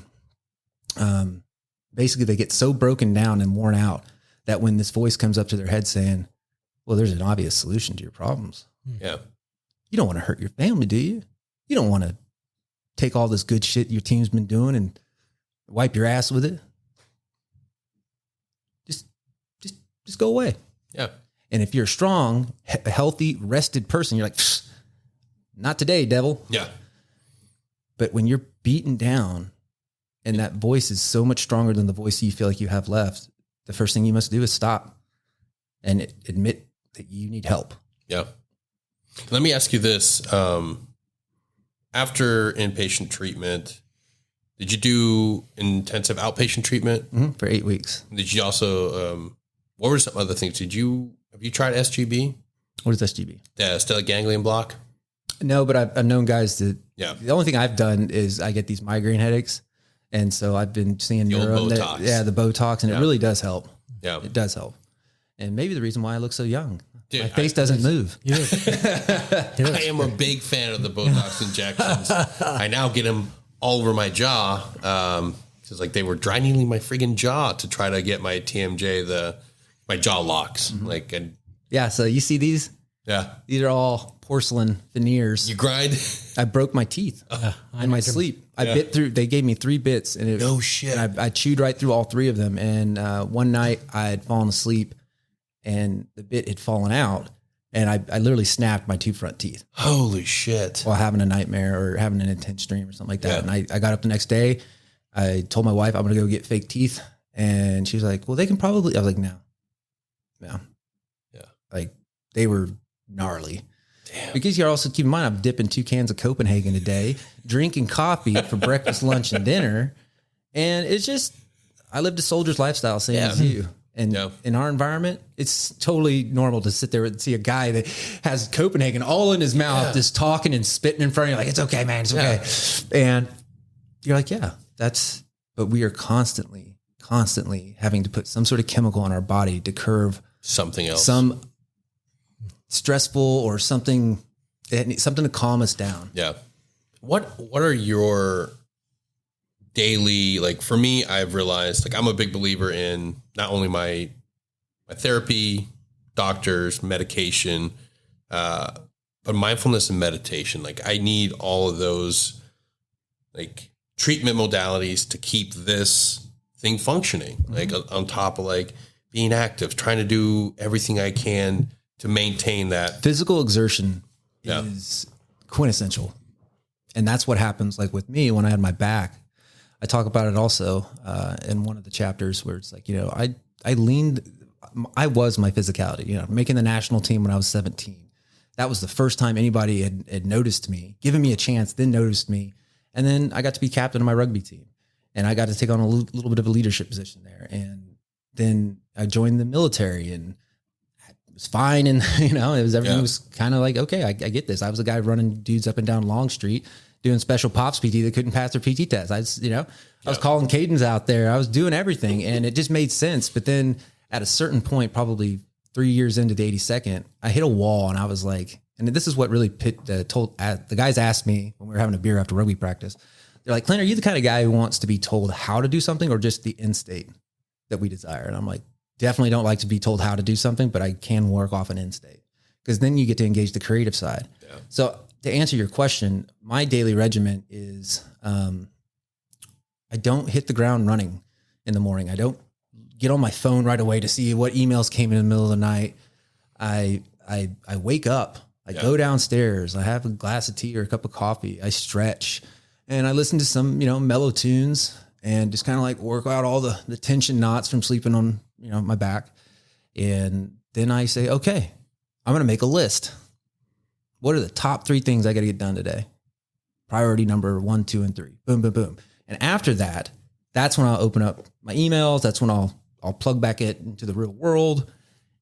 basically they get so broken down and worn out that when this voice comes up to their head saying, well, there's an obvious solution to your problems. Yeah. You don't want to hurt your family, do you? You don't want to take all this good shit your team's been doing and wipe your ass with it. Just go away. Yeah. And if you're a strong, healthy, rested person, you're like, not today, devil. Yeah. But when you're beaten down and that voice is so much stronger than the voice you feel like you have left, the first thing you must do is stop and admit that you need help. Yeah. Let me ask you this. After inpatient treatment, did you do intensive outpatient treatment? For 8 weeks. Did you also, what were some other things? Have you tried SGB? What is SGB? Yeah, stellate ganglion block. No, but I've known guys that, Yeah. the only thing I've done is I get these migraine headaches. And so I've been seeing The old Botox. the Botox, and it really does help. Yeah. It does help. And maybe the reason why I look so young. Dude, my face doesn't move. I am a big fan of the Botox injections. I now get them all over my jaw. Because like they were dry needling my friggin' jaw to try to get my TMJ, my jaw locks. Yeah. So you see these? Yeah. These are all porcelain veneers. You grind? I broke my teeth in my sleep. I bit through, they gave me 3 bits. And No shit. And I chewed right through all 3 of them. And one night I had fallen asleep and the bit had fallen out. And I literally snapped my 2 front teeth. Holy shit. While having a nightmare or having an intense dream or something like that. Yeah. And I got up the next day. I told my wife, I'm going to go get fake teeth. And she was like, well, they can probably, I was like, no. Yeah. Like they were gnarly. Damn. Because you also keep in mind, I'm dipping 2 cans of Copenhagen a day, drinking coffee for breakfast, lunch, and dinner. And it's just, I lived a soldier's lifestyle, same as you. And in our environment, it's totally normal to sit there and see a guy that has Copenhagen all in his mouth, just talking and spitting in front of you like, it's okay, man, it's okay. And you're like, yeah, but we are constantly having to put some sort of chemical in our body to curb something else, some stressful or something to calm us down. Yeah. What are your daily, like for me, I've realized like I'm a big believer in not only my therapy, doctors, medication, but mindfulness and meditation. Like I need all of those like treatment modalities to keep this thing functioning, like on top of like being active, trying to do everything I can to maintain that. Physical exertion is quintessential. And that's what happens like with me when I had my back. I talk about it also in one of the chapters where it's like, I was my physicality, making the national team when I was 17. That was the first time anybody had noticed me, given me a chance, then noticed me. And then I got to be captain of my rugby team and I got to take on a little bit of a leadership position there. And then I joined the military and it was fine. And, everything was kind of like, okay, I get this. I was a guy running dudes up and down Long Street doing special pops PT that couldn't pass their PT test. I was calling cadence out there. I was doing everything and it just made sense. But then at a certain point, probably 3 years into the 82nd, I hit a wall and I was like, and this is what really the guys asked me when we were having a beer after rugby practice. They're like, Clint, are you the kind of guy who wants to be told how to do something or just the end state that we desire? And I'm like, definitely don't like to be told how to do something, but I can work off an end state because then you get to engage the creative side. Yeah. So to answer your question, my daily regimen is I don't hit the ground running in the morning. I don't get on my phone right away to see what emails came in the middle of the night. I wake up, I go downstairs, I have a glass of tea or a cup of coffee, I stretch and I listen to some, mellow tunes and just kind of like work out all the tension knots from sleeping on, my back. And then I say, okay, I'm going to make a list. What are the top 3 things I got to get done today? Priority number 1, 2, and 3. Boom, boom, boom. And after that, that's when I'll open up my emails. That's when I'll plug back it into the real world.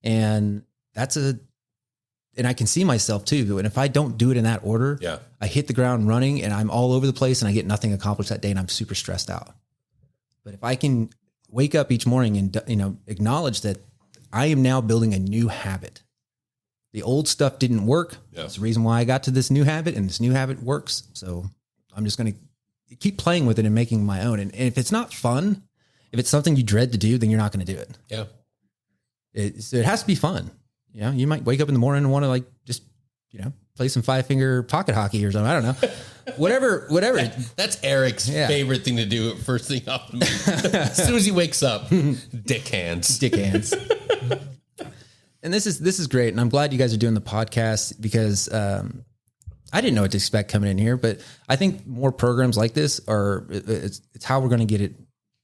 And and I can see myself too. And if I don't do it in that order, I hit the ground running and I'm all over the place and I get nothing accomplished that day and I'm super stressed out. But if I can wake up each morning and, acknowledge that I am now building a new habit. The old stuff didn't work. Yeah. That's the reason why I got to this new habit and this new habit works. So I'm just going to keep playing with it and making my own. And if it's not fun, if it's something you dread to do, then you're not going to do it. Yeah. It has to be fun. You might wake up in the morning and want to just play some 5-finger pocket hockey or something. I don't know. Whatever. That's Eric's favorite thing to do first thing off the meeting. As soon as he wakes up, dick hands. And this is great. And I'm glad you guys are doing the podcast because I didn't know what to expect coming in here, but I think more programs like this it's how we're going to get it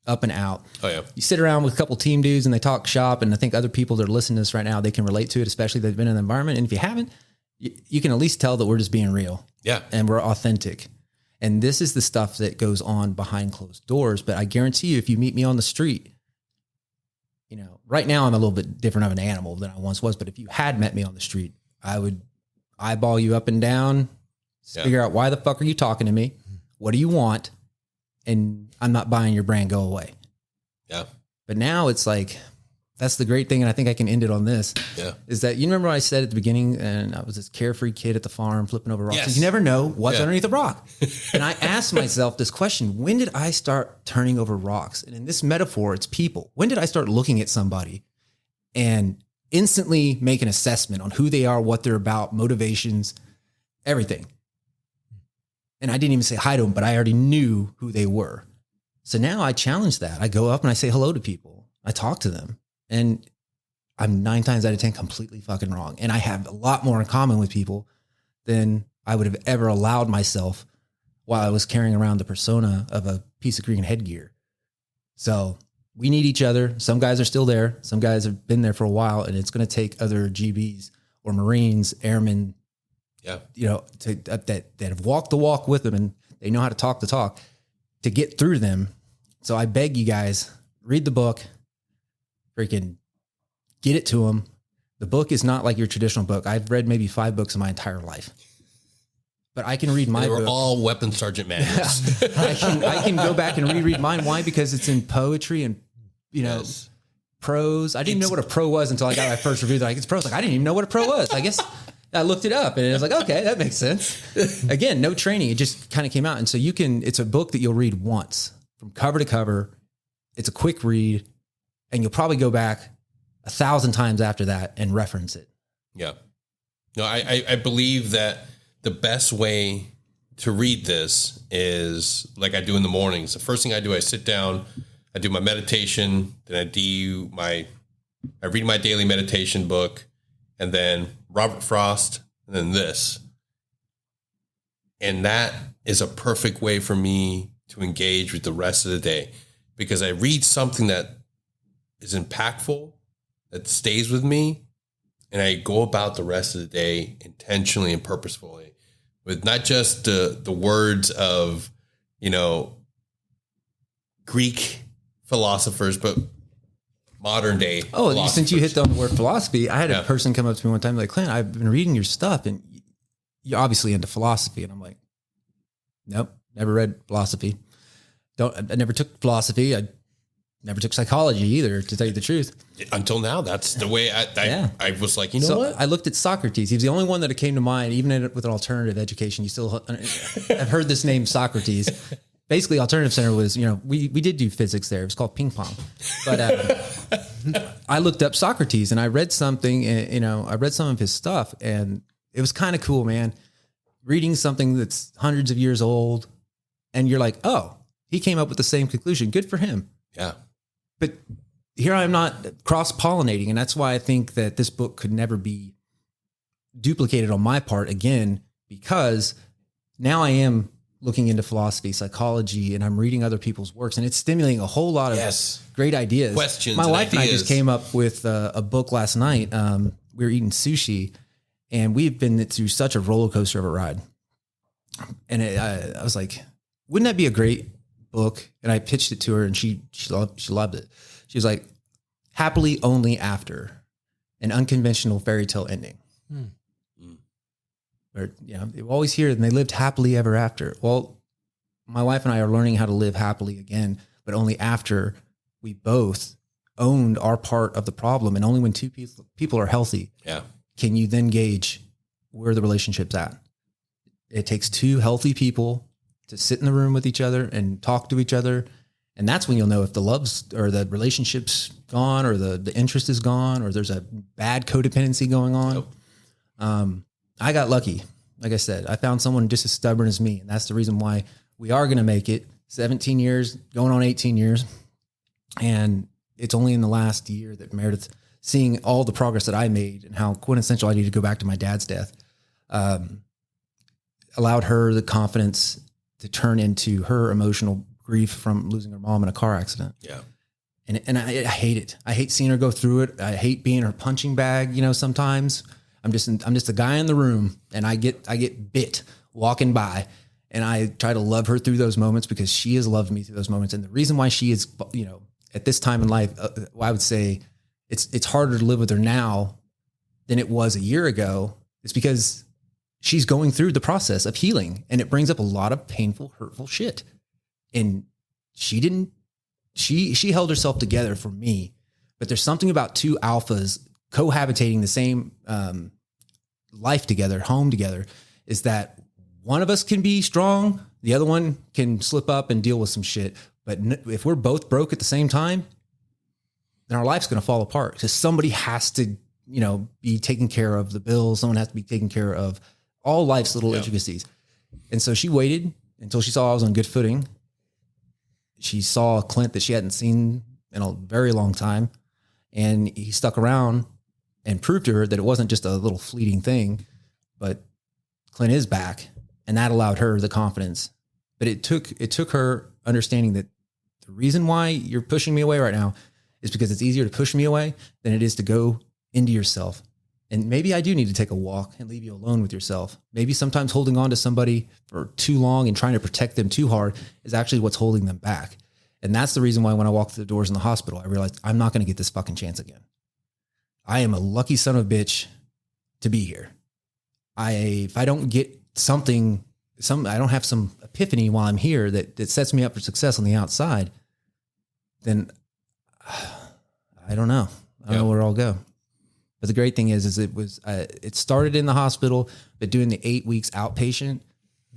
up and out. Oh yeah. You sit around with a couple team dudes and they talk shop, and I think other people that are listening to this right now, they can relate to it, especially if they've been in the environment. And if you haven't, you can at least tell that we're just being real. Yeah. And we're authentic. And this is the stuff that goes on behind closed doors. But I guarantee you, if you meet me on the street, you know, right now I'm a little bit different of an animal than I once was. But if you had met me on the street, I would eyeball you up and down, figure out why the fuck are you talking to me? What do you want? And I'm not buying your brand, go away. Yeah. But now it's like, that's the great thing. And I think I can end it on this. Yeah. Is that, you remember what I said at the beginning, and I was this carefree kid at the farm flipping over rocks. Yes. You never know what's underneath the rock. And I asked myself this question: when did I start turning over rocks? And in this metaphor, it's people. When did I start looking at somebody and instantly make an assessment on who they are, what they're about, motivations, everything? And I didn't even say hi to them, but I already knew who they were. So now I challenge that. I go up and I say hello to people. I talk to them. And I'm 9 times out of 10 completely fucking wrong. And I have a lot more in common with people than I would have ever allowed myself while I was carrying around the persona of a piece of green headgear. So we need each other. Some guys are still there. Some guys have been there for a while, and it's going to take other GBs or Marines, airmen, you know, that have walked the walk with them, and they know how to talk the talk to get through them. So I beg you guys, read the book. Freaking get it to them. The book is not like your traditional book. I've read maybe 5 books in my entire life, but I can read my book. They were all weapons sergeant manuals. I can go back and reread mine. Why? Because it's in poetry and, you know, prose. I didn't know what a pro was until I got my first review. Like, it's prose. Like, I didn't even know what a pro was. I guess I looked it up and it was like, okay, that makes sense. Again, no training. It just kind of came out. And so it's a book that you'll read once from cover to cover. It's a quick read. And you'll probably go back 1,000 times after that and reference it. Yeah. No, I believe that the best way to read this is like I do in the mornings. The first thing I do, I sit down, I do my meditation, then I read my daily meditation book, and then Robert Frost, and then this. And that is a perfect way for me to engage with the rest of the day, because I read something that is impactful, that stays with me, and I go about the rest of the day intentionally and purposefully with not just the words of, you know, Greek philosophers, but modern day. Oh, since you hit on the word philosophy, I had a person come up to me one time like, Clint, I've been reading your stuff and you're obviously into philosophy. And I'm like, nope, never read philosophy. I never took philosophy. I never took psychology either, to tell you the truth. Until now, that's the way I was like, you know what? I looked at Socrates. He was the only one that came to mind, even with an alternative education. You still have heard this name, Socrates. Basically, alternative center was, you know, we did do physics there. It was called ping pong. But I looked up Socrates and I read something, you know, I read some of his stuff and it was kind of cool, man. Reading something that's hundreds of years old and you're like, oh, he came up with the same conclusion. Good for him. Yeah. But here I'm not cross-pollinating. And that's why I think that this book could never be duplicated on my part again, because now I am looking into philosophy, psychology, and I'm reading other people's works, and it's stimulating a whole lot of great ideas. Questions. My wife and I just came up with a book last night. We were eating sushi, and we've been through such a roller coaster of a ride. And I was like, wouldn't that be a great book? And I pitched it to her, and she loved it. She was like, Happily Only After, an unconventional fairy tale ending. Or, you know, they always hear it and they lived happily ever after. Well, my wife and I are learning how to live happily again, but only after we both owned our part of the problem. And only when two people are healthy, can you then gauge where the relationship's at. It takes two healthy people to sit in the room with each other and talk to each other. And that's when you'll know if the love's or the relationship's gone, or the interest is gone, or there's a bad codependency going on. I got lucky. Like I said, I found someone just as stubborn as me. And that's the reason why we are going to make it 17 years, going on 18 years. And it's only in the last year that Meredith, seeing all the progress that I made and how quintessential I need to go back to my dad's death. allowed her the confidence to turn into her emotional grief from losing her mom in a car accident. Yeah. And I hate it. I hate seeing her go through it. I hate being her punching bag. You know, sometimes I'm just a guy in the room, and I get bit walking by, and I try to love her through those moments because she has loved me through those moments. And the reason why she is, you know, at this time in life, I would say it's harder to live with her now than it was a year ago. It's because she's going through the process of healing, and it brings up a lot of painful, hurtful shit. And she held herself together for me, but there's something about two alphas cohabitating the same life together, home together, is that one of us can be strong, the other one can slip up and deal with some shit. But if we're both broke at the same time, then our life's going to fall apart because somebody has to, you know, be taking care of the bills. Someone has to be taking care of all life's little intricacies. And so she waited until she saw I was on good footing. She saw Clint that she hadn't seen in a very long time. And he stuck around and proved to her that it wasn't just a little fleeting thing, but Clint is back. And that allowed her the confidence. But it took her understanding that the reason why you're pushing me away right now is because it's easier to push me away than it is to go into yourself. And maybe I do need to take a walk and leave you alone with yourself. Maybe sometimes holding on to somebody for too long and trying to protect them too hard is actually what's holding them back. And that's the reason why when I walked through the doors in the hospital, I realized I'm not going to get this fucking chance again. I am a lucky son of a bitch to be here. If I don't get something, I don't have some epiphany while I'm here that sets me up for success on the outside, then I don't know. I don't know where I'll go. But the great thing is it started in the hospital, but doing the 8 weeks outpatient.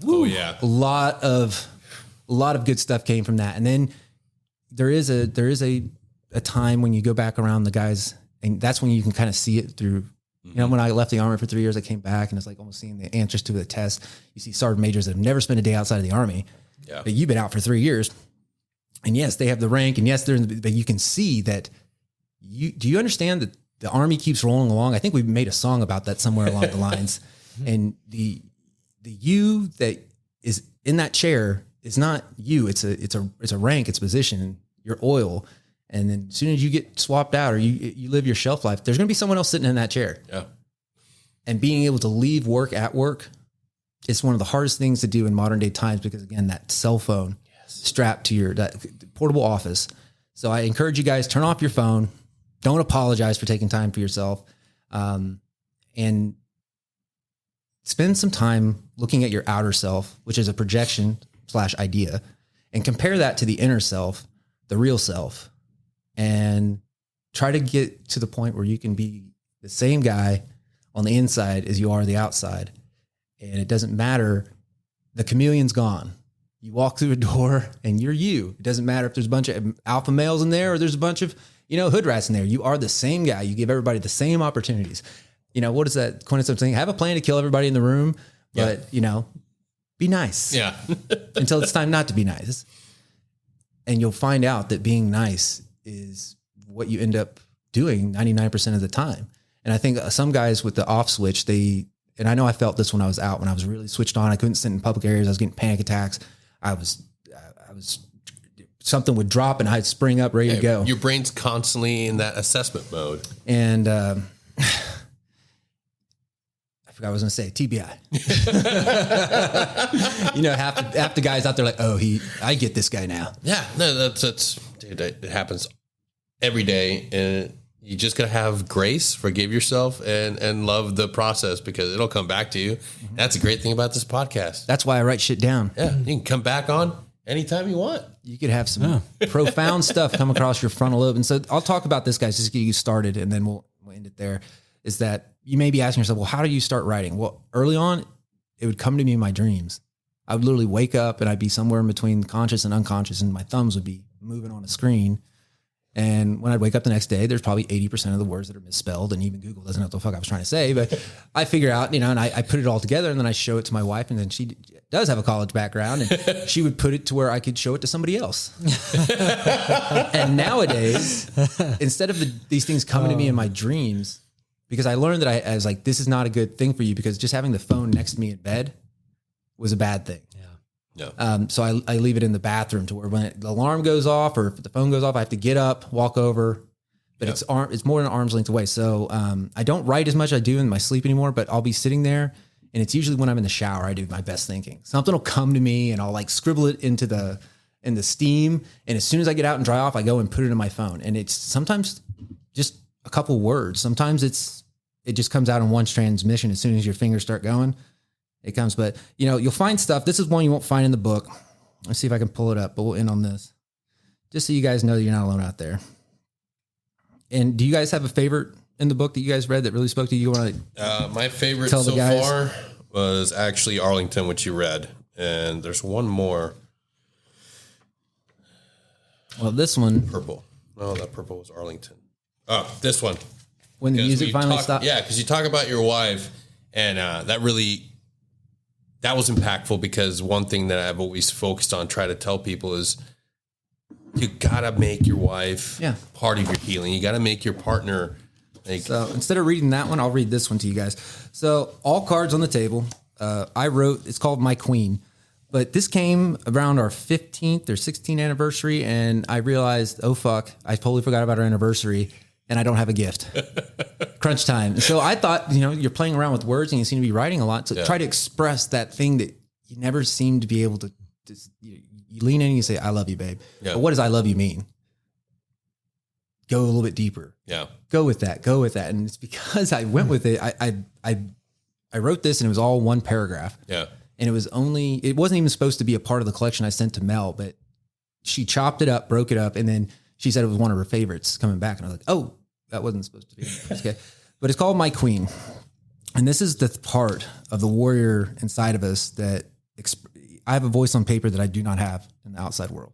Oh yeah. A lot of good stuff came from that. And then there is a time when you go back around the guys, and that's when you can kind of see it through. You know, when I left the Army for 3 years, I came back and it's like almost seeing the answers to the test. You see sergeant majors that have never spent a day outside of the Army, but you've been out for 3 years. And yes, they have the rank, and yes, but you can see that do you understand that the Army keeps rolling along? I think we made a song about that somewhere along the lines. And the you that is in that chair is not you. It's a rank, it's a position, your oil. And then as soon as you get swapped out or you live your shelf life, there's going to be someone else sitting in that chair. Yeah. And being able to leave work at work, it's one of the hardest things to do in modern day times because, again, that cell phone strapped to that portable office. So I encourage you guys, turn off your phone. Don't apologize for taking time for yourself. And spend some time looking at your outer self, which is a projection / idea, and compare that to the inner self, the real self. And try to get to the point where you can be the same guy on the inside as you are the outside. And it doesn't matter. The chameleon's gone. You walk through a door and you're you. It doesn't matter if there's a bunch of alpha males in there or there's a bunch of, hood rats in there. You are the same guy. You give everybody the same opportunities. What is that quintessential thing? Have a plan to kill everybody in the room, but be nice. Yeah. Until it's time not to be nice. And you'll find out that being nice is what you end up doing 99% of the time. And I think some guys with the off switch, and I know I felt this when I was out, when I was really switched on, I couldn't sit in public areas. I was getting panic attacks. I was something would drop and I'd spring up ready to go. Your brain's constantly in that assessment mode. And, I forgot what I was going to say, TBI. Half the guys out there like, I get this guy now. Yeah, no, that's dude, it happens every day. And you just got to have grace, forgive yourself, and love the process because it'll come back to you. Mm-hmm. That's a great thing about this podcast. That's why I write shit down. Yeah, you can come back on anytime you want. You could have some profound stuff come across your frontal lobe. And so I'll talk about this, guys, just to get you started, and then we'll end it there, is that you may be asking yourself, well, how do you start writing? Well, early on, it would come to me in my dreams. I would literally wake up and I'd be somewhere in between conscious and unconscious, and my thumbs would be moving on a screen. And when I'd wake up the next day, there's probably 80% of the words that are misspelled, and even Google doesn't know what the fuck I was trying to say. But I figure out, and I put it all together, and then I show it to my wife, and then she does have a college background, and she would put it to where I could show it to somebody else. And nowadays, instead of these things coming to me in my dreams, because I learned that I was like, this is not a good thing for you, because just having the phone next to me in bed was a bad thing. Yeah. So I leave it in the bathroom to where when the alarm goes off or if the phone goes off, I have to get up, walk over, but it's more than an arm's length away. So I don't write as much as I do in my sleep anymore, but I'll be sitting there, and it's usually when I'm in the shower, I do my best thinking. Something will come to me and I'll like scribble it in the steam. And as soon as I get out and dry off, I go and put it in my phone. And it's sometimes just a couple words. Sometimes it just comes out in one transmission. As soon as your fingers start going, it comes. But you'll find stuff. This is one you won't find in the book. Let's see if I can pull it up, but we'll end on this just so you guys know that you're not alone out there. And do you guys have a favorite in the book that you guys read that really spoke to you? My favorite so far was actually Arlington, which you read. And there's one more. Well, this one. Purple. No, that purple was Arlington. Oh, this one. When the music finally stopped. Yeah, because you talk about your wife, and that was impactful, because one thing that I've always focused on, try to tell people, is you got to make your wife part of your healing. You got to make your partner. So instead of reading that one, I'll read this one to you guys. So all cards on the table. I wrote, it's called My Queen. But this came around our 15th or 16th anniversary, and I realized, oh, fuck, I totally forgot about our anniversary, and I don't have a gift. Crunch time. So I thought, you're playing around with words, and you seem to be writing a lot. So try to express that thing that you never seem to be able to. You lean in and you say, I love you, babe. Yeah. But what does I love you mean? Go a little bit deeper. Yeah. Go with that. And it's because I went with it. I wrote this, and it was all one paragraph. Yeah. And it wasn't even supposed to be a part of the collection I sent to Mel, but she chopped it up, broke it up, and then she said it was one of her favorites coming back. And I was like, oh, that wasn't supposed to be. Okay. But it's called My Queen. And this is the part of the warrior inside of us that I have a voice on paper that I do not have in the outside world.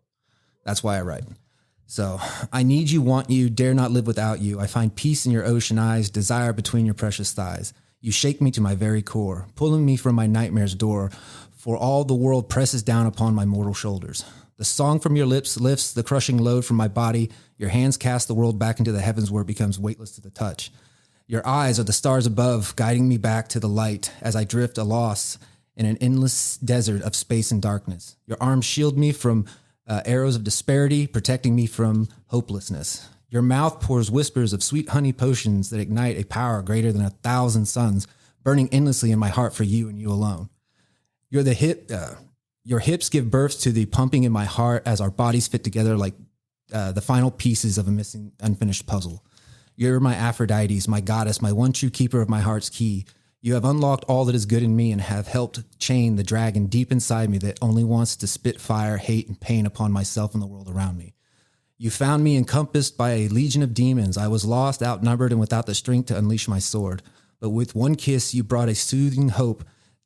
That's why I write. So I need you, want you, dare not live without you. I find peace in your ocean eyes, desire between your precious thighs. You shake me to my very core, pulling me from my nightmare's door, for all the world presses down upon my mortal shoulders. The song from your lips lifts the crushing load from my body. Your hands cast the world back into the heavens where it becomes weightless to the touch. Your eyes are the stars above, guiding me back to the light as I drift aloft in an endless desert of space and darkness. Your arms shield me from arrows of disparity, protecting me from hopelessness. Your mouth pours whispers of sweet honey potions that ignite a power greater than 1,000 suns, burning endlessly in my heart for you and you alone. Your hips give birth to the pumping in my heart as our bodies fit together like the final pieces of a missing, unfinished puzzle. You're my Aphrodite, my goddess, my one true keeper of my heart's key. You have unlocked all that is good in me and have helped chain the dragon deep inside me that only wants to spit fire, hate, and pain upon myself and the world around me. You found me encompassed by a legion of demons. I was lost, outnumbered, and without the strength to unleash my sword. But with one kiss, you brought a soothing hope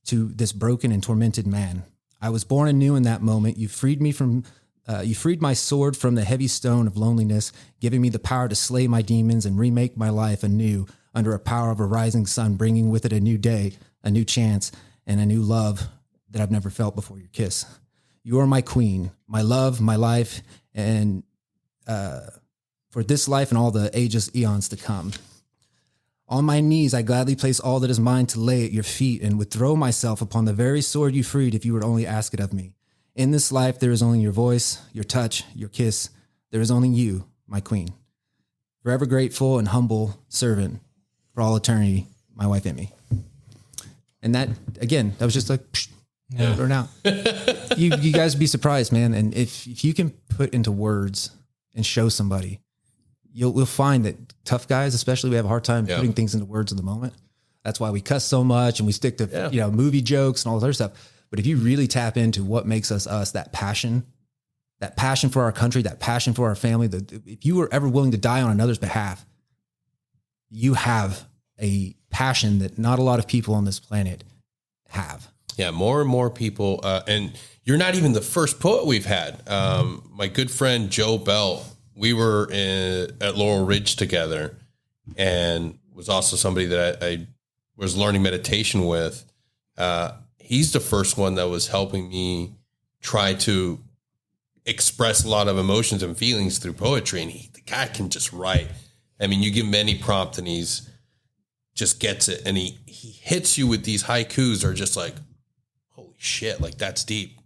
to this broken and tormented man. I was born anew in that moment. You freed my sword from the heavy stone of loneliness, giving me the power to slay my demons and remake my life anew under a power of a rising sun, bringing with it a new day, a new chance, and a new love that I've never felt before your kiss. You are my queen, my love, my life, and for this life and all the ages, eons to come. On my knees, I gladly place all that is mine to lay at your feet and would throw myself upon the very sword you freed if you would only ask it of me. In this life, there is only your voice, your touch, your kiss. There is only you, my queen. Forever grateful and humble servant for all eternity, my wife Emmy. And that, again, that was just like, burn out. You guys be surprised, man. And if you can put into words and show somebody, you'll find that tough guys, especially, we have a hard time putting things into words in the moment. That's why we cuss so much and we stick to movie jokes and all this other stuff. But if you really tap into what makes us us, that passion for our country, that passion for our family, if you were ever willing to die on another's behalf, you have a passion that not a lot of people on this planet have. Yeah, more and more people, and you're not even the first poet we've had. My good friend Joe Bell, we were at Laurel Ridge together, and was also somebody that I was learning meditation with. He's the first one that was helping me try to express a lot of emotions and feelings through poetry, and the guy can just write. I mean, you give him any prompt, and he's just gets it, and he hits you with these haikus are just like, holy shit, like that's deep.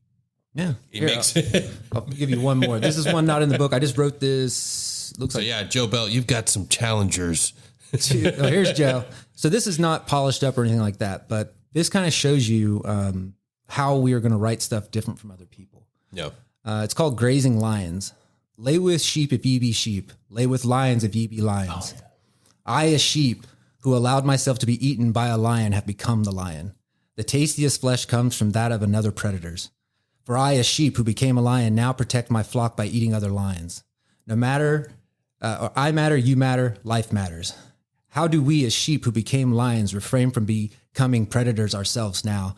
Yeah. It makes it. I'll give you one more. This is one not in the book. I just wrote this. Looks So like yeah, Joe Belt, you've got some challengers. here's Joe. So this is not polished up or anything like that, but this kind of shows you how we are going to write stuff different from other people. Yeah. It's called Grazing Lions. Lay with sheep if ye be sheep. Lay with lions if ye be lions. I, a sheep, who allowed myself to be eaten by a lion, have become the lion. The tastiest flesh comes from that of another predator's. For I, a sheep, who became a lion, now protect my flock by eating other lions. No matter, or I matter, you matter, life matters. How do we, as sheep who became lions, refrain from becoming predators ourselves now?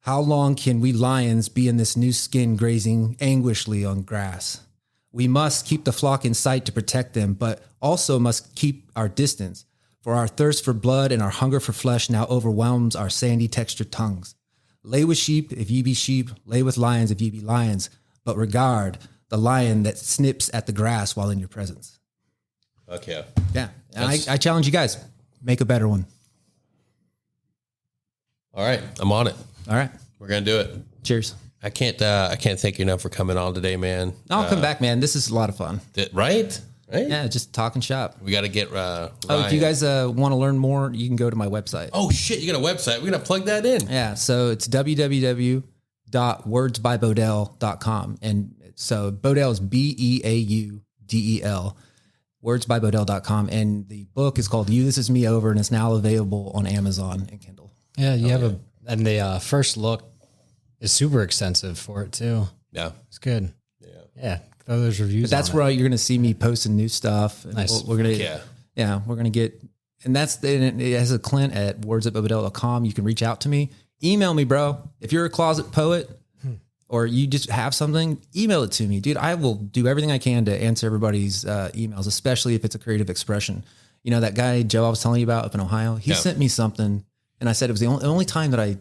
How long can we lions be in this new skin grazing anguishedly on grass? We must keep the flock in sight to protect them, but also must keep our distance, for our thirst for blood and our hunger for flesh now overwhelms our sandy textured tongues. Lay with sheep if ye be sheep, lay with lions if ye be lions, but regard the lion that snips at the grass while in your presence. Okay. Yeah. And I challenge you guys, make a better one. All right. I'm on it. All right. We're going to do it. Cheers. I can't thank you enough for coming on today, man. I'll come back, man. This is a lot of fun. Right? Yeah, just talking shop. We got to get Ryan. If you guys want to learn more, you can go to my website. Oh, shit. You got a website. We're going to plug that in. Yeah, so it's www.wordsbybodel.com. And so Beaudel is Beaudel, wordsbybodel.com. And the book is called You, This Is Me Over, and it's now available on Amazon and Kindle. Yeah, and the first look is super extensive for it too. Yeah. It's good. Yeah. Throw those reviews. But that's where you're going to see me posting new stuff. And Nice. we're going to, we're going to get, and it has a Clint at words@beaudel.com. You can reach out to me, email me, bro. If you're a closet poet or you just have something, email it to me, dude. I will do everything I can to answer everybody's emails, especially if it's a creative expression. You know, that guy, Joe, I was telling you about up in Ohio, he sent me something and I said it was the only time that I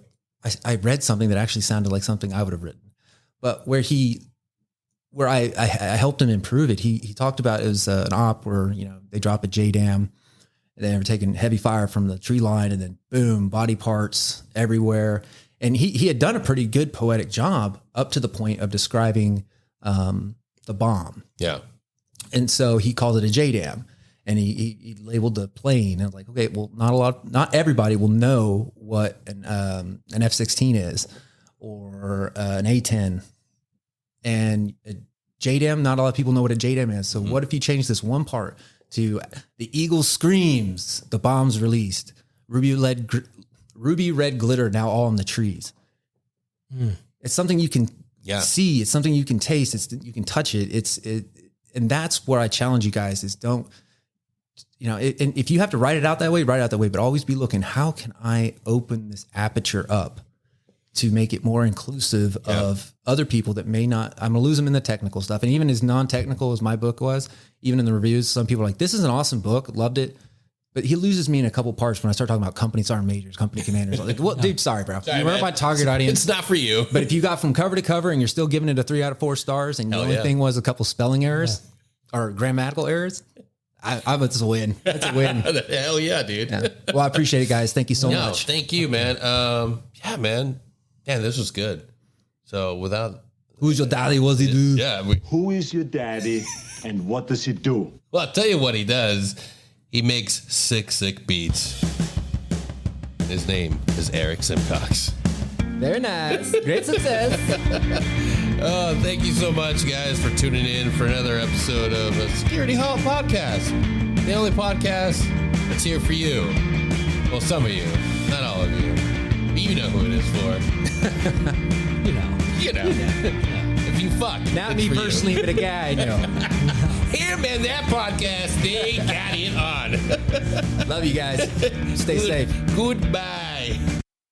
read something that actually sounded like something I would have written, but where I helped him improve it. He talked about it was an op where, you know, they drop a J dam and they were taking heavy fire from the tree line and then boom, body parts everywhere. And he had done a pretty good poetic job up to the point of describing the bomb. Yeah. And so he called it a J dam and he labeled the plane. And I was like, okay, well, not everybody will know what an F-16 is or an A-10. And a JDAM, not a lot of people know what a JDAM is. So what if you change this one part to the eagle screams, the bomb's released, ruby red glitter now all on the trees. It's something you can see. It's something you can taste. You can touch it. And that's where I challenge you guys is don't, you know, and if you have to write it out that way, write it out that way, but always be looking, how can I open this aperture up to make it more inclusive of other people that may not, I'm going to lose them in the technical stuff. And even as non-technical as my book was, even in the reviews, some people are like, this is an awesome book. Loved it. But he loses me in a couple parts when I start talking about company sergeant majors, company commanders. Like, well, dude, sorry, bro. You weren't my target audience. It's not for you. But if you got from cover to cover and you're still giving it a 3 out of 4 stars and the only thing was a couple spelling errors or grammatical errors, it's a win. That's a win. Hell yeah, dude. Yeah. Well, I appreciate it, guys. Thank you so much. Thank you, man. Yeah, man. Damn, this was good. So without... Who's your daddy? What's he do? Yeah. Who is your daddy and what does he do? Well, I'll tell you what he does. He makes sick beats. His name is Eric Simcox. Very nice. Great success. Thank you so much, guys, for tuning in for another episode of a Security Halt podcast. The only podcast that's here for you. Well, some of you, not all of you. But you know who it is for. You know. If you fuck. Not me personally, but a guy I know. Him and that podcast, they got it on. Love you guys. Stay safe. Goodbye.